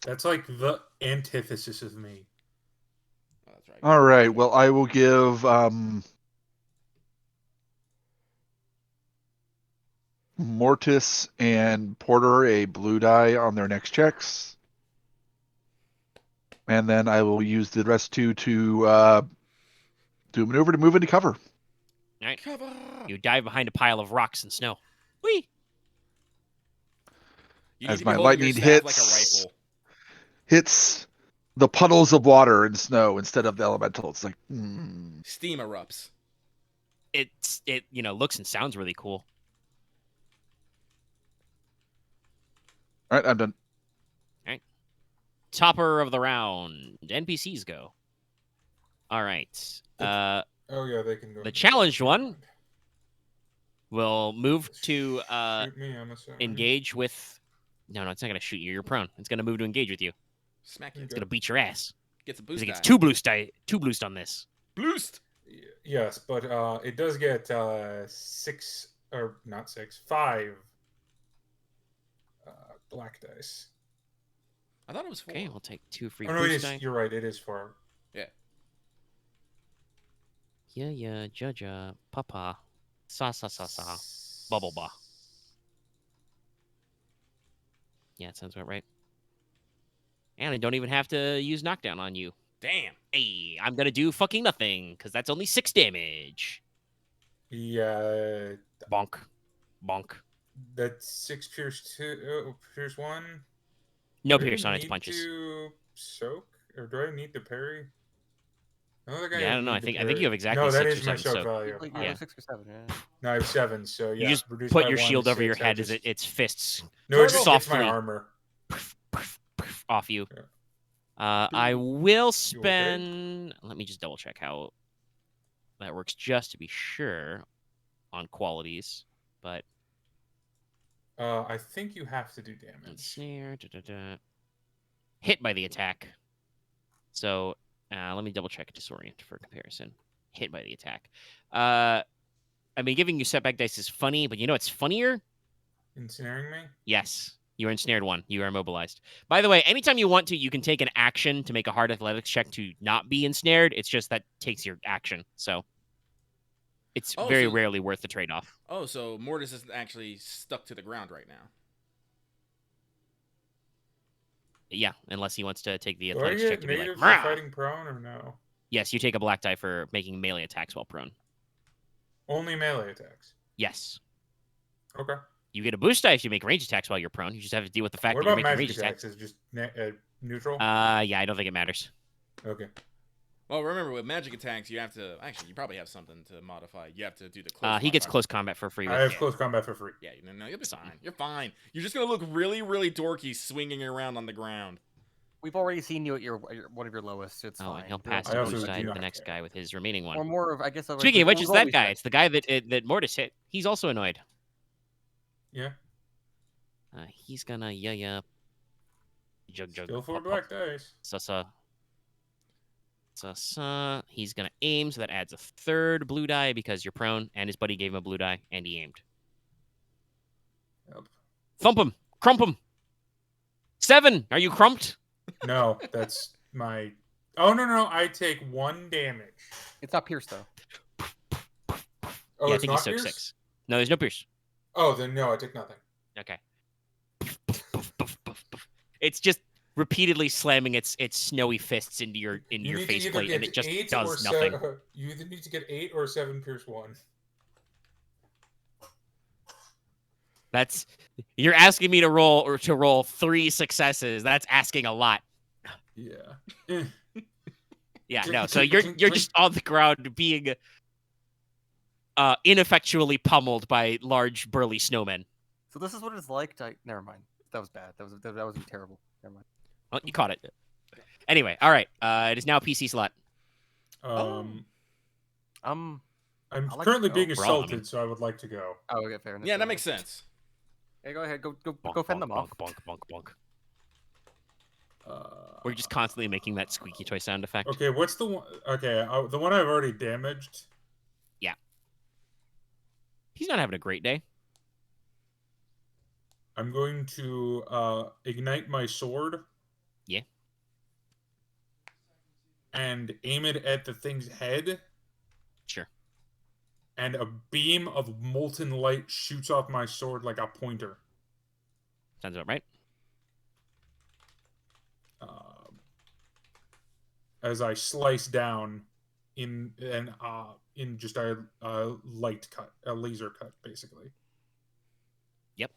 That's like the antithesis of me. Oh, that's right. All right. Well, I will give Mortis and Porter a blue die on their next checks. And then I will use the rest two to do a maneuver to move into cover. All right. Cover. You dive behind a pile of rocks and snow. Whee! You need As to be my holding your lightning staff like a hits- rifle. Hits the puddles of water and snow instead of the elemental. It's like, Steam erupts. It looks and sounds really cool. all right, I'm done. Topper of the round. NPCs go. All right. Oh yeah, they can go. The challenged one will move to Shoot me, I'm assuming. engage with. No, it's not gonna shoot you. You're prone. It's gonna move to engage with you. Smack you. It's gonna beat your ass. Gets a Because boost. it gets die. two boost on this. Boost. Yes, but it does get 5 black dice. I thought it was 4. Okay, we'll take 2 free Oh no, it boost is. die. You're right. It is 4. Yeah, Jaja, Papa, Sa, Bubble Ba. Yeah, it sounds about right. And I don't even have to use knockdown on you. Damn. Hey, I'm gonna do fucking nothing, because that's only 6 damage. Yeah, Bonk. Bonk. that's 6 pierce 2, pierce 1. No Do I pierce on its need punches. To soak, or do I need to parry? I don't think Yeah, I don't know. I think you have exactly no, that 6 is or my 7 soak soak. value. Like, Yeah. you have 6 or 7, yeah. No, I have 7, so yeah. You just reduce put by your 1 shield to over your 6, I head as just- its fists No, it just hits softly my armor. off you. Yeah. I will okay? spend. Let me just double check how that works, just to be sure on qualities. But I think you have to do damage. snare, hit by the attack. So let me double check disorient for comparison. Hit by the attack. I mean, giving you setback dice is funny, but you know what's funnier? Ensnaring me? Yes. You are ensnared 1. You are immobilized. By the way, anytime you want to, you can take an action to make a hard athletics check to not be ensnared. It's just that takes your action. So it's Oh, very so- rarely worth the trade-off. Oh, so Mortis is actually stuck to the ground right now. Yeah, unless he wants to take the Do I athletics check get to be like, native for "Mrah!" fighting prone or no? Yes, you take a black die for making melee attacks while prone. Only melee attacks. Yes. Okay. You get a boost die if you make range attacks while you're prone. You just have to deal with the fact What that you're about making magic range attacks. attacks? Is just neutral? Yeah, I don't think it matters. Okay. Well, remember with magic attacks, you have to actually you probably have something to modify. You have to do the close. He gets modifier. close combat for free. I With have it. close combat for free. Yeah, no, you'll be fine. You're fine. You're just gonna look really, really dorky swinging around on the ground. We've already seen you at your one of your lowest. It's Oh, fine. and he'll You're pass I the also boost do die to not the next care. guy with his remaining Or one. more of, I guess. Speaking of which, we've it's that always guy. said- It's the guy that Mortis hit. He's also annoyed. Yeah. He's gonna jug Still 4 pop, black pop. dice. He's gonna aim, so that adds a 3rd blue die because you're prone, and his buddy gave him a blue die, and he aimed. Yep. Thump him, crump him. 7. Are you crumped? No, that's my. Oh no! I take 1 damage. It's not pierced though. Oh, yeah, I it's think not he's soaked pierce? 6. No, there's no pierce. Oh, then no, I take nothing. Okay. It's just repeatedly slamming its snowy fists into your You need to either faceplate, and get it just 8 does or nothing. you either need to get 8 or 7 pierce 1. That's you're asking me to roll 3 successes. That's asking a lot. Yeah. Yeah, Clink, no. So clink, you're clink, just on the ground being ineffectually pummeled by large burly snowmen. So this is what it's like. Never mind. That was bad. That was terrible. Never mind. Oh, you caught it. Anyway, all right. It is now PC slot. I'm I like to currently go. being We're all- I assaulted, mean- so I would like to go. Oh, okay, fair enough. Yeah, that makes sense. Hey, go ahead. Go Bonk, fend bonk, them off. bonk, bonk, bonk, bonk. We're just constantly making that squeaky toy sound effect. Okay, what's the one? Okay, the one I've already damaged. He's not having a great day. I'm going to ignite my sword. Yeah. And aim it at the thing's head, Sure. and a beam of molten light shoots off my sword like a pointer. Sounds about right. as I slice down in just a light cut, a laser cut, basically. Yep.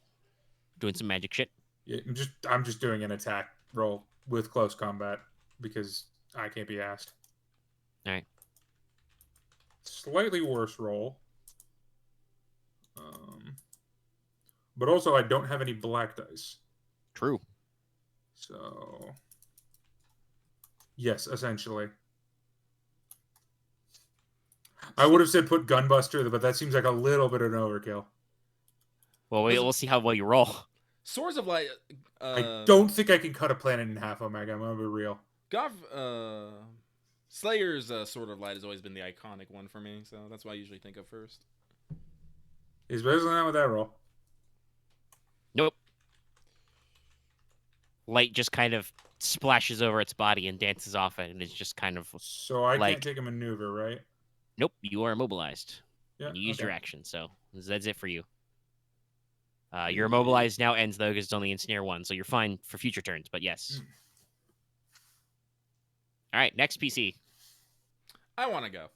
Doing some magic shit. Yeah, I'm just doing an attack roll with close combat because I can't be asked. All right. Slightly worse roll. But also I don't have any black dice. True. So yes, essentially. I would have said put Gunbuster, but that seems like a little bit of an overkill. Well, we'll see how well you roll. Swords of Light. I don't think I can cut a planet in half, Omega. I'm gonna be real. Slayer's Sword of Light has always been the iconic one for me, so that's what I usually think of first. He's basically not with that roll. Nope. Light just kind of splashes over its body and dances off it, and it's just kind of So I like, can't take a maneuver, right? nope, you are immobilized. Yeah. And you used okay. your action, so that's it for you. Your immobilized now ends, though, because it's only in Snare 1, so you're fine for future turns, but yes. All right, next PC. I want to go.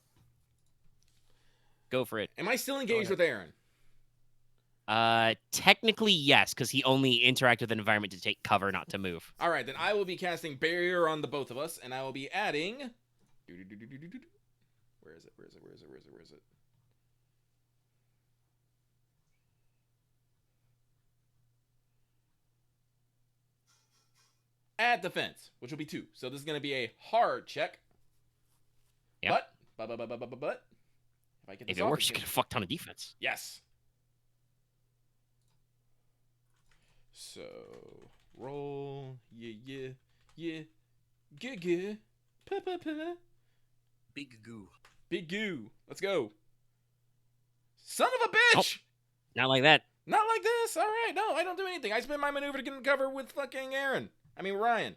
Go for it. Am I still engaged with Aren? Technically, yes, because he only interacted with the environment to take cover, not to move. All right, then I will be casting Barrier on the both of us, and I will be adding... Where is it? Add defense, which will be 2. So this is going to be a hard check. Yep. But, if I get this If it off, works, it's you gonna- get a fuck ton of defense. Yes. So, roll. Yeah. Good. Pa. Big goo. Big goo. Let's go. Son of a bitch! Not like that. Not like this. All right. No, I don't do anything. I spend my maneuver to get in cover with fucking Ryahn.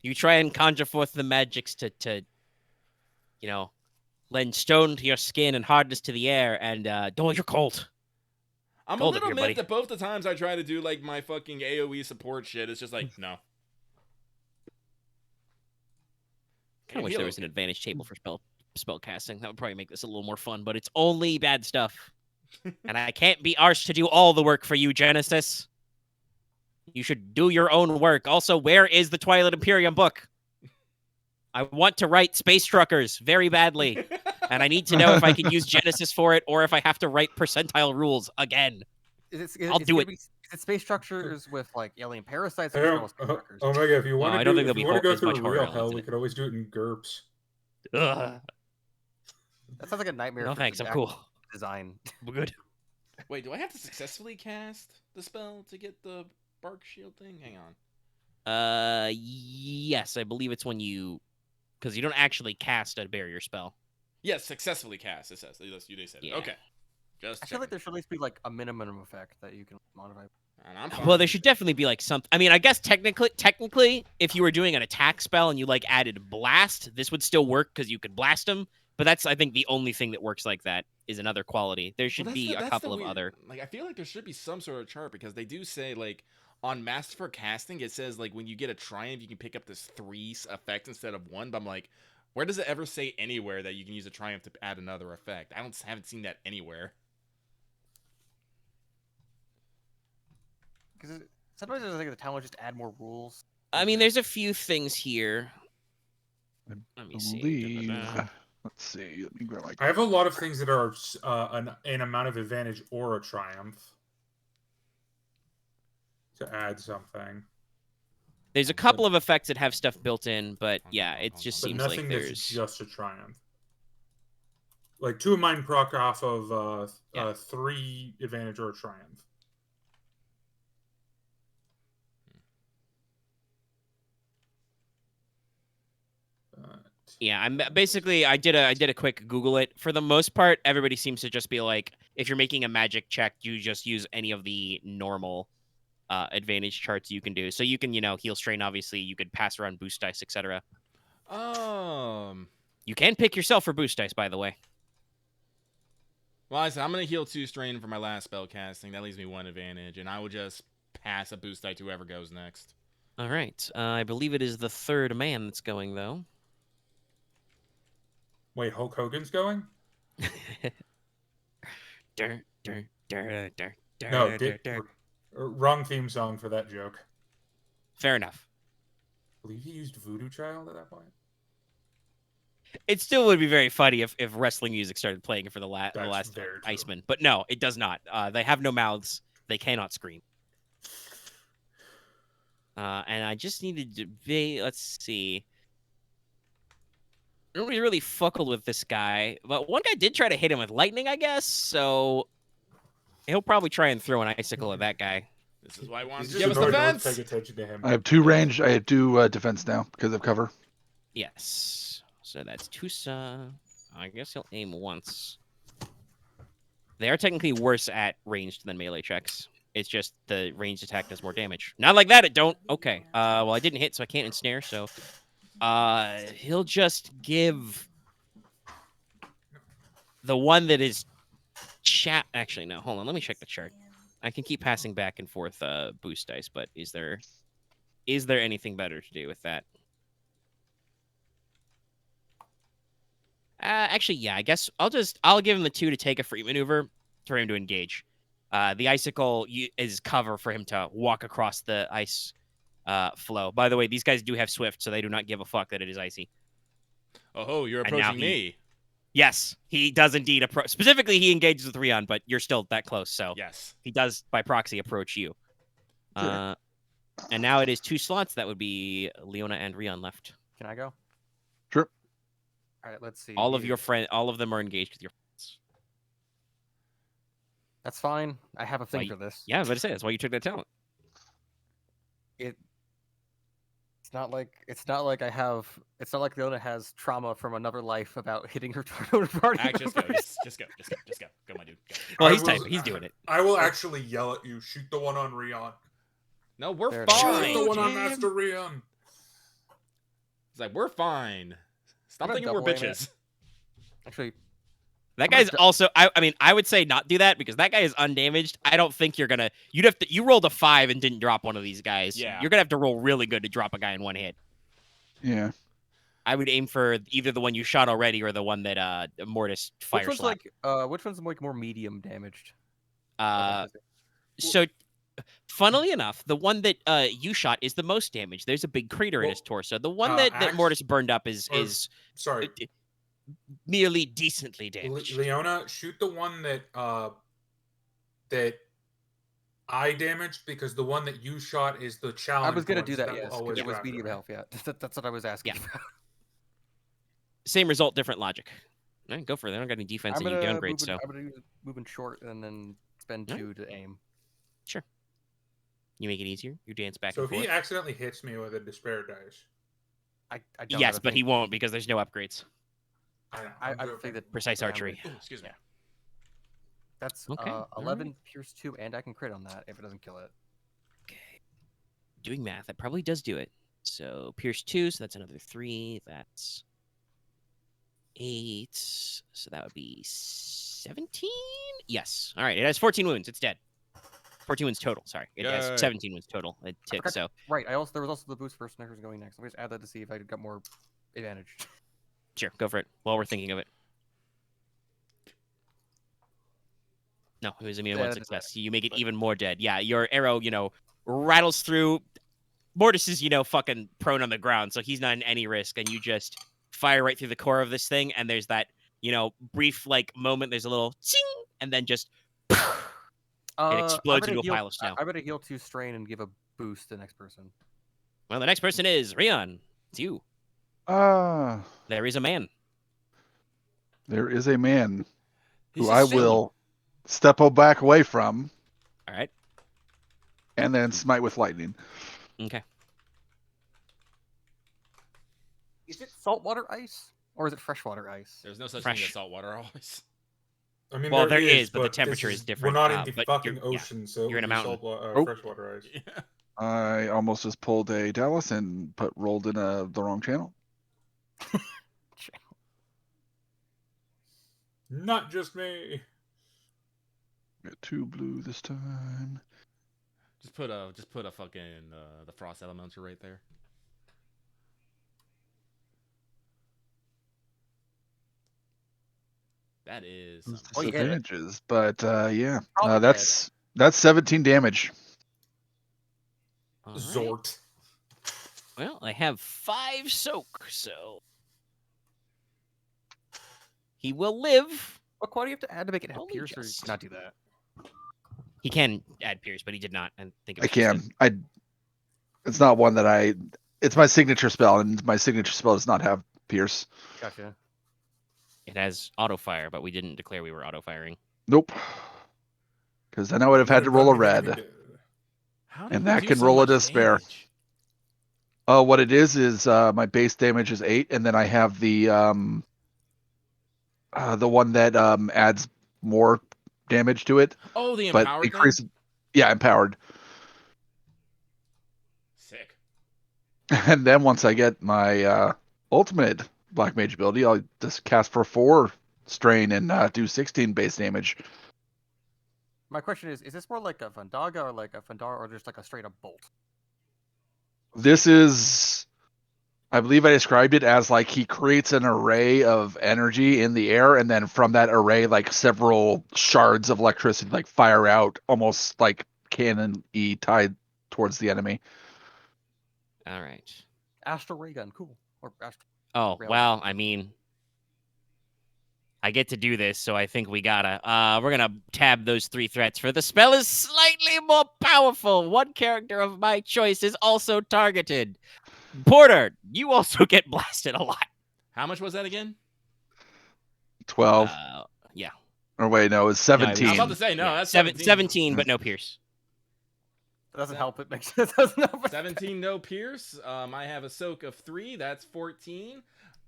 You try and conjure forth the magics to lend stone to your skin and hardness to the air, and you're cold. I'm Cold a up little here, miffed buddy. that both the times I try to do like my fucking AoE support shit, it's just like, no. Kind of wish there was an advantage table for spell casting. That would probably make this a little more fun, but it's only bad stuff. And I can't be arsed to do all the work for you, GeneSys. You should do your own work. Also, where is the Twilight Imperium book? I want to write Space Truckers very badly, and I need to know if I can use GeneSys for it or if I have to write percentile rules again. I'll do it. Is it space structures with like alien parasites Hey, or normal space structures? Omega, if you want I to don't do, think if you there'll want be to go as through much a horror real elements hell, in we it. could always do it in GURPS. Ugh. That sounds like a nightmare. No for thanks, I'm the cool. Design. We're good. Wait, do I have to successfully cast the spell to get the bark shield thing? Hang on. Yes, I believe it's when you, because you don't actually cast a barrier spell. Yes, successfully cast, it says. They said it. Yeah. Okay. Just I feel like checking. there should at least be like a minimum effect that you can modify. And I'm fine. Well, there should definitely be like something. I mean, I guess technically, if you were doing an attack spell and you like added blast, this would still work because you could blast them. But that's, I think, the only thing that works like that is another quality. There should Well, be a that's couple the of weird- other. Like, I feel like there should be some sort of chart because they do say, like, on Master for Casting, it says, like, when you get a triumph, you can pick up this 3 effect instead of 1. But I'm like, where does it ever say anywhere that you can use a triumph to add another effect? I haven't seen that anywhere. Because sometimes I think the town would just add more rules. I mean, there's a few things here. Let me see. Believe. Let's see. Let me grab my. I have a lot of things that are an amount of advantage or a triumph to add something. There's a couple of effects that have stuff built in, but yeah, it just But seems nothing like that's there's. just a triumph. Like 2 of mine proc off of Yeah. 3 advantage or a triumph. Yeah, I'm basically I did a quick Google it. For the most part, everybody seems to just be like, if you're making a magic check, you just use any of the normal advantage charts you can do. So you can, heal strain, obviously, you could pass around boost dice, etc. You can pick yourself for boost dice, by the way. Well, I said I'm gonna heal 2 strain for my last spell casting. That leaves me 1 advantage, and I will just pass a boost die to whoever goes next. All right. I believe it is the third man that's going, though. Wait, Hulk Hogan's going? Dur, dur, dur, dur, dur, No, dur, dur. wrong theme song for that joke. Fair enough. I believe he used Voodoo Child at that point. It still would be very funny if wrestling music started playing for the That's last very true. Iceman. But no, it does not. They have no mouths. They cannot scream. And I just needed to be, let's see. Nobody's really fuckled with this guy. But one guy did try to hit him with lightning, I guess. So he'll probably try and throw an icicle at that guy. This is why I wanted He's to just give us annoyed no one's defense. paying attention to him. I have 2 range. I have 2 defense now because of cover. Yes. So that's Tusa. I guess he'll aim once. They are technically worse at ranged than melee checks. It's just the ranged attack does more damage. Not like that, it don't. Okay. Well, I didn't hit, so I can't ensnare, so... he'll just give... the one that is... Actually, no. Hold on. Let me check the chart. I can keep passing back and forth boost dice, but is there anything better to do with that? Actually, yeah. I guess I'll give him the 2 to take a free maneuver for him to engage. The icicle is cover for him to walk across the ice flow. By the way, these guys do have Swift, so they do not give a fuck that it is icy. Oh, you're And now approaching me. Yes, he does indeed approach. Specifically, he engages with Ryahn, but you're still that close, so Yes. he does, by proxy, approach you. Sure. And now it is 2 slots. That would be Leona and Ryahn left. Can I go? Sure. All right, let's see. All of here. your friends, all of them are engaged with your friends. That's fine. I have a thing Well, for this. Yeah, I was about to say, that's why you took that talent. It's not like I have. It's not like Leona has trauma from another life about hitting her party Actually, just go. members. Just go. Go, my dude. Go. Well, I he's will- typing. He's doing it. I will actually yell at you. Shoot the one on Ryahn. No, we're There it is. fine. Shoot the one on Jam. Master Ryahn. It's like, we're fine. Stop I'm gonna thinking we're double aim it. bitches. Actually, That I'm gonna guy's also. I mean, I would say not do that because that guy is undamaged. I don't think you're gonna. You'd have to. You rolled a 5 and didn't drop one of these guys. Yeah. You're gonna have to roll really good to drop a guy in one hit. Yeah. I would aim for either the one you shot already or the one that Mortis fire which one's slap. which one's like more medium damaged? So, funnily enough, the one that you shot is the most damage. There's a big crater in his torso. The one that Axe- Mortis burned up is Sorry, merely decently damaged. Leona, shoot the one that that I damaged because the one that you shot is the challenge. I was gonna ones do that. will Yes, always it was grab medium her. health. Yeah, that's what I was asking. Yeah. about. Same result, different logic. All right, go for it. They don't got any defense I'm and you gonna downgrade, so I'm gonna use moving short and then spend Alright. 2 to aim. you make it easier. You dance back So and if forth. he accidentally hits me with a despair dice, I don't Yes, have a but thing. he won't because there's no upgrades. I know. I I'm have a joking. thing that Precise archery. Ooh, excuse me. That's Okay, 11 pierce 2, and I can crit on that if it doesn't kill it. Okay. Doing math, that probably does do it. So Pierce 2, so that's another 3. That's 8. So that would be 17? Yes. All right, it has 14 wounds. It's dead. 14 wounds total, sorry. It Yay. has 17 wounds total. It ticked, forgot- so Right. There was also the boost for Snickers going next. Let me just add that to see if I got more advantage. sure, go for it while we're thinking of it. No, it was immune to Yeah, one that's success. right. You make it But- even more dead. Yeah, your arrow, rattles through. Mortis is, fucking prone on the ground, so he's not in any risk, and you just fire right through the core of this thing, and there's that, brief, moment, there's a little ching, and then just it explodes into a pile of snow. I better heal 2 strain and give a boost to the next person. Well, the next person is Ryahn. It's you. Ah, There is a man. there is a man He's who just I chilling. will step back away from All right. and then smite with lightning. Okay. Is it saltwater ice or is it freshwater ice? There's no such thing Fresh. as saltwater always. I mean, Well, there is, is, but the this temperature is different, We're not in the but fucking you're- yeah, ocean, so you're in a mountain. Oh. freshwater ice. Yeah. I almost just pulled a Dallas and rolled in the wrong channel. Not just me. Got 2 blue this time. Just put a fucking the frost elemental right there. That is some Oh, you hit it. Disadvantages, but yeah, Probably that's 17 damage. All right. Zort. Well, I have 5 soak, so he will live. What quality do you have to add to make it have Only pierce, or just. not do that? He can add pierce, but he did not. I think it I was just can. It's not one that it's my signature spell, and my signature spell does not have pierce. Gotcha. it has auto fire, but we didn't declare we were auto firing. Nope. Because then I would have had to roll a red, How do and you that do can so roll a much despair. damage? What it is my base damage is 8, and then I have the one that adds more damage to it, Oh, the but empowered thing? increase. Yeah, empowered. Sick. And then once I get my ultimate black mage ability, I'll just cast for 4 strain and do 16 base damage. My question is this more like a Fandaga or like a Fandara or just like a straight up bolt? This is, I believe I described it as like he creates an array of energy in the air, and then from that array, like several shards of electricity like fire out, almost like cannon-y tied towards the enemy. All right. Astral ray gun, cool. Or astral. Oh, Rail well, I mean, I get to do this, so I think we're gonna tab those 3 threats for the spell is slightly more powerful. One character of my choice is also targeted. Porter, you also get blasted a lot. How much was that again? 12. Yeah. Or wait, no, it was No, it 17. I was about to say, no, Yeah, that's 17, but no pierce. That doesn't help. It makes it doesn't help. 17 no pierce. I have a soak of 3. That's 14.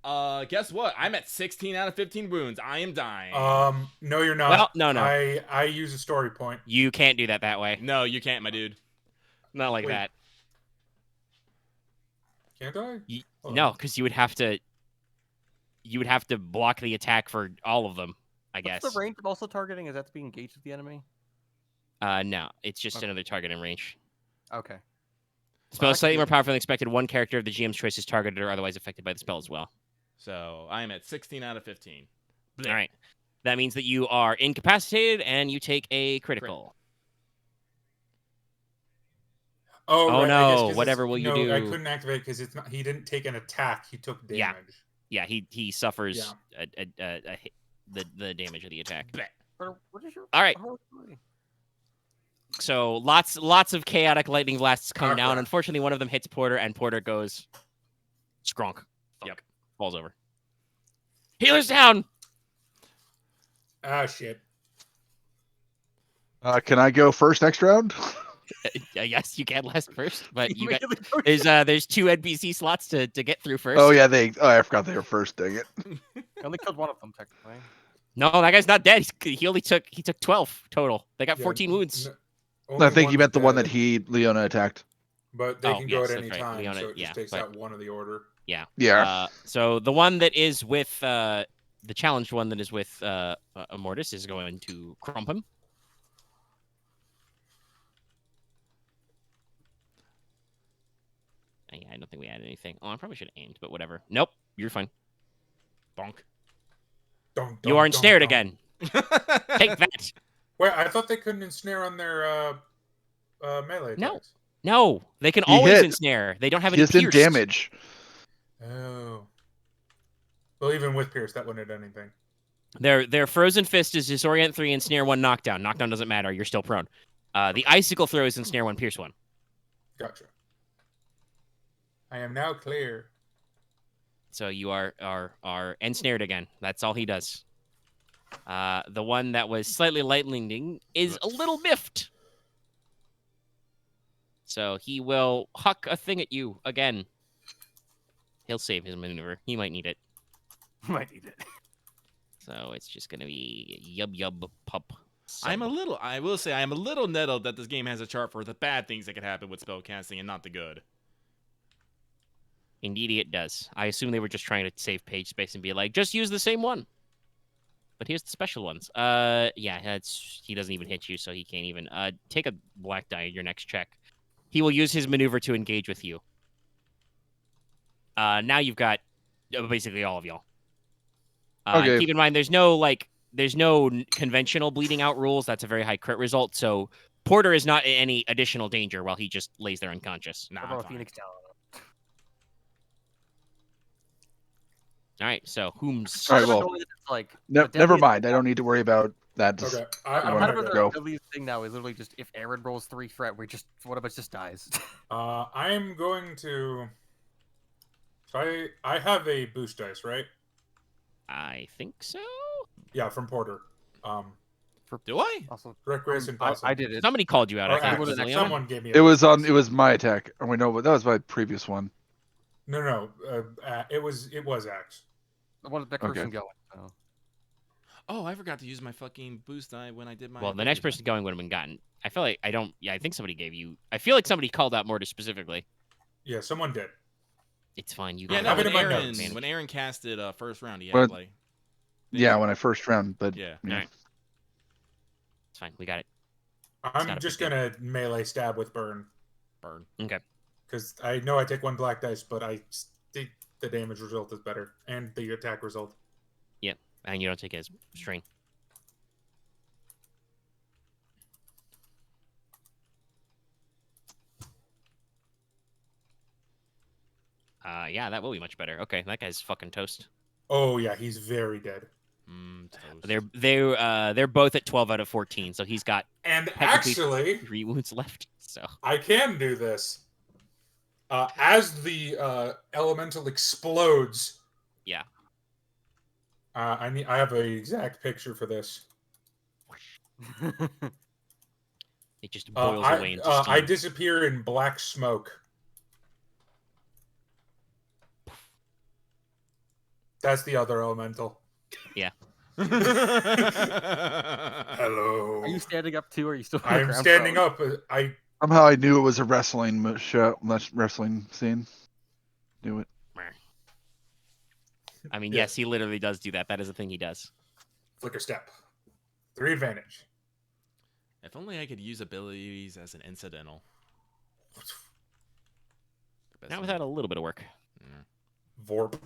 Guess what? I'm at 16 out of 15 wounds. I am dying. No, you're not. Well, no. I use a story point. You can't do that way. No, you can't, my dude. Not like Wait. that. Can't I? Hold No, on. because you would have to block the attack for all of them, I guess. What's the range of also targeting? Is that to be engaged with the enemy? No, it's just Okay. another target in range. Okay. Spell I is slightly can more do- powerful than expected. One character of the GM's choice is targeted or otherwise affected by the spell as well. So I am at 16 out of 15. All right. That means that you are incapacitated and you take a critical. Oh, Oh, right, I guess no, 'cause it's- whatever will you no, I do? couldn't activate because it's not. He didn't take an attack. He took Yeah. damage. Yeah, he suffers the damage of the attack. What is your All right. heroic ability? So lots of chaotic lightning blasts come down. crap. Unfortunately, one of them hits Porter, and Porter goes skronk. Yep. Falls over. Healer's down. Ah, shit. Can I go first next round? Yes, you can last first, but you got Immediately go there's 2 NPC slots to get through first. Oh yeah, I forgot they were first. Dang it. I only killed one of them technically. No, that guy's not dead. He only took 12 total. They got Yeah, 14 wounds. Only I think you one's meant the one that dead, Leona attacked. But they Oh, can go yes, at that's any right. time, Leona, so it just yeah, takes but- out one of the order. Yeah. So the one that is with the challenged one that is with Mortis is going to crump him. Yeah, I don't think we added anything. Oh, I probably should have aimed, but whatever. Nope, you're fine. Bonk. Dun, You are dun, ensnared dun. again. Take that. Wait, I thought they couldn't ensnare on their melee No. attacks. No, they can He always hit. ensnare. They don't have He any is in pierced. damage. Oh. Well, even with Pierce, that wouldn't have done anything. Their frozen fist is disorient 3, ensnare 1, knockdown. Knockdown doesn't matter. You're still prone. The icicle throw is ensnare 1, pierce 1. Gotcha. I am now clear. So you are ensnared again. That's all he does. The one that was slightly lightning is a little miffed. So he will huck a thing at you again. He'll save his maneuver. He might need it. Might need it. So it's just gonna be yub pup. I will say, I am a little nettled that this game has a chart for the bad things that could happen with spellcasting and not the good. Indeed, it does. I assume they were just trying to save page space and be like, just use the same one. but here's the special ones. Yeah, he doesn't even hit you, so he can't even. Take a black die in your next check. He will use his maneuver to engage with you. Now you've got basically all of y'all. Okay. Keep in mind, there's no conventional bleeding out rules. That's a very high crit result. So Porter is not in any additional danger while he just lays there unconscious. Nah, What I'm about fine. Phoenix down? All right, so whom's All right, well, Annoyed that it's like never the deadliest- mind. I don't need to worry about that. Just, Okay, I'm I'm kind of gonna the go. deadliest thing now is literally just if Aren rolls 3 threat, one of us just dies. I'm going to. So I have a boost dice, right? I think so. Yeah, from Porter. Do I? Also, Rick Grace and Possum. I did it. Somebody called you out. I Or think. Axe. was Was it an Leona? Someone gave me. it was on. It was my attack. Oh, wait, no, but that was my previous one. No. It was Axe. I wanted that Okay. person going. So. Oh, I forgot to use my fucking boost die when I did my. Well, the next abilities. person going would have been gotten. I feel like I don't. Yeah, I think somebody gave you. I feel like somebody called out Mortis specifically. Yeah, someone did. It's fine. You Yeah, got no. have it When in my Aaron, notes. when Aaron casted first round, he had But- like. Yeah, when I first round, but Yeah. yeah. Alright. It's fine. We got it. not I'm a just big gonna melee stab with burn Burn. Okay. because I know I take 1 black dice, but I think the damage result is better and the attack result. And you don't take it as strain. Yeah, that will be much better. Okay, that guy's fucking toast. Oh yeah, he's very dead. Toast. They're both at 12 out of 14, so he's got And Technically- actually, 3 wounds left. So I can do this. As the elemental explodes. Yeah. I have an exact picture for this. it just boils away into steam. I disappear in black smoke. That's the other elemental. Hello. Are you standing up too? Or are you still? On the I'm ground, standing bro? up. Somehow I knew it was a wrestling show, wrestling scene. Knew it. I mean, Yeah. yes, he literally does do that. That is a thing he does. Flicker step. 3 advantage. If only I could use abilities as an incidental. Not without a little bit of work. Vorp.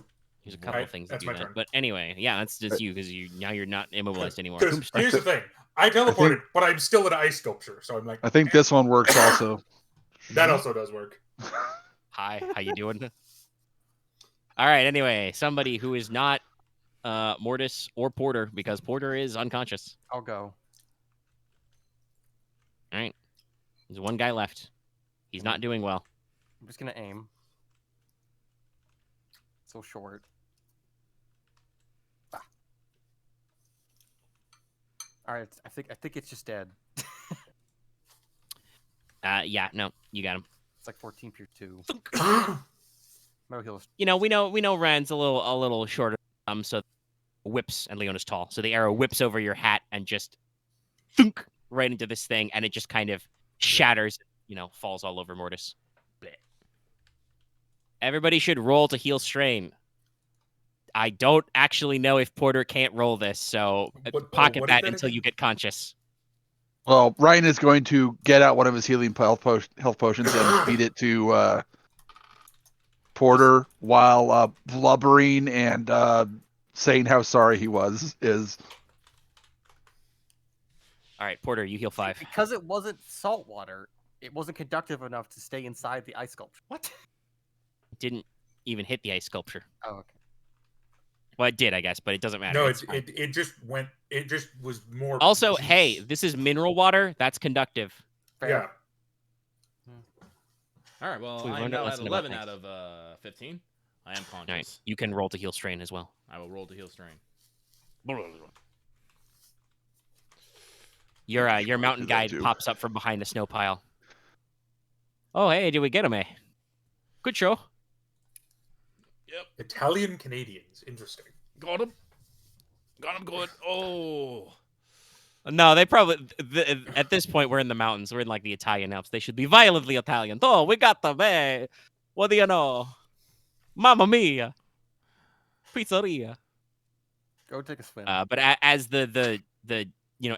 There's a couple of things that That's do my that. turn. But anyway, yeah, that's just you because now you're not immobilized anymore. Because here's the thing. I teleported, but I'm still an ice sculpture, so I'm like. I think this one works also. That also does work. Hi, how you doing? All right. Anyway, somebody who is not Mortis or Porter because Porter is unconscious. I'll go. All right. There's one guy left. He's not doing well. I'm just gonna aim. So short. Ah. All right. I think it's just dead. Yeah, no, you got him. It's like 14 pure 2. Oh, No heals. You know, we know Ren's a little shorter. So whips and Leona's tall. So the arrow whips over your hat and just thunk right into this thing, and it just kind of shatters. Falls all over Mortis. Blech. Everybody should roll to heal strain. I don't actually know if Porter can't roll this, so pocket what is that that until again? you get conscious. Well, Ryahn is going to get out one of his healing health potions and feed it to Porter while blubbering and saying how sorry he is. All right, Porter, you heal 5. Because it wasn't salt water, it wasn't conductive enough to stay inside the ice sculpture. What? Didn't even hit the ice sculpture. Oh, okay. Well, it did, I guess, but it doesn't matter. no, It's fine. it just went. It just was more. Also, juice. hey, this is mineral water. That's conductive. Yeah. All right. Well, We I'm learned a now at lesson about 11 out things. of 15. I am conscious. All right, you can roll to heal strain as well. I will roll to heal strain. Your mountain do that guide too. pops up from behind the snow pile. Oh, hey, did we get him, eh? Good show. Italian Canadians. Interesting. Got him. Got him good. Oh. No, they probably at this point we're in the mountains. We're in like the Italian Alps. They should be violently Italian. Oh, we got them, eh? What do you know? Mamma mia! Pizzeria. Go take a swim. But as the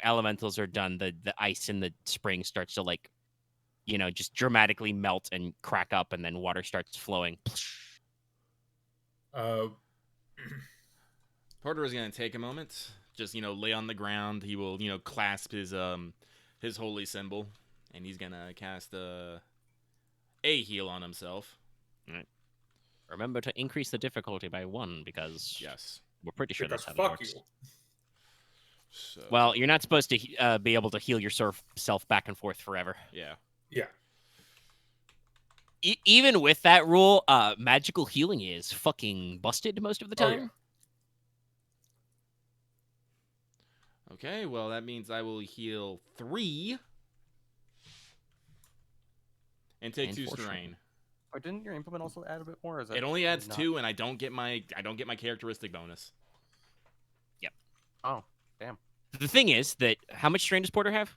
elementals are done, the ice in the spring starts to like, just dramatically melt and crack up, and then water starts flowing. Porter is gonna take a moment, just lay on the ground. He will clasp his holy symbol, and he's gonna cast a heal on himself. All right. Remember to increase the difficulty by 1 because Yes. we're pretty sure that's how that fuck works. you. So, Well, you're not supposed to be able to heal yourself back and forth forever. yeah. Yeah. Even with that rule, magical healing is fucking busted most of the Oh, time. yeah. Okay, well that means I will heal 3 and take 2 strain. Oh, didn't your implement also add a bit more? Or is that It only adds not? 2, and I don't get my characteristic bonus. Oh, damn. The thing is that how much strain does Porter have?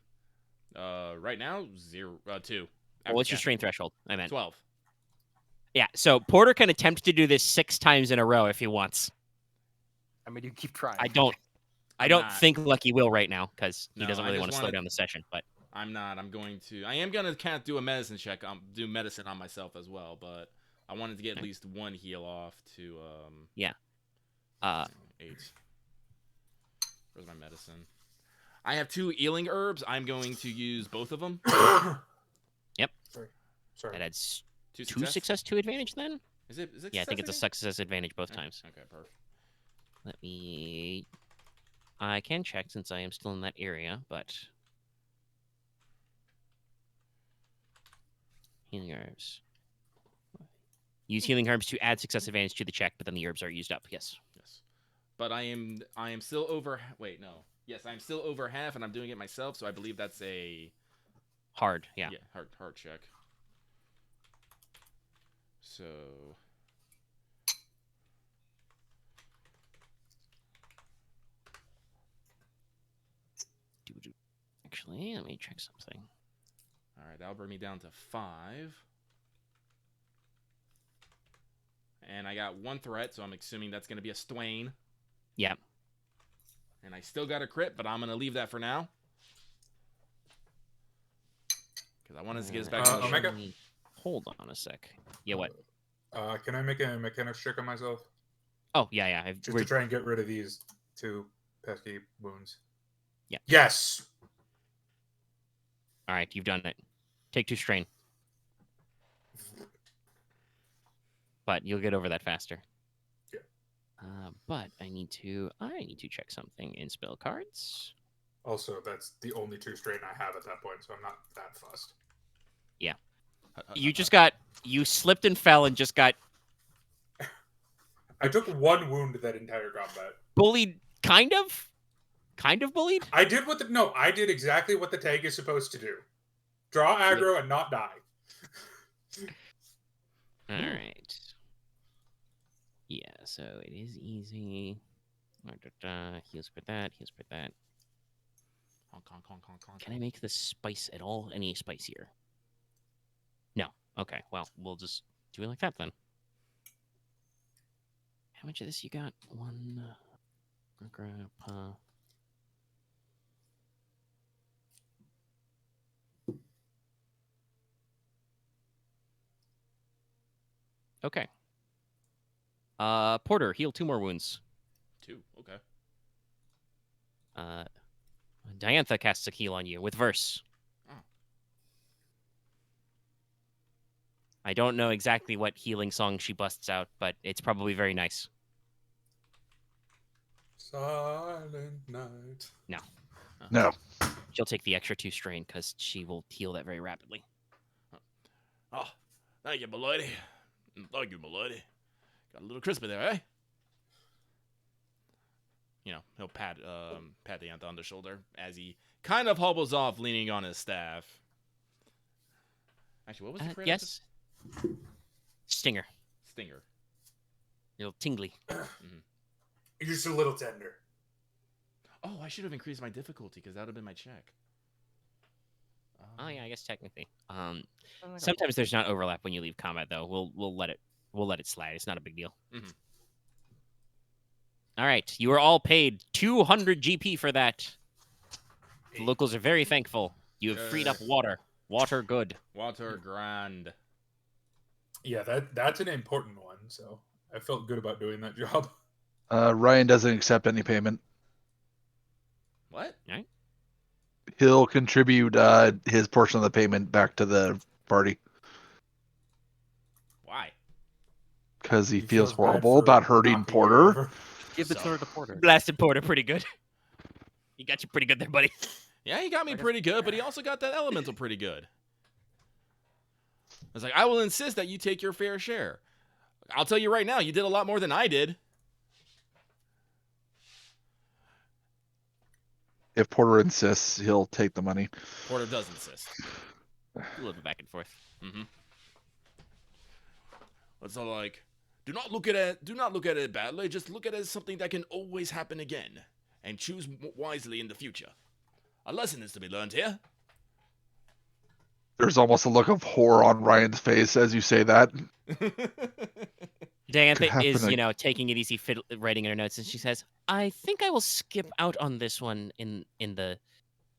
Right now 2. Well, what's your strain threshold? I meant 12. Yeah, so Porter can attempt to do this 6 times in a row if he wants. I mean, you keep trying. I don't not. think Lucky will right now because he No, doesn't I really just want to slow wanna- down the session. But I'm not. I am gonna do a medicine check. Do medicine on myself as well, but I wanted to get at least 1 heal off to 8. Where's my medicine? I have 2 healing herbs. I'm going to use both of them. Yep. Sorry. that adds 2 2 success, 2 advantage then? Is it? Yeah, I think it's a success advantage both times. Okay, perfect. Let me... I can check since I am still in that area, but... Healing herbs. Use healing herbs to add success advantage to the check, but then the herbs are used up. Yes. Yes, but I am still over. Wait, no. Yes, I'm still over half, and I'm doing it myself. So I believe that's a Hard, yeah. hard check. So Actually, let me check something. all right, that'll bring me down to 5. And I got 1 threat, so I'm assuming that's going to be a Stwain. Yeah. And I still got a crit, but I'm going to leave that for now. Because I wanted to get us back on the Omega? show. Hold on a sec. Yeah, what? Can I make a mechanics check on myself? Oh, yeah. Just to try and get rid of these 2 pesky wounds. Yeah. Yes! All right, you've done it. Take 2 strain. But you'll get over that faster. Yeah. But I need to check something in spell cards. Also, that's the only 2 strain I have at that point, so I'm not that fussed. Yeah. You slipped and fell and just got I took 1 wound that entire combat. bullied, kind of bullied. I did exactly what the tag is supposed to do. Draw aggro and not die. All right. Yeah, so it is easy. Heals for that. Honk, honk, honk, honk, honk. Can I make the spice at all any spicier? No. Okay, well, we'll just do it like that then. How much of this you got? 1. Grandpa. Okay. Porter, heal 2 more wounds. 2, okay. Diantha casts a heal on you with verse. Oh. I don't know exactly what healing song she busts out, but it's probably very nice. Silent night. No. She'll take the extra 2 strain because she will heal that very rapidly. Oh, thank you, my lady. Thank you, my lady. Got a little crispy there, eh? He'll pat the Antha on the shoulder as he kind of hobbles off, leaning on his staff. Actually, what was the crit? Yes. Stinger. Stinger. A little tingly. You're just a little tender. Oh, I should have increased my difficulty because that would have been my check. Oh yeah, I guess technically. Sometimes there's not overlap when you leave combat though. We'll let it slide. It's not a big deal. All right, you are all paid 200 GP for that. The locals are very thankful. You have freed up water. Water good. Water grand. Yeah, that's an important one. So I felt good about doing that job. Ryahn doesn't accept any payment. What? He'll contribute his portion of the payment back to the party Why? because he feels bad horrible for about hurting knocking you Porter. over. Give the So- 200 to Porter. Blasted Porter pretty good. He got you pretty good there, buddy. Yeah, he got me I guess- pretty good, but he also got that elemental pretty good. I was like, I will insist that you take your fair share. I'll tell you right now, you did a lot more than I did. If Porter insists, he'll take the money. Porter does insist. A little bit back and forth. Mm-hmm. It's all like, do not look at it badly. Just look at it as something that can always happen again, and choose wisely in the future. A lesson is to be learned here. There's almost a look of horror on Ryan's face as you say that. Diantha happen is, ag- taking it easy, writing in her notes, and she says, "I think I will skip out on this one in the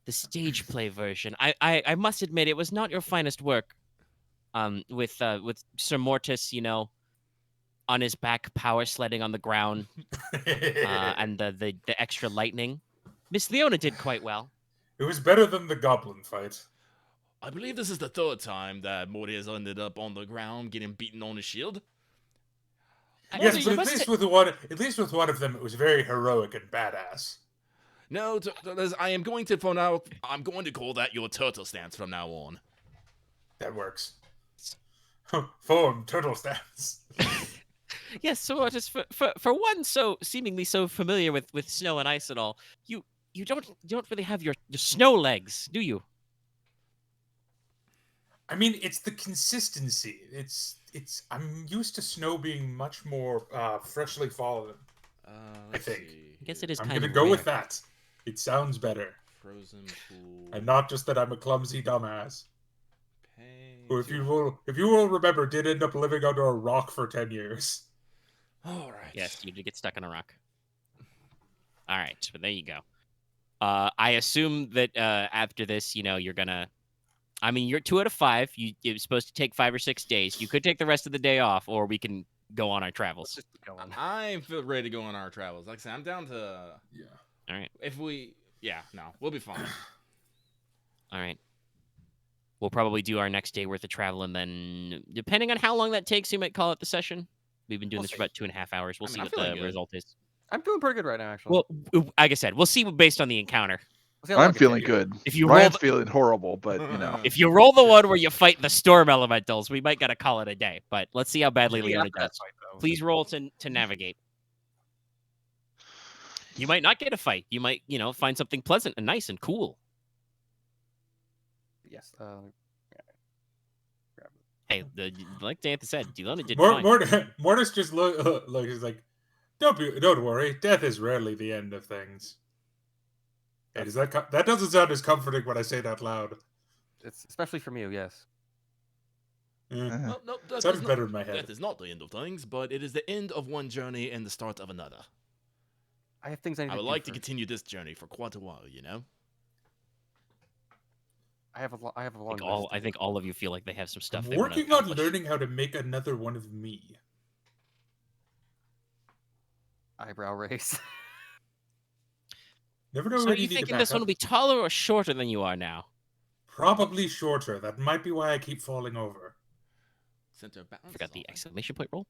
stage play version. I must admit it was not your finest work. With Sir Mortis, on his back, power sledding on the ground, and the extra lightning. Miss Leona did quite well. It was better than the goblin fight. I believe this is the third time that Morty has ended up on the ground getting beaten on his shield. Yes, you but at must least say- with one of them, it was very heroic and badass. No, I am going to for now. I'm going to call that your turtle stance from now on. That works. Form turtle stance. Yes, so Mortis, for one so seemingly so familiar with snow and ice and all, you don't really have your snow legs, do you? I mean, it's the consistency. It's. I'm used to snow being much more freshly fallen. I think. I guess it is I'm kind gonna of go rare. with that. It sounds better, Frozen pool. and not just that I'm a clumsy dumbass. Pay Who, if you will remember, did end up living under a rock for 10 years. All right. Yes, you did get stuck on a rock. All right, but there you go. I assume that after this, you're gonna. I mean, you're 2 out of 5. You're supposed to take 5 or 6 days. You could take the rest of the day off, or we can go on our Let's travels. just keep going. I feel ready to go on our travels. Like I said, I'm down to. Yeah. All right, If we. Yeah, no, we'll be fine. all right. We'll probably do our next day worth of travel, and then depending on how long that takes, we might call it the session. We've been doing We'll this for see. about 2.5 hours. We'll I mean, see I'm what the feeling good. result is. I'm doing pretty good right now, actually. Well, like I said, we'll see based on the encounter. We'll see how long I'm it feeling takes. good. If you roll Ryan's the- feeling horrible, but If you roll the one where you fight the storm elementals, we might gotta call it a day. But let's see how badly Maybe Leona after that does. fight, though. Please roll to navigate. You might not get a fight. You might, find something pleasant and nice and cool. Yes. Grab it. Hey, like Diantha said, Leona did fine. Mortis just look. He's like, don't worry. Death is rarely the end of things. Hey, that doesn't sound as comforting when I say it out loud. It's especially from you, yes. No, that Sounds is better in my Death head. is not the end of things, but it is the end of one journey and the start of another. I have things I need I to would do like to first. continue this journey for quite a while, you know? I have a long I think all of you feel like they have some stuff I'm they want to working on accomplish. learning how to make another one of me. eyebrow raise. Never know So when are you need to thinking back this one up. will be taller or shorter than you are now? Probably shorter. That might be why I keep falling over. Center balance. Forgot the exclamation point roll.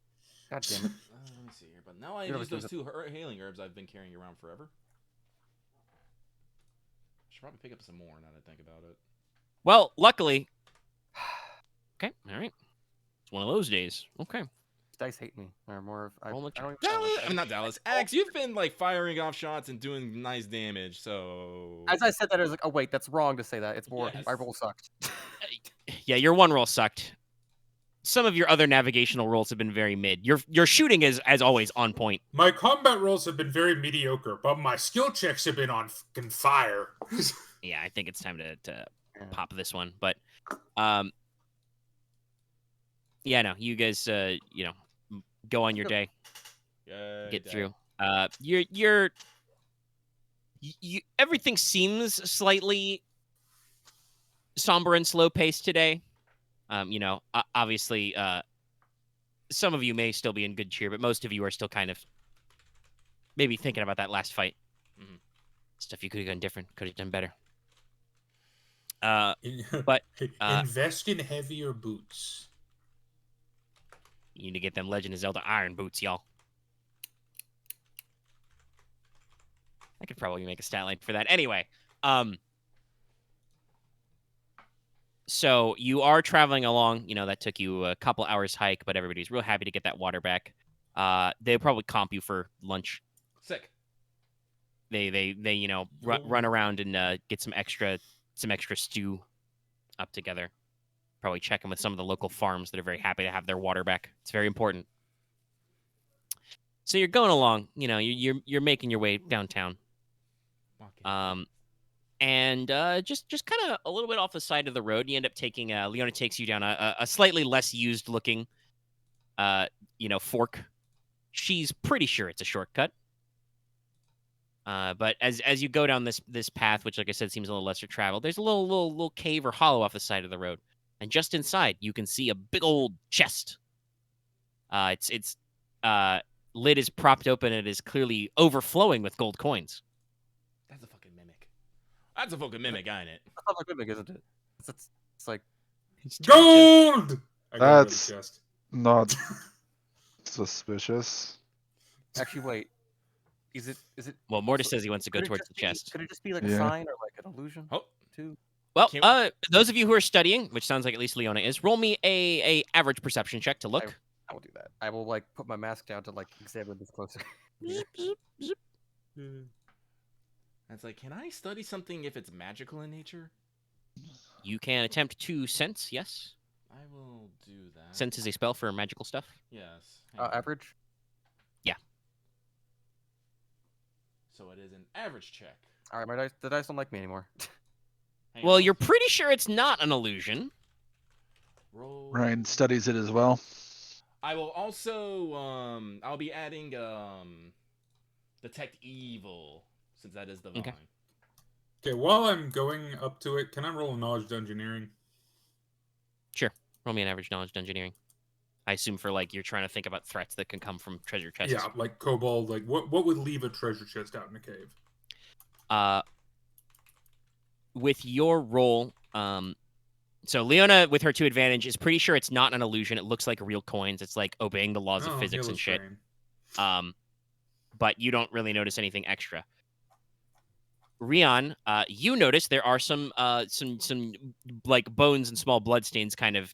God damn it. Let me see here. But now I You're use always those doing two healing herbs I've been carrying around forever. Should probably pick up some more now that I think about it. Well, luckily. Okay, all right. It's one of those days. Okay. Dice hate me. Or more of. I Roll don't a even Dallas, know. I mean, not Dallas. Axe, you've been like firing off shots and doing nice damage, so. As I said that, I was like, oh wait, that's wrong to say that. It's more. Yes. My roll sucked. Yeah, your one roll sucked. Some of your other navigational rolls have been very mid. Your shooting is, as always, on point. My combat rolls have been very mediocre, but my skill checks have been on fucking fire. Yeah, I think it's time to Yeah. pop this one. But, yeah, no, you guys, go on your day, Yeah, get through. Everything seems slightly somber and slow paced today. Obviously, some of you may still be in good cheer, but most of you are still kind of maybe thinking about that last fight. Mhm. Stuff you could have done different, could have done better. Invest in heavier boots. You need to get them Legend of Zelda iron boots, y'all. I could probably make a stat line for that. Anyway, so you are traveling along. That took you a couple hours hike, but everybody's real happy to get that water back. They'll probably comp you for lunch. Sick. They run around and get some extra stew up together. Probably check in with some of the local farms that are very happy to have their water back. It's very important. So you're going along. You're making your way downtown. And just kind of a little bit off the side of the road, you end up taking Leona takes you down a slightly less used looking fork. She's pretty sure it's a shortcut. But as you go down this path, which like I said seems a little lesser traveled, there's a little cave or hollow off the side of the road. And just inside, you can see a big old chest. Its lid is propped open and it is clearly overflowing with gold coins. That's a fucking mimic. That's a fucking mimic, ain't it? That's not a mimic, isn't it? It's like Gold! I got rid of That's the chest. not suspicious. actually wait. Is it? Well, Mortis says he wants to go could it towards just the be- chest. Could it just be like a Yeah. sign or like an illusion? Oh. Too. Well, Can those of you who are studying, which sounds like at least Leona is, roll me a average perception check to look. I will do that. I will like put my mask down to like examine this closer. Zip, zip, zip. It's like, can I study something if it's magical in nature? You can attempt to sense, yes. I will do that. Sense is a spell for magical stuff. Yes. hang on. Average. So it is an average check. All right, the dice don't like me anymore. Hang Well, on. you're pretty sure it's not an illusion. Roll. Ryan studies it as well. I will also I'll be adding detect evil since that is divine. Okay. Okay, while I'm going up to it, can I roll a knowledge engineering? Roll me an average knowledge engineering. I assume for like you're trying to think about threats that can come from treasure chests. Yeah, like kobold. Like what would leave a treasure chest out in a cave? With your roll, so Leona with her 2 advantage is pretty sure it's not an illusion. It looks like real coins. It's like obeying the laws of physics and shit. But you don't really notice anything extra. Ryahn, you notice there are some like bones and small bloodstains kind of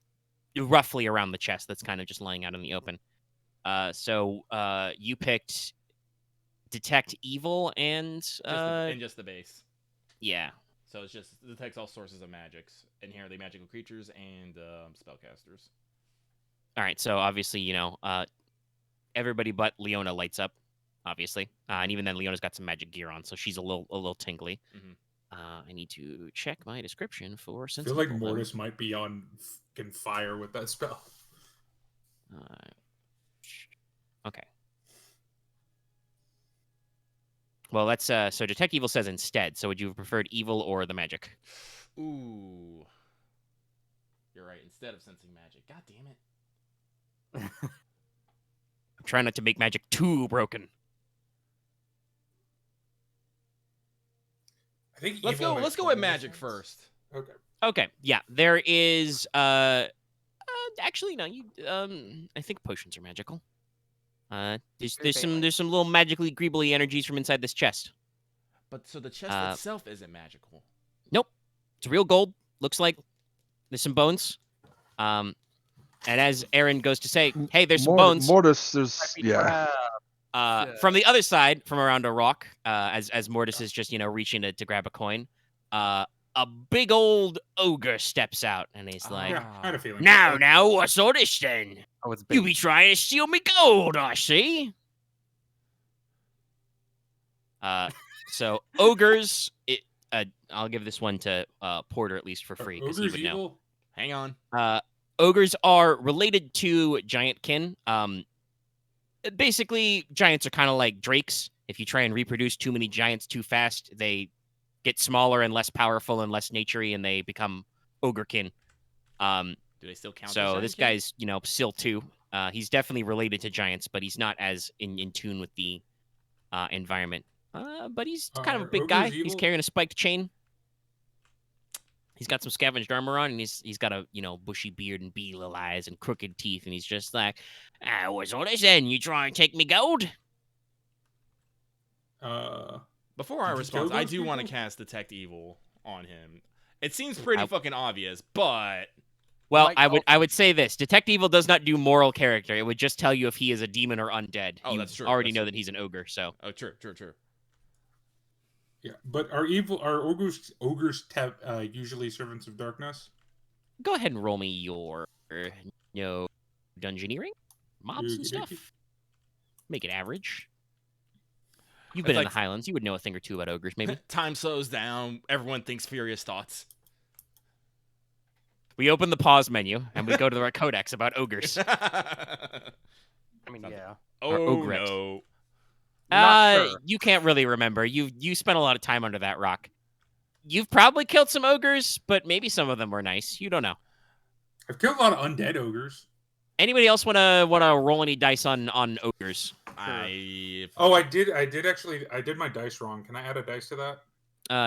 roughly around the chest that's kind of just lying out in the open. So you picked detect evil and just the base. yeah. So it's just detects all sources of magics, inherently magical creatures and spellcasters. All right, so obviously, everybody but Leona lights up, obviously. And even then, Leona's got some magic gear on, so she's a little tingly. Mhm. I need to check my description for I sense. feel like evil, though. Mortis might be on fucking fire with that spell. Okay. Well, let's so detect evil says instead. So would you have preferred evil or the magic? Ooh. You're right, instead of sensing magic. God damn it. I'm trying not to make magic too broken. I think Let's evil go makes with more magic sense. first. Okay. Okay, yeah, there is actually no, you I think potions are magical. There's some little magically greebly energies from inside this chest. But so the chest itself isn't magical. Nope. It's real gold, looks like. There's some bones. And as Aren goes to say, hey, there's some bones. Mortis, there's yeah. From the other side, from around a rock, as Mortis is just, reaching to grab a coin, a big old ogre steps out and he's like, Yeah, I had a feeling. Now, what's all this then? Oh, it's You big. be trying to steal me gold, I see. So ogres, I'll give this one to Porter at least for free because he Ogre's would know. evil? Hang on. Ogres are related to giant kin. Basically, giants are kind of like drakes. If you try and reproduce too many giants too fast, they get smaller and less powerful and less naturey, and they become ogrekin. Do they still count? So as this giant guy's, still 2. He's definitely related to giants, but he's not as in tune with the environment. But he's kind of a Are big ogres guy. He's evil? carrying a spiked chain. He's got some scavenged armor on, and he's got a bushy beard and beady little eyes and crooked teeth, and he's just like, what's all this then? You try and take me gold? Before our Did you kill response, I those do want to people? cast Detect Evil on him. It seems pretty fucking obvious, but Well, Like, I would say this: Detect Evil does not do moral character. It would just tell you if he is a demon or undead. Oh, you that's true, already that's know true. that he's an ogre, so true. Yeah, but are ogres usually servants of darkness? go ahead and roll me your dungeoneering mobs and Okey stuff. dokey. Make it average. You've It's been in like- the Highlands. You would know a thing or two about ogres, maybe. Time slows down. Everyone thinks furious thoughts. We open the pause menu and we go to the codex about ogres. I mean, yeah. Oh Ogres. no. Not sure. You can't really remember. You spent a lot of time under that rock. You've probably killed some ogres, but maybe some of them were nice. You don't know. I've killed a lot of undead ogres. Anybody else wanna roll any dice on ogres? I did my dice wrong. Can I add a dice to that?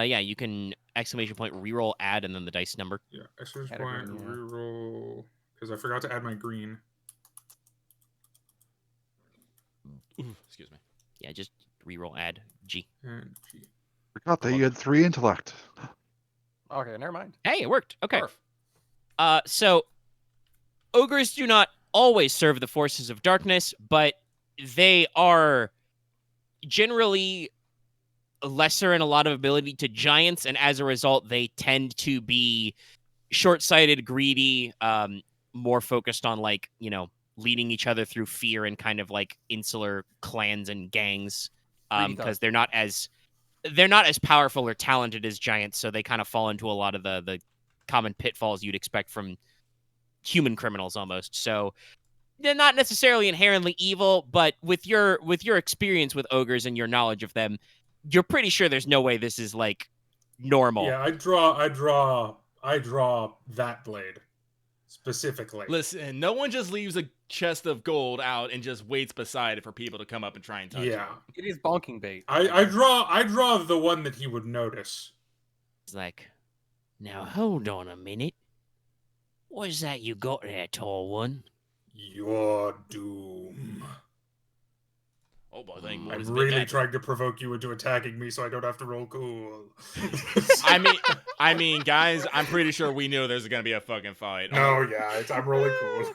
Yeah, you can exclamation point reroll add and then the dice number. Yeah, exclamation Add a point green, yeah. reroll because I forgot to add my green. excuse me. Yeah, just reroll add G. And G. Forgot that you had 3 intellect. Okay, never mind. Hey, it worked. Okay. Perf. So ogres do not always serve the forces of darkness, but they are generally lesser in a lot of ability to giants, and as a result, they tend to be short-sighted, greedy, more focused on leading each other through fear and kind of like insular clans and gangs, Greedy because they're not as powerful or talented as giants, so they kind of fall into a lot of the common pitfalls you'd expect from human criminals almost. So they're not necessarily inherently evil, but with your experience with ogres and your knowledge of them, you're pretty sure there's no way this is like normal. Yeah, I draw that blade specifically. Listen, no one just leaves a chest of gold out and just waits beside it for people to come up and try and touch Yeah, it. It is bonking bait. I draw the one that he would notice. It's like, now hold on a minute. What's that you got there, tall one? Your doom. Oh boy, I think I'm Mortis bit really that. trying to provoke you into attacking me so I don't have to roll cool. I mean, guys, I'm pretty sure we knew there's gonna be a fucking fight. No, yeah, I'm rolling cool.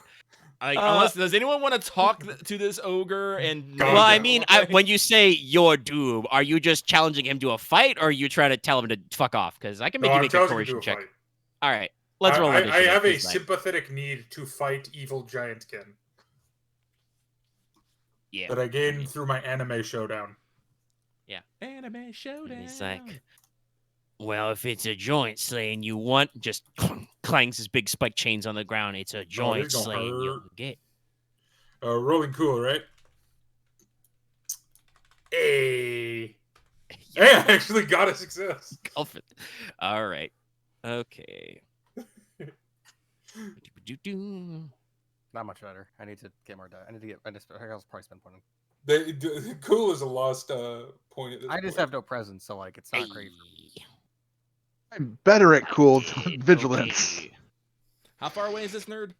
Like, unless does anyone want to talk to this ogre and? God, Well, I no. mean, when you say your doom, are you just challenging him to a fight, or are you trying to tell him to fuck off? Because I can make No, you I'm make a challenging you to coercion a check. fight. All right, let's roll. I initiative, have a please, Mike. sympathetic need to fight evil giantkin Yeah. that I gained through my anime showdown. Anime showdown. And he's like, well, if it's a joint slaying you want, just clangs his big spike chains on the ground. It's a joint this gonna slaying you'll hurt. get. Rolling cool, right? Hey. Hey, I actually got a success. Golfing. All right. Okay. Do-do-do-do. Not much better. I need to get more die. I just I'll probably spend point. The cool is a lost point at this I just point. have no presence, so like it's not great. Hey. I'm better at cool Okay, vigilance. okay. How far away is this nerd?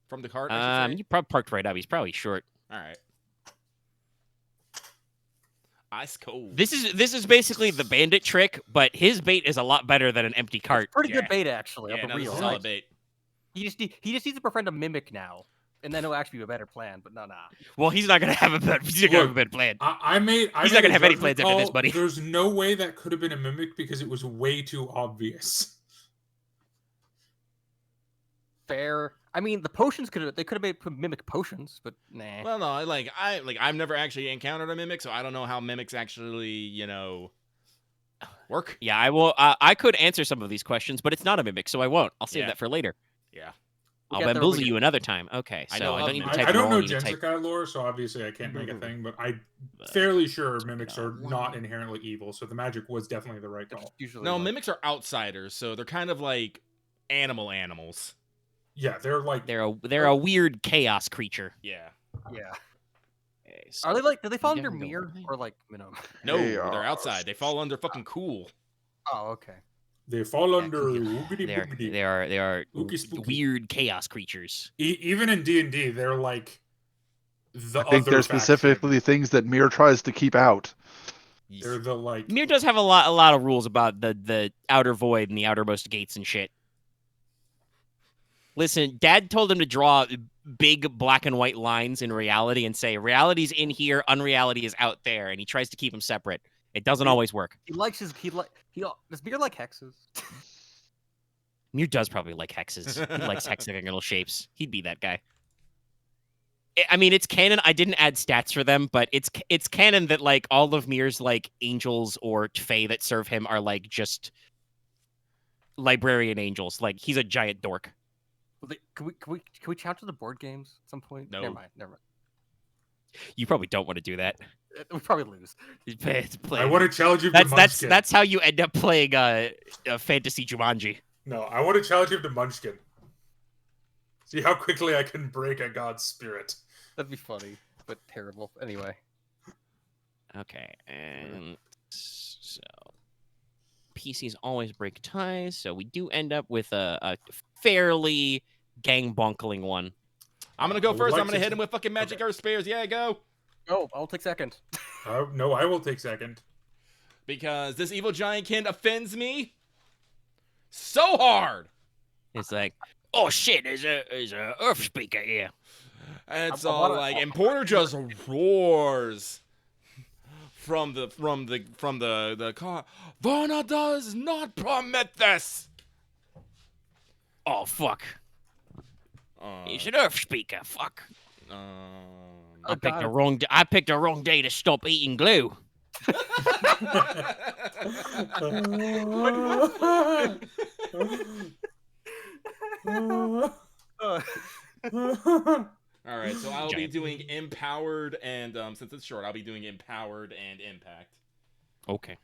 From the cart, I should say? You probably parked right up. He's probably short. All right. Ice cold. This is basically the bandit trick, but his bait is a lot better than an empty cart. Pretty Yeah. good bait actually. Yeah, Of the no, this real. is solid bait. He just needs to befriend a mimic now, and then it'll actually be a better plan. But nah. Well, he's not gonna have a bad. He's not gonna have a bad plan. I made. He's made not gonna a have any judgment plans after this, call. buddy. There's no way that could have been a mimic because it was way too obvious. Fair. I mean, the potions could have made mimic potions, but nah. Well, no, I've never actually encountered a mimic, so I don't know how mimics actually, work. Yeah, I will. I could answer some of these questions, but it's not a mimic, so I won't. I'll save Yeah. that for later. Yeah. I'll get there when we bamboozle get you there. another time. Okay, I so know I of don't need to Mimics. type I don't know roll, I need to type. GenSekai lore, so obviously I can't make a thing. But I'm fairly sure mimics are not inherently evil, so the magic was definitely the right They're call. just usually No, like, mimics are outsiders, so they're kind of like animals. Yeah, they're like They're a weird chaos creature. Yeah. yeah. Okay, Are they so like? Do they fall you under definitely don't mirror want that. or like minimum? No, Chaos. they're outside. They fall under fucking cool. Oh, okay. they fall Yeah, under oogity boogity. they are Ookie spooky. weird chaos creatures. Even in D&D, they're like the I think other they're faction. specifically things that Mir tries to keep out. They're the like Mir does have a lot of rules about the outer void and the outermost gates and shit. Listen, Dad told him to draw big black and white lines in reality and say reality's in here, unreality is out there, and he tries to keep them separate. It doesn't always work. He likes his. Does Mir like hexes? Mir does probably like hexes. He likes hexagonal shapes. He'd be that guy. I mean, it's canon. I didn't add stats for them, but it's canon that like all of Mir's like angels or fae that serve him are like just librarian angels. Like he's a giant dork. Well, can we challenge the board games at some point? No. Never mind. You probably don't want to do that. We probably lose. I want to challenge you to Munchkin. That's how you end up playing a fantasy Jumanji. No, I want to challenge him to Munchkin. See how quickly I can break a god's spirit. That'd be funny, but terrible. Anyway. Okay, and so PCs always break ties, so we do end up with a fairly gang-bonkling one. I'm gonna go I would first. like I'm gonna to- hit him with fucking magic earth spears. Yeah, go. Oh, I'll take second. No, I will take second. Because this evil giantkin offends me so hard. It's like, oh shit, there's a earth speaker here. And it's I all wanna- like, and Porter just roars from the car. Varna does not permit this. Oh fuck, it's an earth speaker. Fuck, I picked the wrong. I picked the wrong day to stop eating glue. All right, so I'll be Giant. doing empowered and since it's short, I'll be doing empowered and impact. Okay.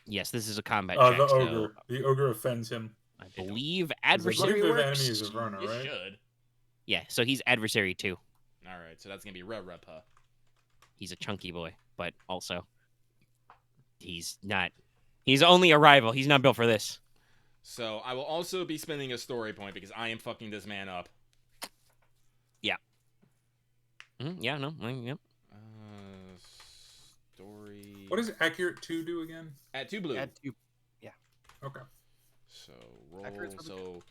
Yes, this is a combat The check. ogre. So The ogre offends him. I believe 'Cause I believe adversary the works. enemy is a Verna, You right? should. Yeah, so he's adversary too. All right, so that's gonna be Repa. He's a chunky boy, but also he's not. He's only a rival. He's not built for this. So I will also be spending a story point because I am fucking this man up. Yeah, no, yep. Story. What does accurate 2 do again? At 2 blue? Add two. Okay. So roll. Accurate's really So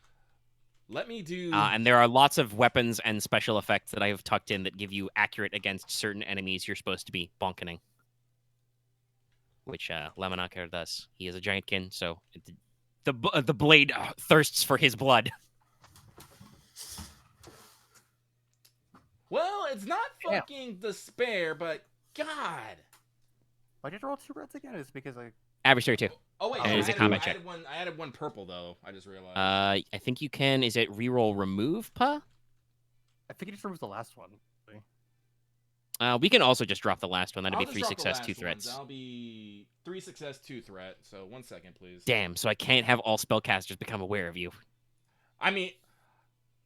let me do. And there are lots of weapons and special effects that I have tucked in that give you accurate against certain enemies you're supposed to be bonkening. Which Lemonaker does. He is a giantkin, so the blade thirsts for his blood. Well, it's not Yeah. fucking despair, but God. Why did I roll 2 reds again? It's because I. Adversary too. Oh wait, And I it is a added- combat I check. added one purple though. I just realized. I think you can. Is it reroll remove, Pa? I think it just removes the last one. We can also just drop the last one. That'd I'll be just 3 drop the success, last 2 ones. threats. I'll be 3 success, 2 threat. So 1 second, please. Damn, so I can't have all spellcasters become aware of you. I mean,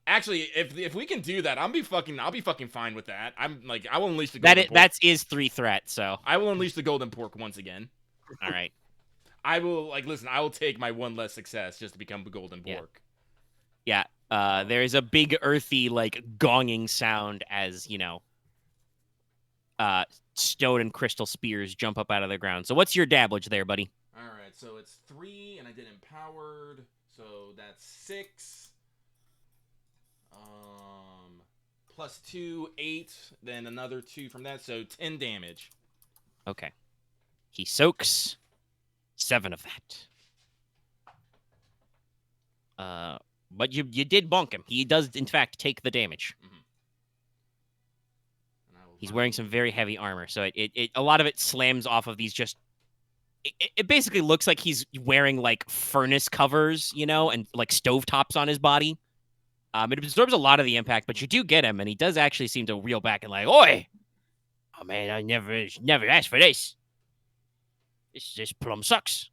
actually, if we can do that, I'll be fucking fine with that. I'm like, I will unleash the golden pork. That is 3 threat, so I will unleash the golden pork once again. all right. I will listen. I will take my 1 less success just to become the golden Yeah. pork. Yeah. There is a big earthy like gonging sound as, stone and crystal spears jump up out of the ground. So what's your dabbage there, buddy? All right, so it's 3, and I did empowered, so that's 6. Plus 2, 8, then another 2 from that, so 10 damage. Okay. He soaks 7 of that. But you did bonk him. He does in fact take the damage. And I will He's find- wearing some very heavy armor, so it a lot of it slams off of these just it basically looks like he's wearing like furnace covers, you know, and like stovetops on his body. It absorbs a lot of the impact, but you do get him, and he does actually seem to reel back and like, "Oi, oh man, I never asked for this. This plum sucks."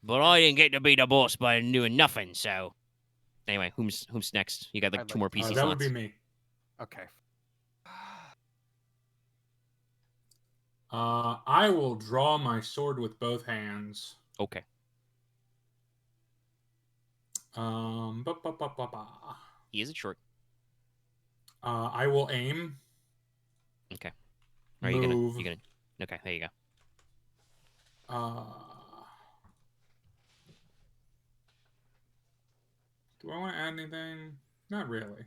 But I didn't get to be the boss by doing nothing. So, anyway, who's next? You got like I'd 2 more PC slots. That would be me. Okay. I will draw my sword with both hands. Okay. Ba, ba, ba, ba, ba. He is it short. I will aim. Okay. Are you Move. gonna? Okay, there you go. Do I want to add anything? Not really.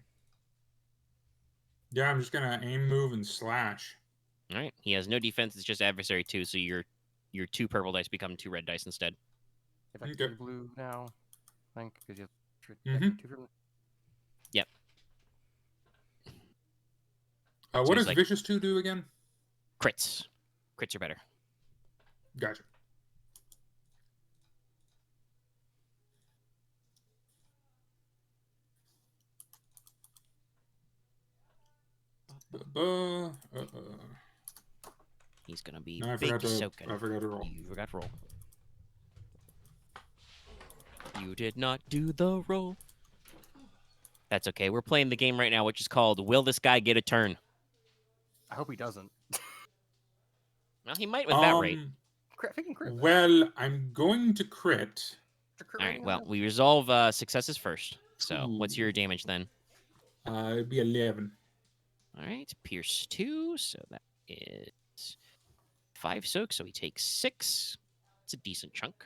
Yeah, I'm just gonna aim, move, and slash. All right. He has no defense. It's just adversary 2, so your 2 purple dice become 2 red dice instead. If I Okay. can blue now, I think, because you have Mhm. 2 from. Yep. What he's does like- Vicious 2 do again? Crits. Crits are better. Gotcha. He's gonna be No, I big forgot to soaking. roll. You forgot to roll. You did not do the roll. That's okay. We're playing the game right now, which is called Will This Guy Get a Turn? I hope he doesn't. Well, he might with that rate. Crit, if he can crit. Well, I'm going to crit. All right. Well, we resolve successes first. So, what's Ooh. your damage then? It'd be 11. All right. Pierce 2. So that is 5 soak. So he takes 6. It's a decent chunk.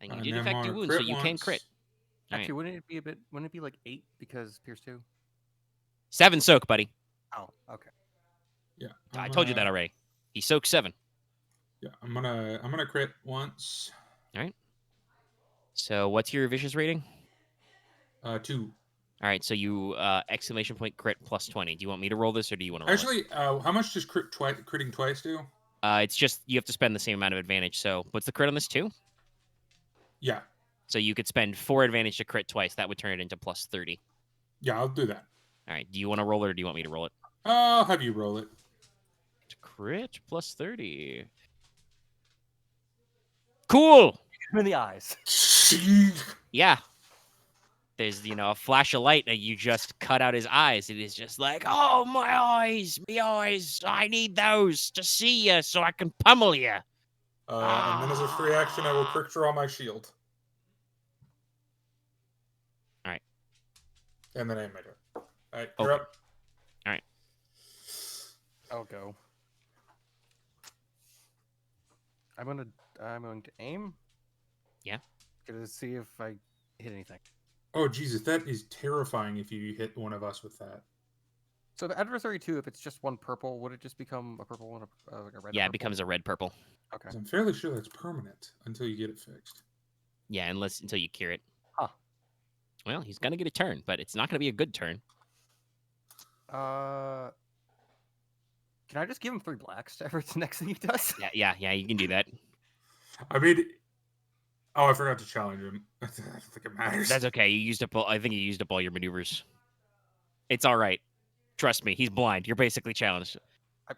And you did I'm infect on your a wound, so crit you can crit. once. All Actually, right. wouldn't it be like 8 because Pierce 2? 7 soak, buddy. Oh, okay. Yeah, I told you that already. He soaks 7. Yeah, I'm gonna crit once. All right. So what's your vicious rating? 2. All right. So you exclamation point crit plus 20. Do you want me to roll this, or do you want to roll Actually, how much does critting twice do? it? It's just you have to spend the same amount of advantage. So what's the crit on this 2? Yeah, So you could spend 4 advantage to crit twice. That would turn it into plus 30. yeah, I'll do that. All right. Do you want to roll it, or do you want me to roll it? I'll have you roll it. Crit plus 30. Cool. Him in the eyes. Yeah. There's, a flash of light, and you just cut out his eyes. It is just like, oh, my eyes, I need those to see you so I can pummel you. And then as a free action, I will quick draw my shield. All right. And then I aim my turn. All right, Okay. you're up. All right. I'll go. I'm going to aim. Yeah. Gonna see if I hit anything. Oh, Jesus, that is terrifying if you hit one of us with that. So the adversary 2, if it's just 1 purple, would it just become a purple and like a red? Yeah, it purple? becomes a red purple. Okay. 'Cause I'm fairly sure that's permanent until you get it fixed. Yeah, until you cure it. Huh. Well, he's gonna get a turn, but it's not gonna be a good turn. Can I just give him 3 blacks to every next thing he does? Yeah, you can do that. I mean, I forgot to challenge him. I don't think it matters. That's okay. I think you used up all your maneuvers. It's all right. Trust me, he's blind. You're basically challenged.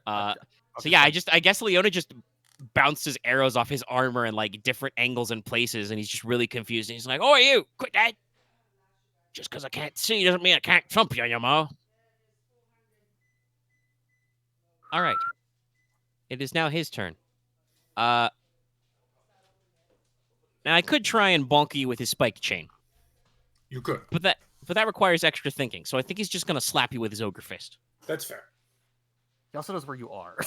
So yeah, I guess Leona just bounces arrows off his armor in like different angles and places, and he's just really confused. And he's like, "Oh, you quit that! Just because I can't see doesn't mean I can't thump you, mo." All right, it is now his turn. Now I could try and bonk you with his spike chain, You could. but that requires extra thinking. So I think he's just gonna slap you with his ogre fist. That's fair. He also knows where you are.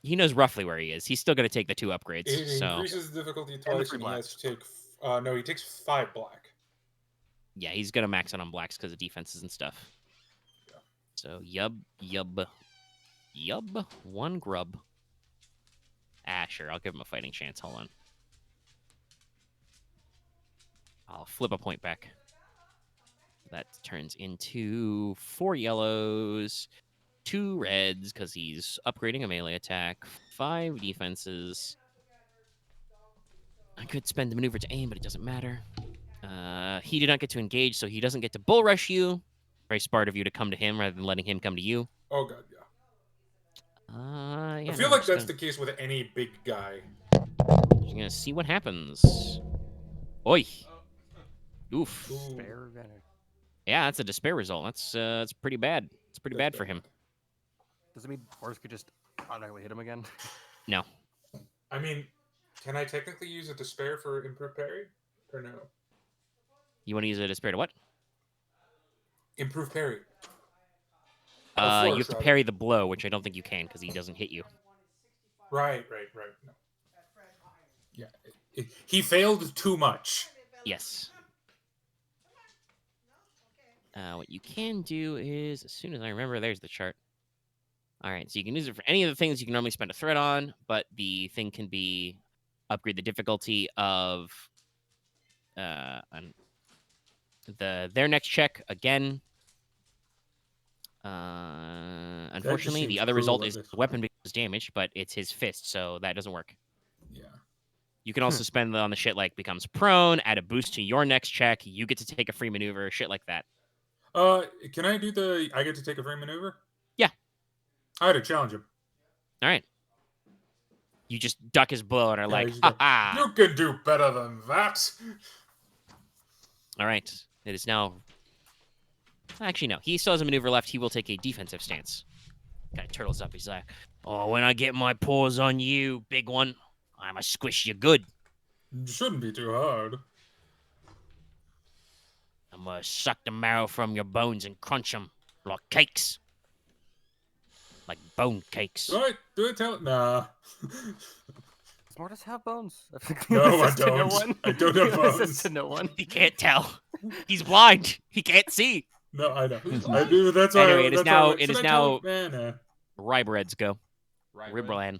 He knows roughly where he is. He's still gonna take the 2 upgrades. It So increases the difficulty the twice, 3 and he has blacks. to take... no, he takes 5 black. yeah, he's gonna max out on blacks because of defenses and stuff. Yeah. So yub. 1 grub. Sure, I'll give him a fighting chance. Hold on. I'll flip a point back. That turns into 4 yellows. 2 reds because he's upgrading a melee attack, 5 defenses. I could spend the maneuver to aim, but it doesn't matter. He did not get to engage, so he doesn't get to bull rush you. Very smart of you to come to him rather than letting him come to you. Oh god, yeah. Yeah, I feel no, like that's the case with any big guy. Just gonna see what happens. Oi. Oof. Ooh, Spare advantage. Yeah, that's a despair result. That's pretty bad. It's pretty that's bad for him. Does it mean Mortis could just automatically hit him again? No. I mean, can I technically use a despair for improve parry? Or no? You want to use a despair to what? Improve parry. You flourish, have to rather. parry the blow, which I don't think you can because he doesn't hit you. Right. No. Yeah. He failed too much. Yes. What you can do is, as soon as I remember, there's the chart. All right, so you can use it for any of the things you can normally spend a threat on, but the thing can be upgrade the difficulty of their next check again. Unfortunately, the seems other result cruel, is that is. the weapon becomes damaged, but it's his fist, so that doesn't work. Yeah. You can also spend it on the shit like becomes prone, add a boost to your next check. You get to take a free maneuver, shit like that. Can I do the? I get to take a free maneuver. Yeah. I had to challenge him. All right. You just duck his blow and are Yeah, like, he's ha go, ha. You can do better than that. All right. It is now. Actually, no. He still has a maneuver left. He will take a defensive stance. Kind of turtles up. He's like, oh, when I get my paws on you, big one, I'ma squish you good. It shouldn't be too hard. I'm gonna suck the marrow from your bones and crunch them like cakes. Like bone cakes. Do I tell? Nah. Does Mortis have bones? No, I Says to no don't. one. I don't have Says bones. to no one. He can't tell. He's blind. He can't see. No, I know. I do. That's why. Anyway, it is that's now- why, it should is I tell now- him? Nah. Rybreds go. Right. Ribran.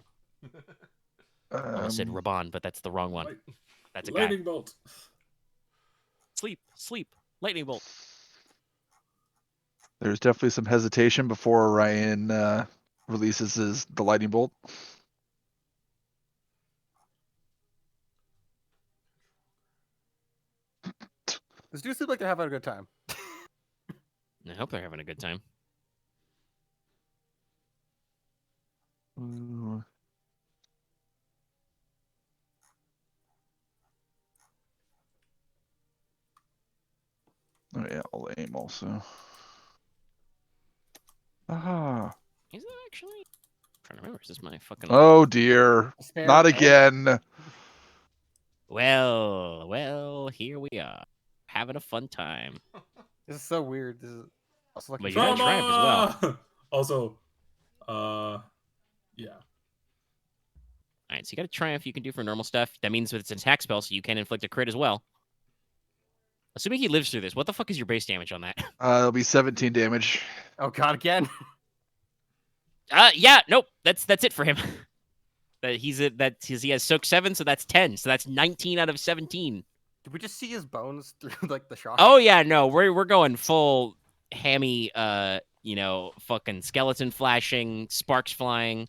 I almost said Raban, but that's the wrong one. That's a guy. Lightning bolt. Sleep. Lightning bolt. There's definitely some hesitation before Ryahn releases the lightning bolt. These dudes seem like they're having a good time. I hope they're having a good time. Ooh. Oh yeah, I'll aim also. Ah. Is it actually? I'm trying to remember. Is this my fucking? Oh dear. Spare Not and- again. Well, here we are, having a fun time. This is so weird. This is also like But you got Triumph as well. Trauma! Also, yeah. All right, so you got a Triumph you can do for normal stuff. That means it's an attack spell, so you can inflict a crit as well. Assuming he lives through this, what the fuck is your base damage on that? It'll be 17 damage. Oh god, again. Yeah, nope. That's it for him. He has soak 7, so that's 10. So that's 19 out of 17. Did we just see his bones through like the shock? Oh yeah, no, we're going full hammy, fucking skeleton flashing, sparks flying.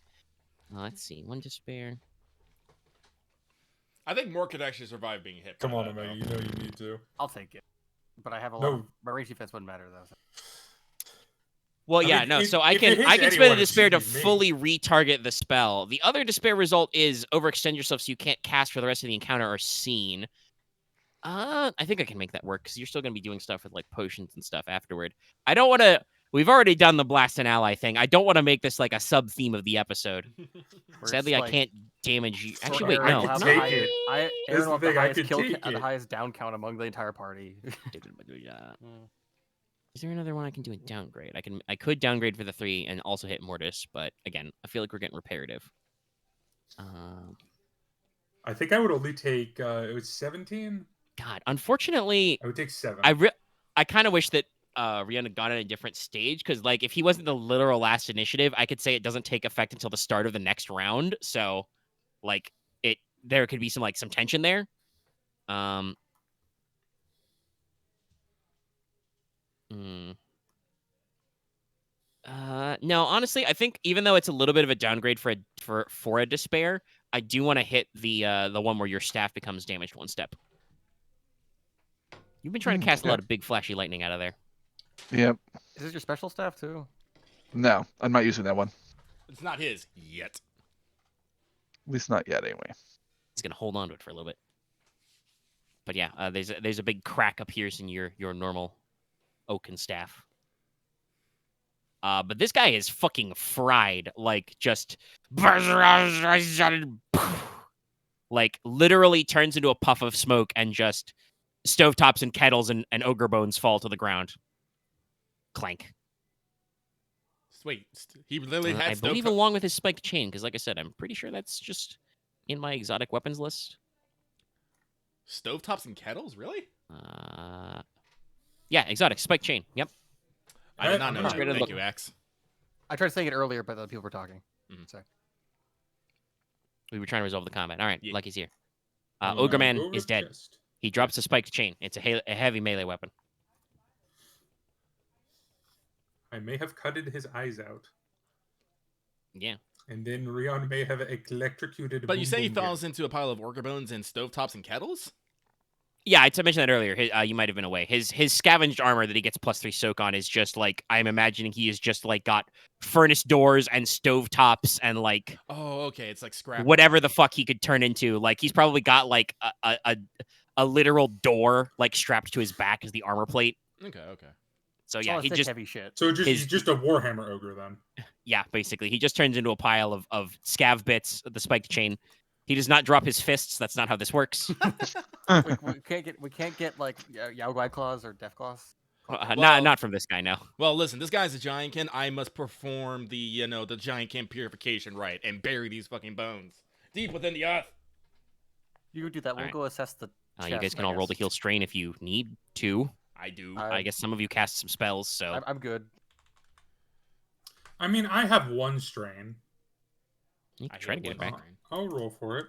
Let's see, 1 despair. I think Morq could actually survive being hit. by Come on, that, Omega. though. You know you need to. I'll take it. But I have a No. lot. My range defense wouldn't matter though. So. Well, I yeah, mean, no. if- So I if can it hits spend anyone, a it despair to should be me. fully retarget the spell. The other despair result is overextend yourself so you can't cast for the rest of the encounter or scene. I think I can make that work because you're still gonna be doing stuff with like potions and stuff afterward. I don't want to. We've already done the blast and ally thing. I don't want to make this like a sub theme of the episode. Where Sadly, it's, I like, can't damage you. short Actually, wait, Aaron no. will have I the can high- take it. Aaron Here's will the have the thing, I highest can kill, take the it. highest down count among the entire party. Is there another one I can do a downgrade? I could downgrade for the 3 and also hit Mortis, but again, I feel like we're getting reparative. I think I would only take. It was 17. God, unfortunately, I would take 7. I kind of wish that Ryahn had gone on a different stage because, like, if he wasn't the literal last initiative, I could say it doesn't take effect until the start of the next round. So, like, there could be some tension there. No, honestly, I think even though it's a little bit of a downgrade for a despair, I do want to hit the one where your staff becomes damaged 1 step. You've been trying to cast a lot of big flashy lightning out of there. Yep. Is this your special staff too? No, I'm not using that one. It's not his yet. At least not yet, anyway. He's gonna hold on to it for a little bit. But yeah, there's a big crack appears in your normal oaken staff. But this guy is fucking fried, like just like literally turns into a puff of smoke and just stovetops and kettles and ogre bones fall to the ground. Clank. Wait, he literally had I believe along with his spiked chain, because like I said, I'm pretty sure that's just in my exotic weapons list. stovetops and kettles, really? Yeah, exotic spiked chain. Yep. I did not know that. Look. Thank you, Axe. I tried saying it earlier, but the people were talking. Mhm. So We were trying to resolve the combat. All right, Yeah. Lucky's here. I'm Ogre gonna Man go is with dead. chest. He drops a spiked chain. It's a heavy melee weapon. I may have cutted his eyes out, Yeah. and then Ryahn may have electrocuted. But you Boom say he Boom Gim. falls into a pile of orca bones and stovetops and kettles? Yeah, I mentioned that earlier. You might have been away. His scavenged armor that he gets +3 soak on is just like, I'm imagining he is just like got furnace doors and stovetops and like Oh, okay. It's like scrap. whatever the fuck he could turn into. Like he's probably got like a literal door like strapped to his back as the armor plate. Okay. So it's yeah, all he thick, just heavy shit. So his- he's just a Warhammer ogre then. yeah, basically he just turns into a pile of scav bits, the spiked chain. He does not drop his fists. That's not how this works. we can't get like Yaogwai claws or death claws. Well- Not from this guy, no. Well, listen, this guy's a giantkin. I must perform the giantkin purification rite and bury these fucking bones deep within the earth. You do that. We'll Alright. go assess the. You chest, guys can I all roll the guess. heal strain if you need to. I do. I guess some of you cast some spells, so I'm good. I mean, I have 1 strain. you I can try to heal get it one back. strain. I'll roll for it.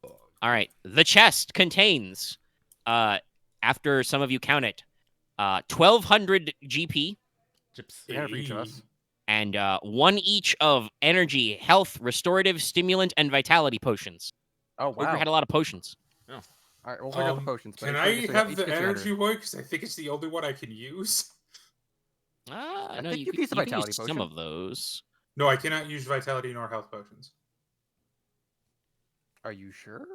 All right. The chest contains, after some of you count it, 1,200 GP Chips. 300 for each of us. and 1 each of energy, health, restorative, stimulant, and vitality potions. Oh Ogre wow! had a lot of potions. All right, we'll figure out the potions. but Can it's I good have each the get 300. energy one? Because I think it's the only one I can use. No, think you you could use the use vitality some potion. of those. No, I cannot use vitality nor health potions. Are you sure?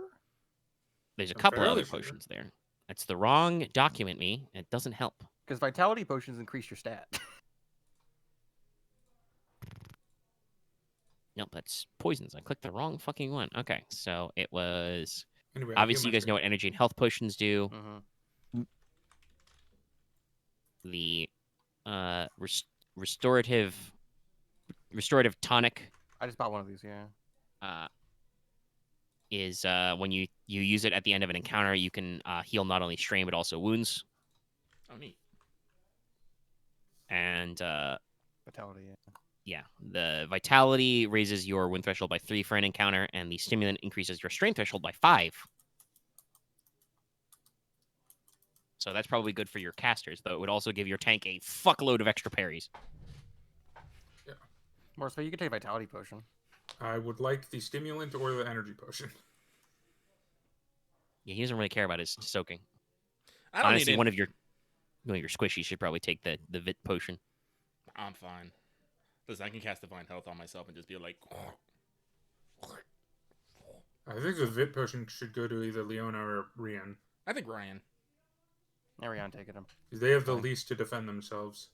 There's a I'm couple fairly other sure. potions there. That's the wrong document me. It doesn't help. Because vitality potions increase your stat. Nope, that's poisons. I clicked the wrong fucking one. Okay, so it was... Anyway, I Obviously, heal you guys know myself. what energy and health potions do. Mm-hmm. The restorative tonic I just bought one of these. Yeah. is when you use it at the end of an encounter, you can heal not only strain but also wounds. Oh, neat. And Vitality. Yeah. yeah, the vitality raises your wound threshold by 3 for an encounter, and the stimulant increases your strain threshold by 5. So that's probably good for your casters, though it would also give your tank a fuckload of extra parries. Morris, so you can take vitality potion. I would like the stimulant or the energy potion. Yeah, he doesn't really care about his soaking. I don't Honestly, need it. one of your squishies should probably take the Vit potion. I'm fine. Listen, I can cast Divine Health on myself and just be like... I think the Vit potion should go to either Leona or Ryahn. I think Ryahn. Ariane taking him. Because they have the Fine. least to defend themselves.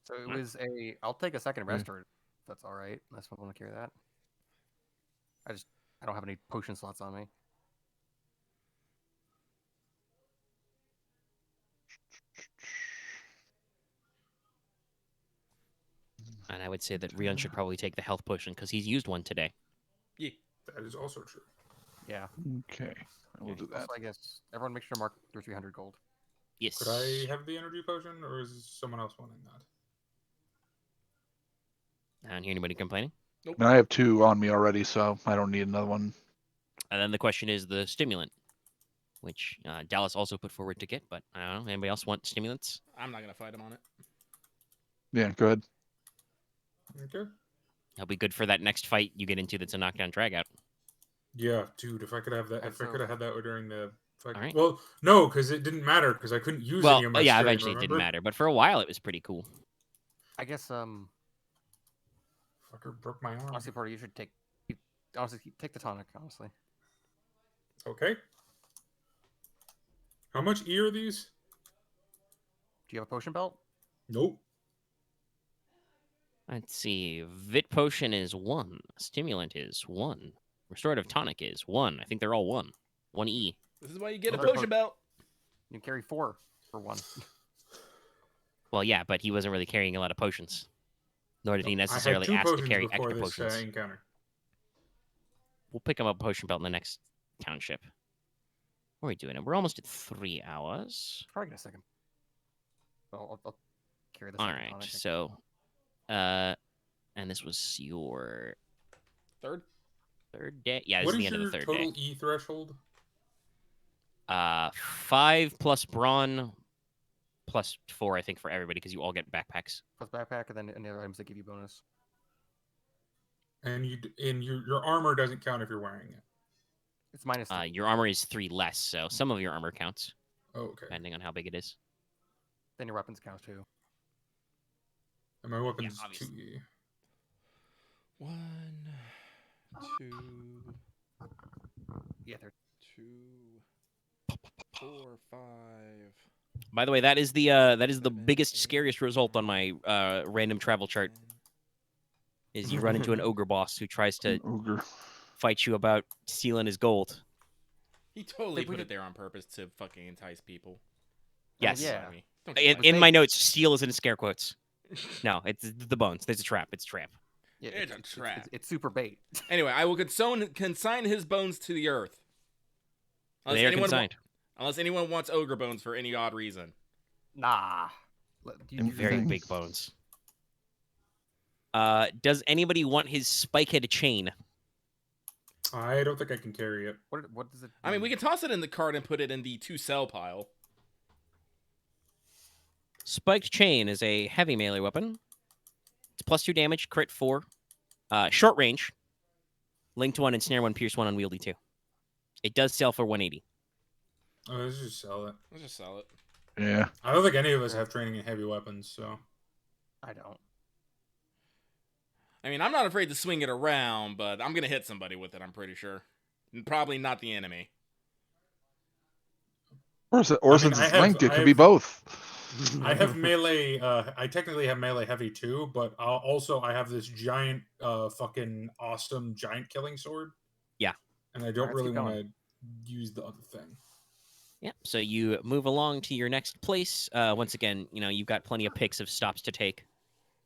So it was a. I'll take a second restorative. If that's all right. Unless I want to carry that. I don't have any potion slots on me. And I would say that Ryahn should probably take the health potion because he's used one today. Yeah. That is also true. Yeah. Okay, we'll do that. Also, I guess everyone make sure to mark their 300 gold. Yes. Could I have the energy potion, or is someone else wanting that? I don't hear anybody complaining. And I have 2 on me already, so I don't need another one. And then the question is the stimulant. which Dallas also put forward to get, but I don't know. Anybody else want stimulants? I'm not gonna fight him on it. Yeah, good. Okay. That'll be good for that next fight you get into that's a knockdown dragout. Yeah, dude. If I could have that, Alright, if I so- could have had that during the. Alright. Well, no, because it didn't matter because I couldn't use any of my. Yeah, strain, eventually it didn't remember? matter, but for a while it was pretty cool. I guess Fucker broke my arm. honestly, Porter, you should take take the tonic. Honestly, Okay. How much E are these? do you have a potion belt? Nope. Let's see. Vit potion is 1. Stimulant is 1. Restorative tonic is 1. I think they're all 1. 1E. This is why you get a Well, potion belt. You can carry 4 for 1. Well, yeah, but he wasn't really carrying a lot of potions. Nor did he necessarily I had 2 ask to potions carry before extra this potions. encounter. We'll pick him up a potion belt in the next township. What are we doing? We're almost at 3 hours. Probably get a second. Well, I'll carry this. All right, so, and this was your Third. third day. Yeah, this What is the is end of your the third total day. E threshold? 5 plus brawn plus 4, I think, for everybody because you all get backpacks. plus backpack, and then any other items that give you bonus. And your armor doesn't count if you're wearing it. It's minus 3. Your armor is 3 less, so some of your armor counts Oh, okay. depending on how big it is. Then your weapons count too. And my weapons obviously. 2E. 1, 2, Yeah, they're 2, 4, 5. By the way, that is the biggest, scariest result on my random travel chart. Is you run into an ogre boss who tries to Ogre. fight you about stealing his gold. He totally Like, we put it did- there on purpose to fucking entice people. Yes. yeah. Don't me. Don't you In, like in me? my notes, steal is in scare quotes. No, it's the bones. There's a trap. It's a trap. Yeah, It's a trap. It's super bait. Anyway, I will consign his bones to the earth. They are consigned. Unless anyone wants ogre bones for any odd reason. Nah. You do Very that. big bones. Does anybody want his spike-head chain? I don't think I can carry it. What does it? I mean, we do? can toss it in the cart and put it in the 2-cell pile. Spiked chain is a heavy melee weapon. It's plus 2 damage, crit 4. Short range. Linked 1 and snare 1, pierce 1, unwieldy 2. It does sell for 180. Oh, let's just sell it. Let's just sell it. Yeah. I don't think any of us have training in heavy weapons, so. I don't. I mean, I'm not afraid to swing it around, but I'm going to hit somebody with it, I'm pretty sure. And probably not the enemy. Or, since I it's have- linked, it I could be have- both. I have melee. I technically have melee heavy too, but also I have this giant, fucking awesome giant killing sword. Yeah. And I don't Alright, really keep want to use the other thing. Yeah, so you move along to your next place. Once again, you've got plenty of picks of stops to take.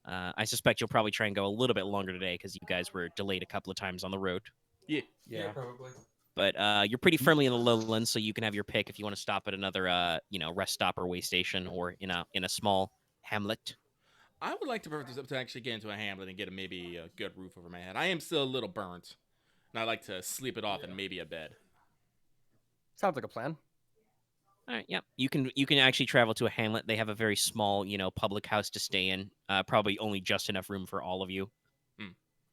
I suspect you'll probably try and go a little bit longer today because you guys were delayed a couple of times on the road. Yeah. Yeah. probably. But you're pretty firmly in the lowlands, so you can have your pick if you want to stop at another, rest stop or way station, or in a small hamlet. I would like to actually get into a hamlet and get maybe a good roof over my head. I am still a little burnt. And I'd like to sleep it off in maybe a bed. Sounds like a plan. All right, yeah, you can actually travel to a hamlet. They have a very small, public house to stay in. Probably only just enough room for all of you.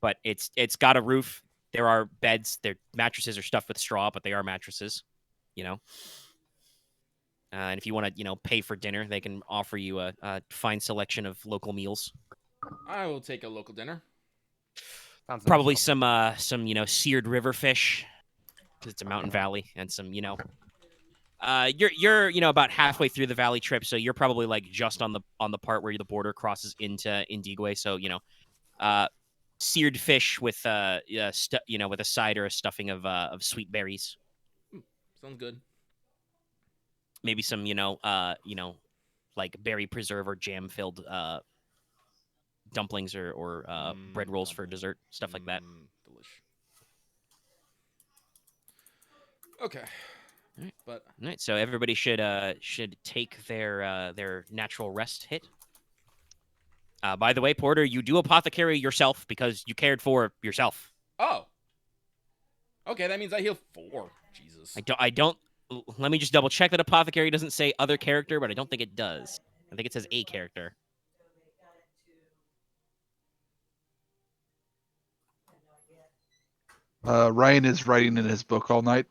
But it's got a roof. There are beds. Their mattresses are stuffed with straw, but they are mattresses. And if you want to, pay for dinner, they can offer you a fine selection of local meals. I will take a local dinner. Sounds Probably nice. some seared river fish, because it's a mountain valley, and some you're about halfway through the valley trip, so you're probably like just on the part where the border crosses into Indigwe. So seared fish with with a side or a stuffing of sweet berries. Sounds good. Maybe some like berry preserve or jam filled dumplings or bread rolls for dessert, stuff like that. Delish. Okay. Alright. But All right, so everybody should take their natural rest hit. By the way, Porter, you do apothecary yourself because you cared for yourself. okay, that means I heal 4. Jesus. let me just double check that apothecary doesn't say other character, but I don't think it does. I think it says a character. Ryahn is writing in his book all night.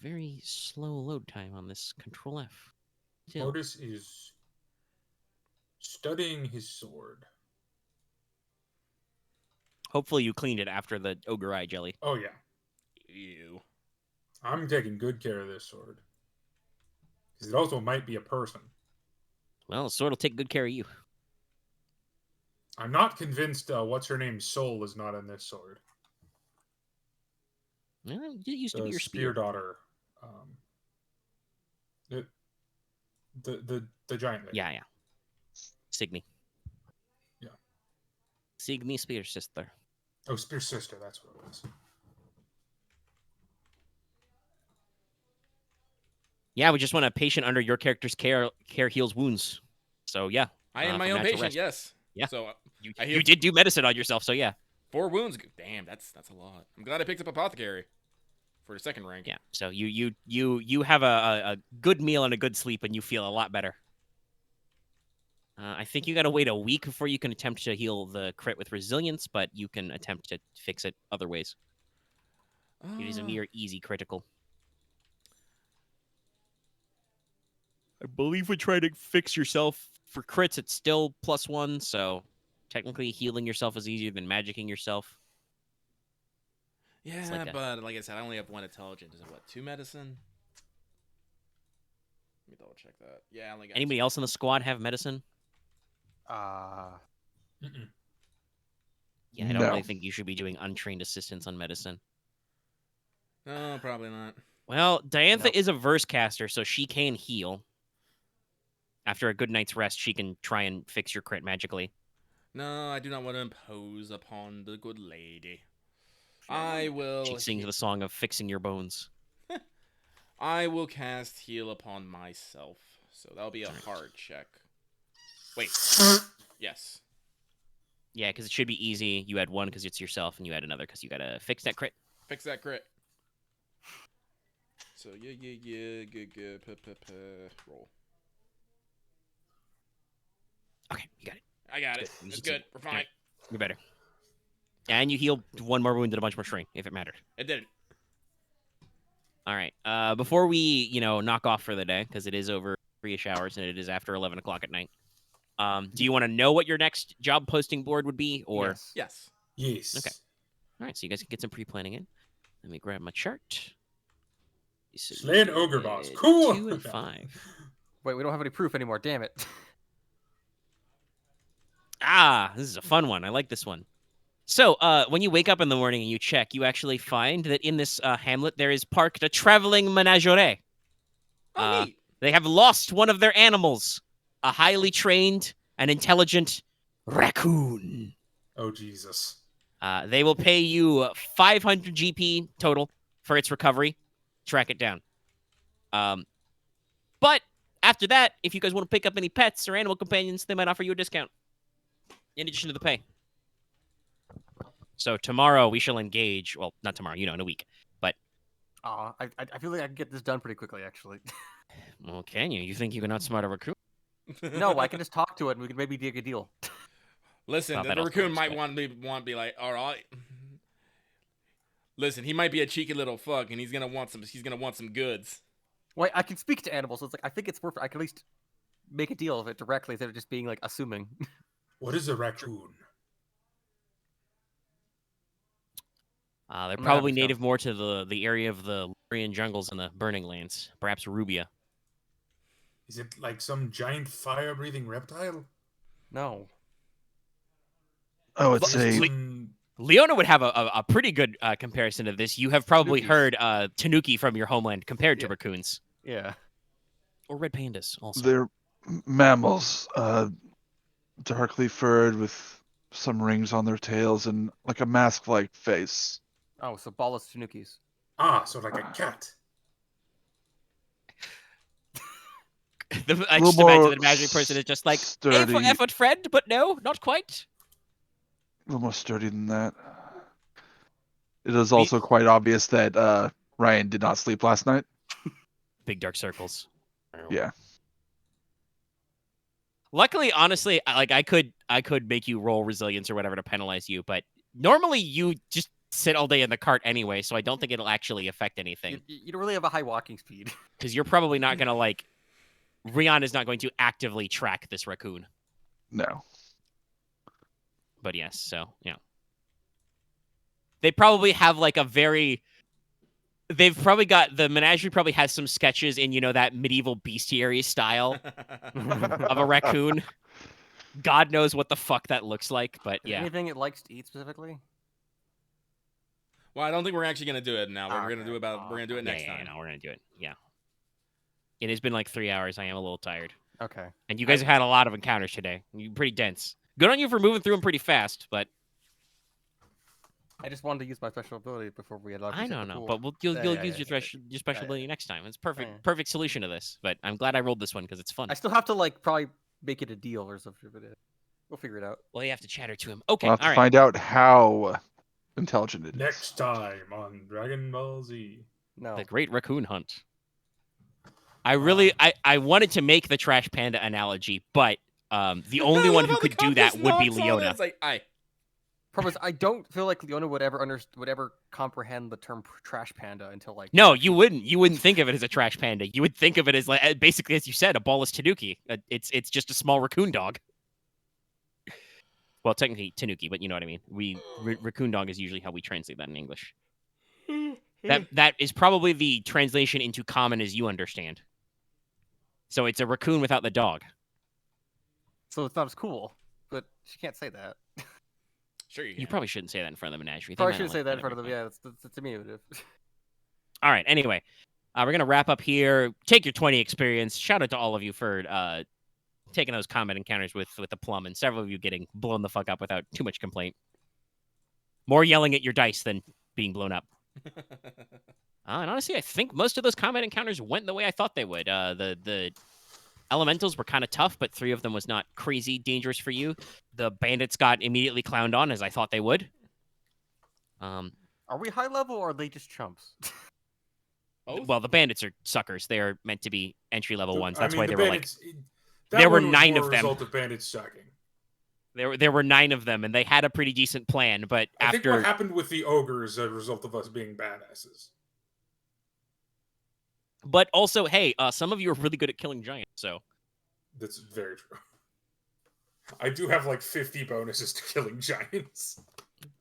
Very slow load time on this Control F. Still. Mortis is studying his sword. Hopefully you cleaned it after the ogre eye jelly. Oh yeah, Ew. I'm taking good care of this sword. Because it also might be a person. Well, the sword will take good care of you. I'm not convinced what's her name's soul is not in this sword. Well, it used to be The your spear spear. daughter. The giant lady. Yeah. Signy. Yeah. Signy spear sister. Oh, spear sister, that's what it was. Yeah, we just want a patient under your character's care heals wounds. So yeah. I am my for own natural patient. rest. Yes. Yeah. So You, I you healed did do medicine on yourself, so yeah. 4 wounds. Damn, that's a lot. I'm glad I picked up apothecary for the second rank. Yeah. So you have a good meal and a good sleep, and you feel a lot better. I think you gotta wait a week before you can attempt to heal the crit with resilience, but you can attempt to fix it other ways. It is a near easy critical. I believe we try to fix yourself for crits. It's still +1, so technically healing yourself is easier than magicking yourself. Yeah, like a- but like I said, I only have 1 intelligence. Is it what, 2 medicine? Let me double check that. Yeah, I only got Anybody 2. else in the squad have medicine? Mm-mm. Yeah, I don't No. really think you should be doing untrained assistance on medicine. No, probably not. Well, Diantha Nope. is a verse caster, so she can heal. After a good night's rest, she can try and fix your crit magically. No, I do not want to impose upon the good lady. I will. She sings the song of fixing your bones. I will cast heal upon myself. So that'll be a hard check. Wait. Yes. Yeah, because it should be easy. You had 1 because it's yourself, and you had another because you gotta fix that crit. Fix that crit. So yeah. Good. Roll. Okay, you got it. I got it. Good. It's good. We're fine. You're better. And you healed 1 more wound and a bunch more strength, if it mattered. It did it. All right. Before we, knock off for the day, because it is over 3-ish hours and it is after 11 o'clock at night. Do you want to know what your next job posting board would be, or? Yes. Yes. Yes. Okay. All right, so you guys can get some pre-planning in. Let me grab my chart. So Slay an you ogre did boss. Cool. 2 and 5. Wait, we don't have any proof anymore. Damn it. This is a fun one. I like this one. So, when you wake up in the morning and you check, you actually find that in this hamlet there is parked a traveling menagerie. Oh, neat. They have lost one of their animals, a highly trained and intelligent raccoon. Oh Jesus. They will pay you 500 GP total for its recovery. Track it down. But after that, if you guys want to pick up any pets or animal companions, they might offer you a discount in addition to the pay. So tomorrow we shall engage. Well, not tomorrow, in a week. But I feel like I can get this done pretty quickly, actually. well, can you? You think you can outsmart a raccoon? No, I can just talk to it and we can maybe dig a deal. Listen, Well, the that also raccoon works, might but- want to be like, all right. Listen, he might be a cheeky little fuck, and he's gonna want some goods. Wait, I can speak to animals, so it's like I think it's worth it. I can at least make a deal of it directly instead of just being like assuming. What is a raccoon? They're I'm not probably having to go. native more to the area of the Lyrian jungles and the Burning Lands. Perhaps Rubia. Is it like some giant fire-breathing reptile? No. I would Is it say some- Leona would have a pretty good comparison to this. You have probably Tanukis. heard Tanuki from your homeland compared to Yeah. raccoons. Yeah. Or red pandas, also. they're mammals, darkly furred with some rings on their tails and like a mask-like face. Oh, so ballless tanukis. so like a cat. I little just imagine more that imaginary person is just like, A sturdy. for effort, friend, but no, not quite. A little more sturdy than that. It is also quite obvious that Ryahn did not sleep last night. Big dark circles. Yeah. Luckily, honestly, I could make you roll resilience or whatever to penalize you, but normally you just sit all day in the cart anyway, so I don't think it'll actually affect anything. You don't really have a high walking speed. Because you're probably not gonna like. Ryahn is not going to actively track this raccoon. No. But yes, so yeah. They probably have like a very. They've probably got the menagerie probably has some sketches in that medieval bestiary style of a raccoon. God knows what the fuck that looks like, but yeah. Anything it likes to eat specifically? Well, I don't think we're actually gonna do it now. We're Okay. gonna do we're gonna do it next time. No, we're gonna do it. Yeah. It has been like 3 hours. I am a little tired. Okay. And you guys have had a lot of encounters today. You're pretty dense. Good on you for moving through them pretty fast, but I just wanted to use my special ability before we had. I don't know. But you'll use your special ability next time. It's perfect solution to this. But I'm glad I rolled this one because it's fun. I still have to probably make it a deal or something. But we'll figure it out. Well, you have to chatter to him. Okay, We'll have to all right. find out how intelligent it is. Next time on Dragon Ball Z. No. The Great Raccoon Hunt. I really, I wanted to make the Trash Panda analogy, but the only one who could do that would be Leona. It's like, Problem is, I don't feel like Leona would ever comprehend the term trash panda until No, you wouldn't. You wouldn't think of it as a trash panda. You would think of it as like basically, as you said, a ballless tanuki. It's just a small raccoon dog. Well, technically tanuki, but you know what I mean. Raccoon dog is usually how we translate that in English. That is probably the translation into common as you understand. So it's a raccoon without the dog. So it's not as cool, but she can't say that. Sure you can. You probably shouldn't say that in front of the menagerie. Probably shouldn't say that in front of them. Yeah, that's diminutive. All right. Anyway, we're going to wrap up here. Take your 20 experience. Shout out to all of you for taking those combat encounters with the plum, and several of you getting blown the fuck up without too much complaint. More yelling at your dice than being blown up. And honestly, I think most of those combat encounters went the way I thought they would. The elementals were kind of tough, but 3 of them was not crazy dangerous for you. The bandits got immediately clowned on, as I thought they would. Are we high level or are they just chumps? Well, the bandits are suckers. They are meant to be entry-level ones. That's why they bandits, were like... There were 9 of them. Result of bandits sucking. There were 9 of them, and they had a pretty decent plan, but I after... think what happened with the ogres is a result of us being badasses. But also, hey, some of you are really good at killing giants, so... That's very true. I do have like 50 bonuses to killing giants.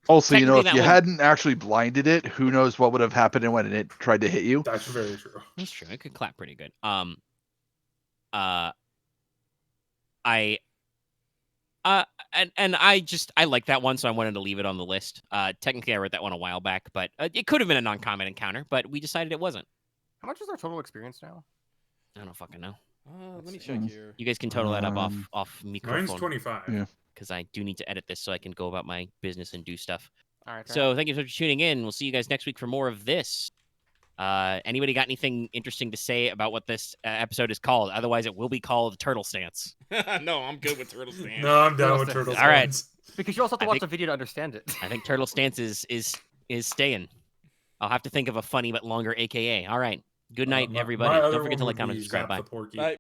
Also, if Technically, you that hadn't actually blinded it, who knows what would have happened when it tried to hit you? That's very true. That's true. It could clap pretty good. And I like that one, so I wanted to leave it on the list. Technically, I wrote that one a while back, but it could have been a non-combat encounter, but we decided it wasn't. How much is our total experience now? I don't fucking know. Let me check here. You guys can total that up off microphone. Mine's 25. Yeah. Because I do need to edit this so I can go about my business and do stuff. All right. So thank you so much for tuning in. We'll see you guys next week for more of this. Anybody got anything interesting to say about what this episode is called? Otherwise, it will be called Turtle Stance. No, I'm good with Turtle Stance. No, I'm down with Turtle Stance. All right. Because you also have to watch the video to understand it. I think Turtle Stance is staying. I'll have to think of a funny but longer AKA. All right. Good night, everybody. Don't forget to like, comment, subscribe. Bye. Bye.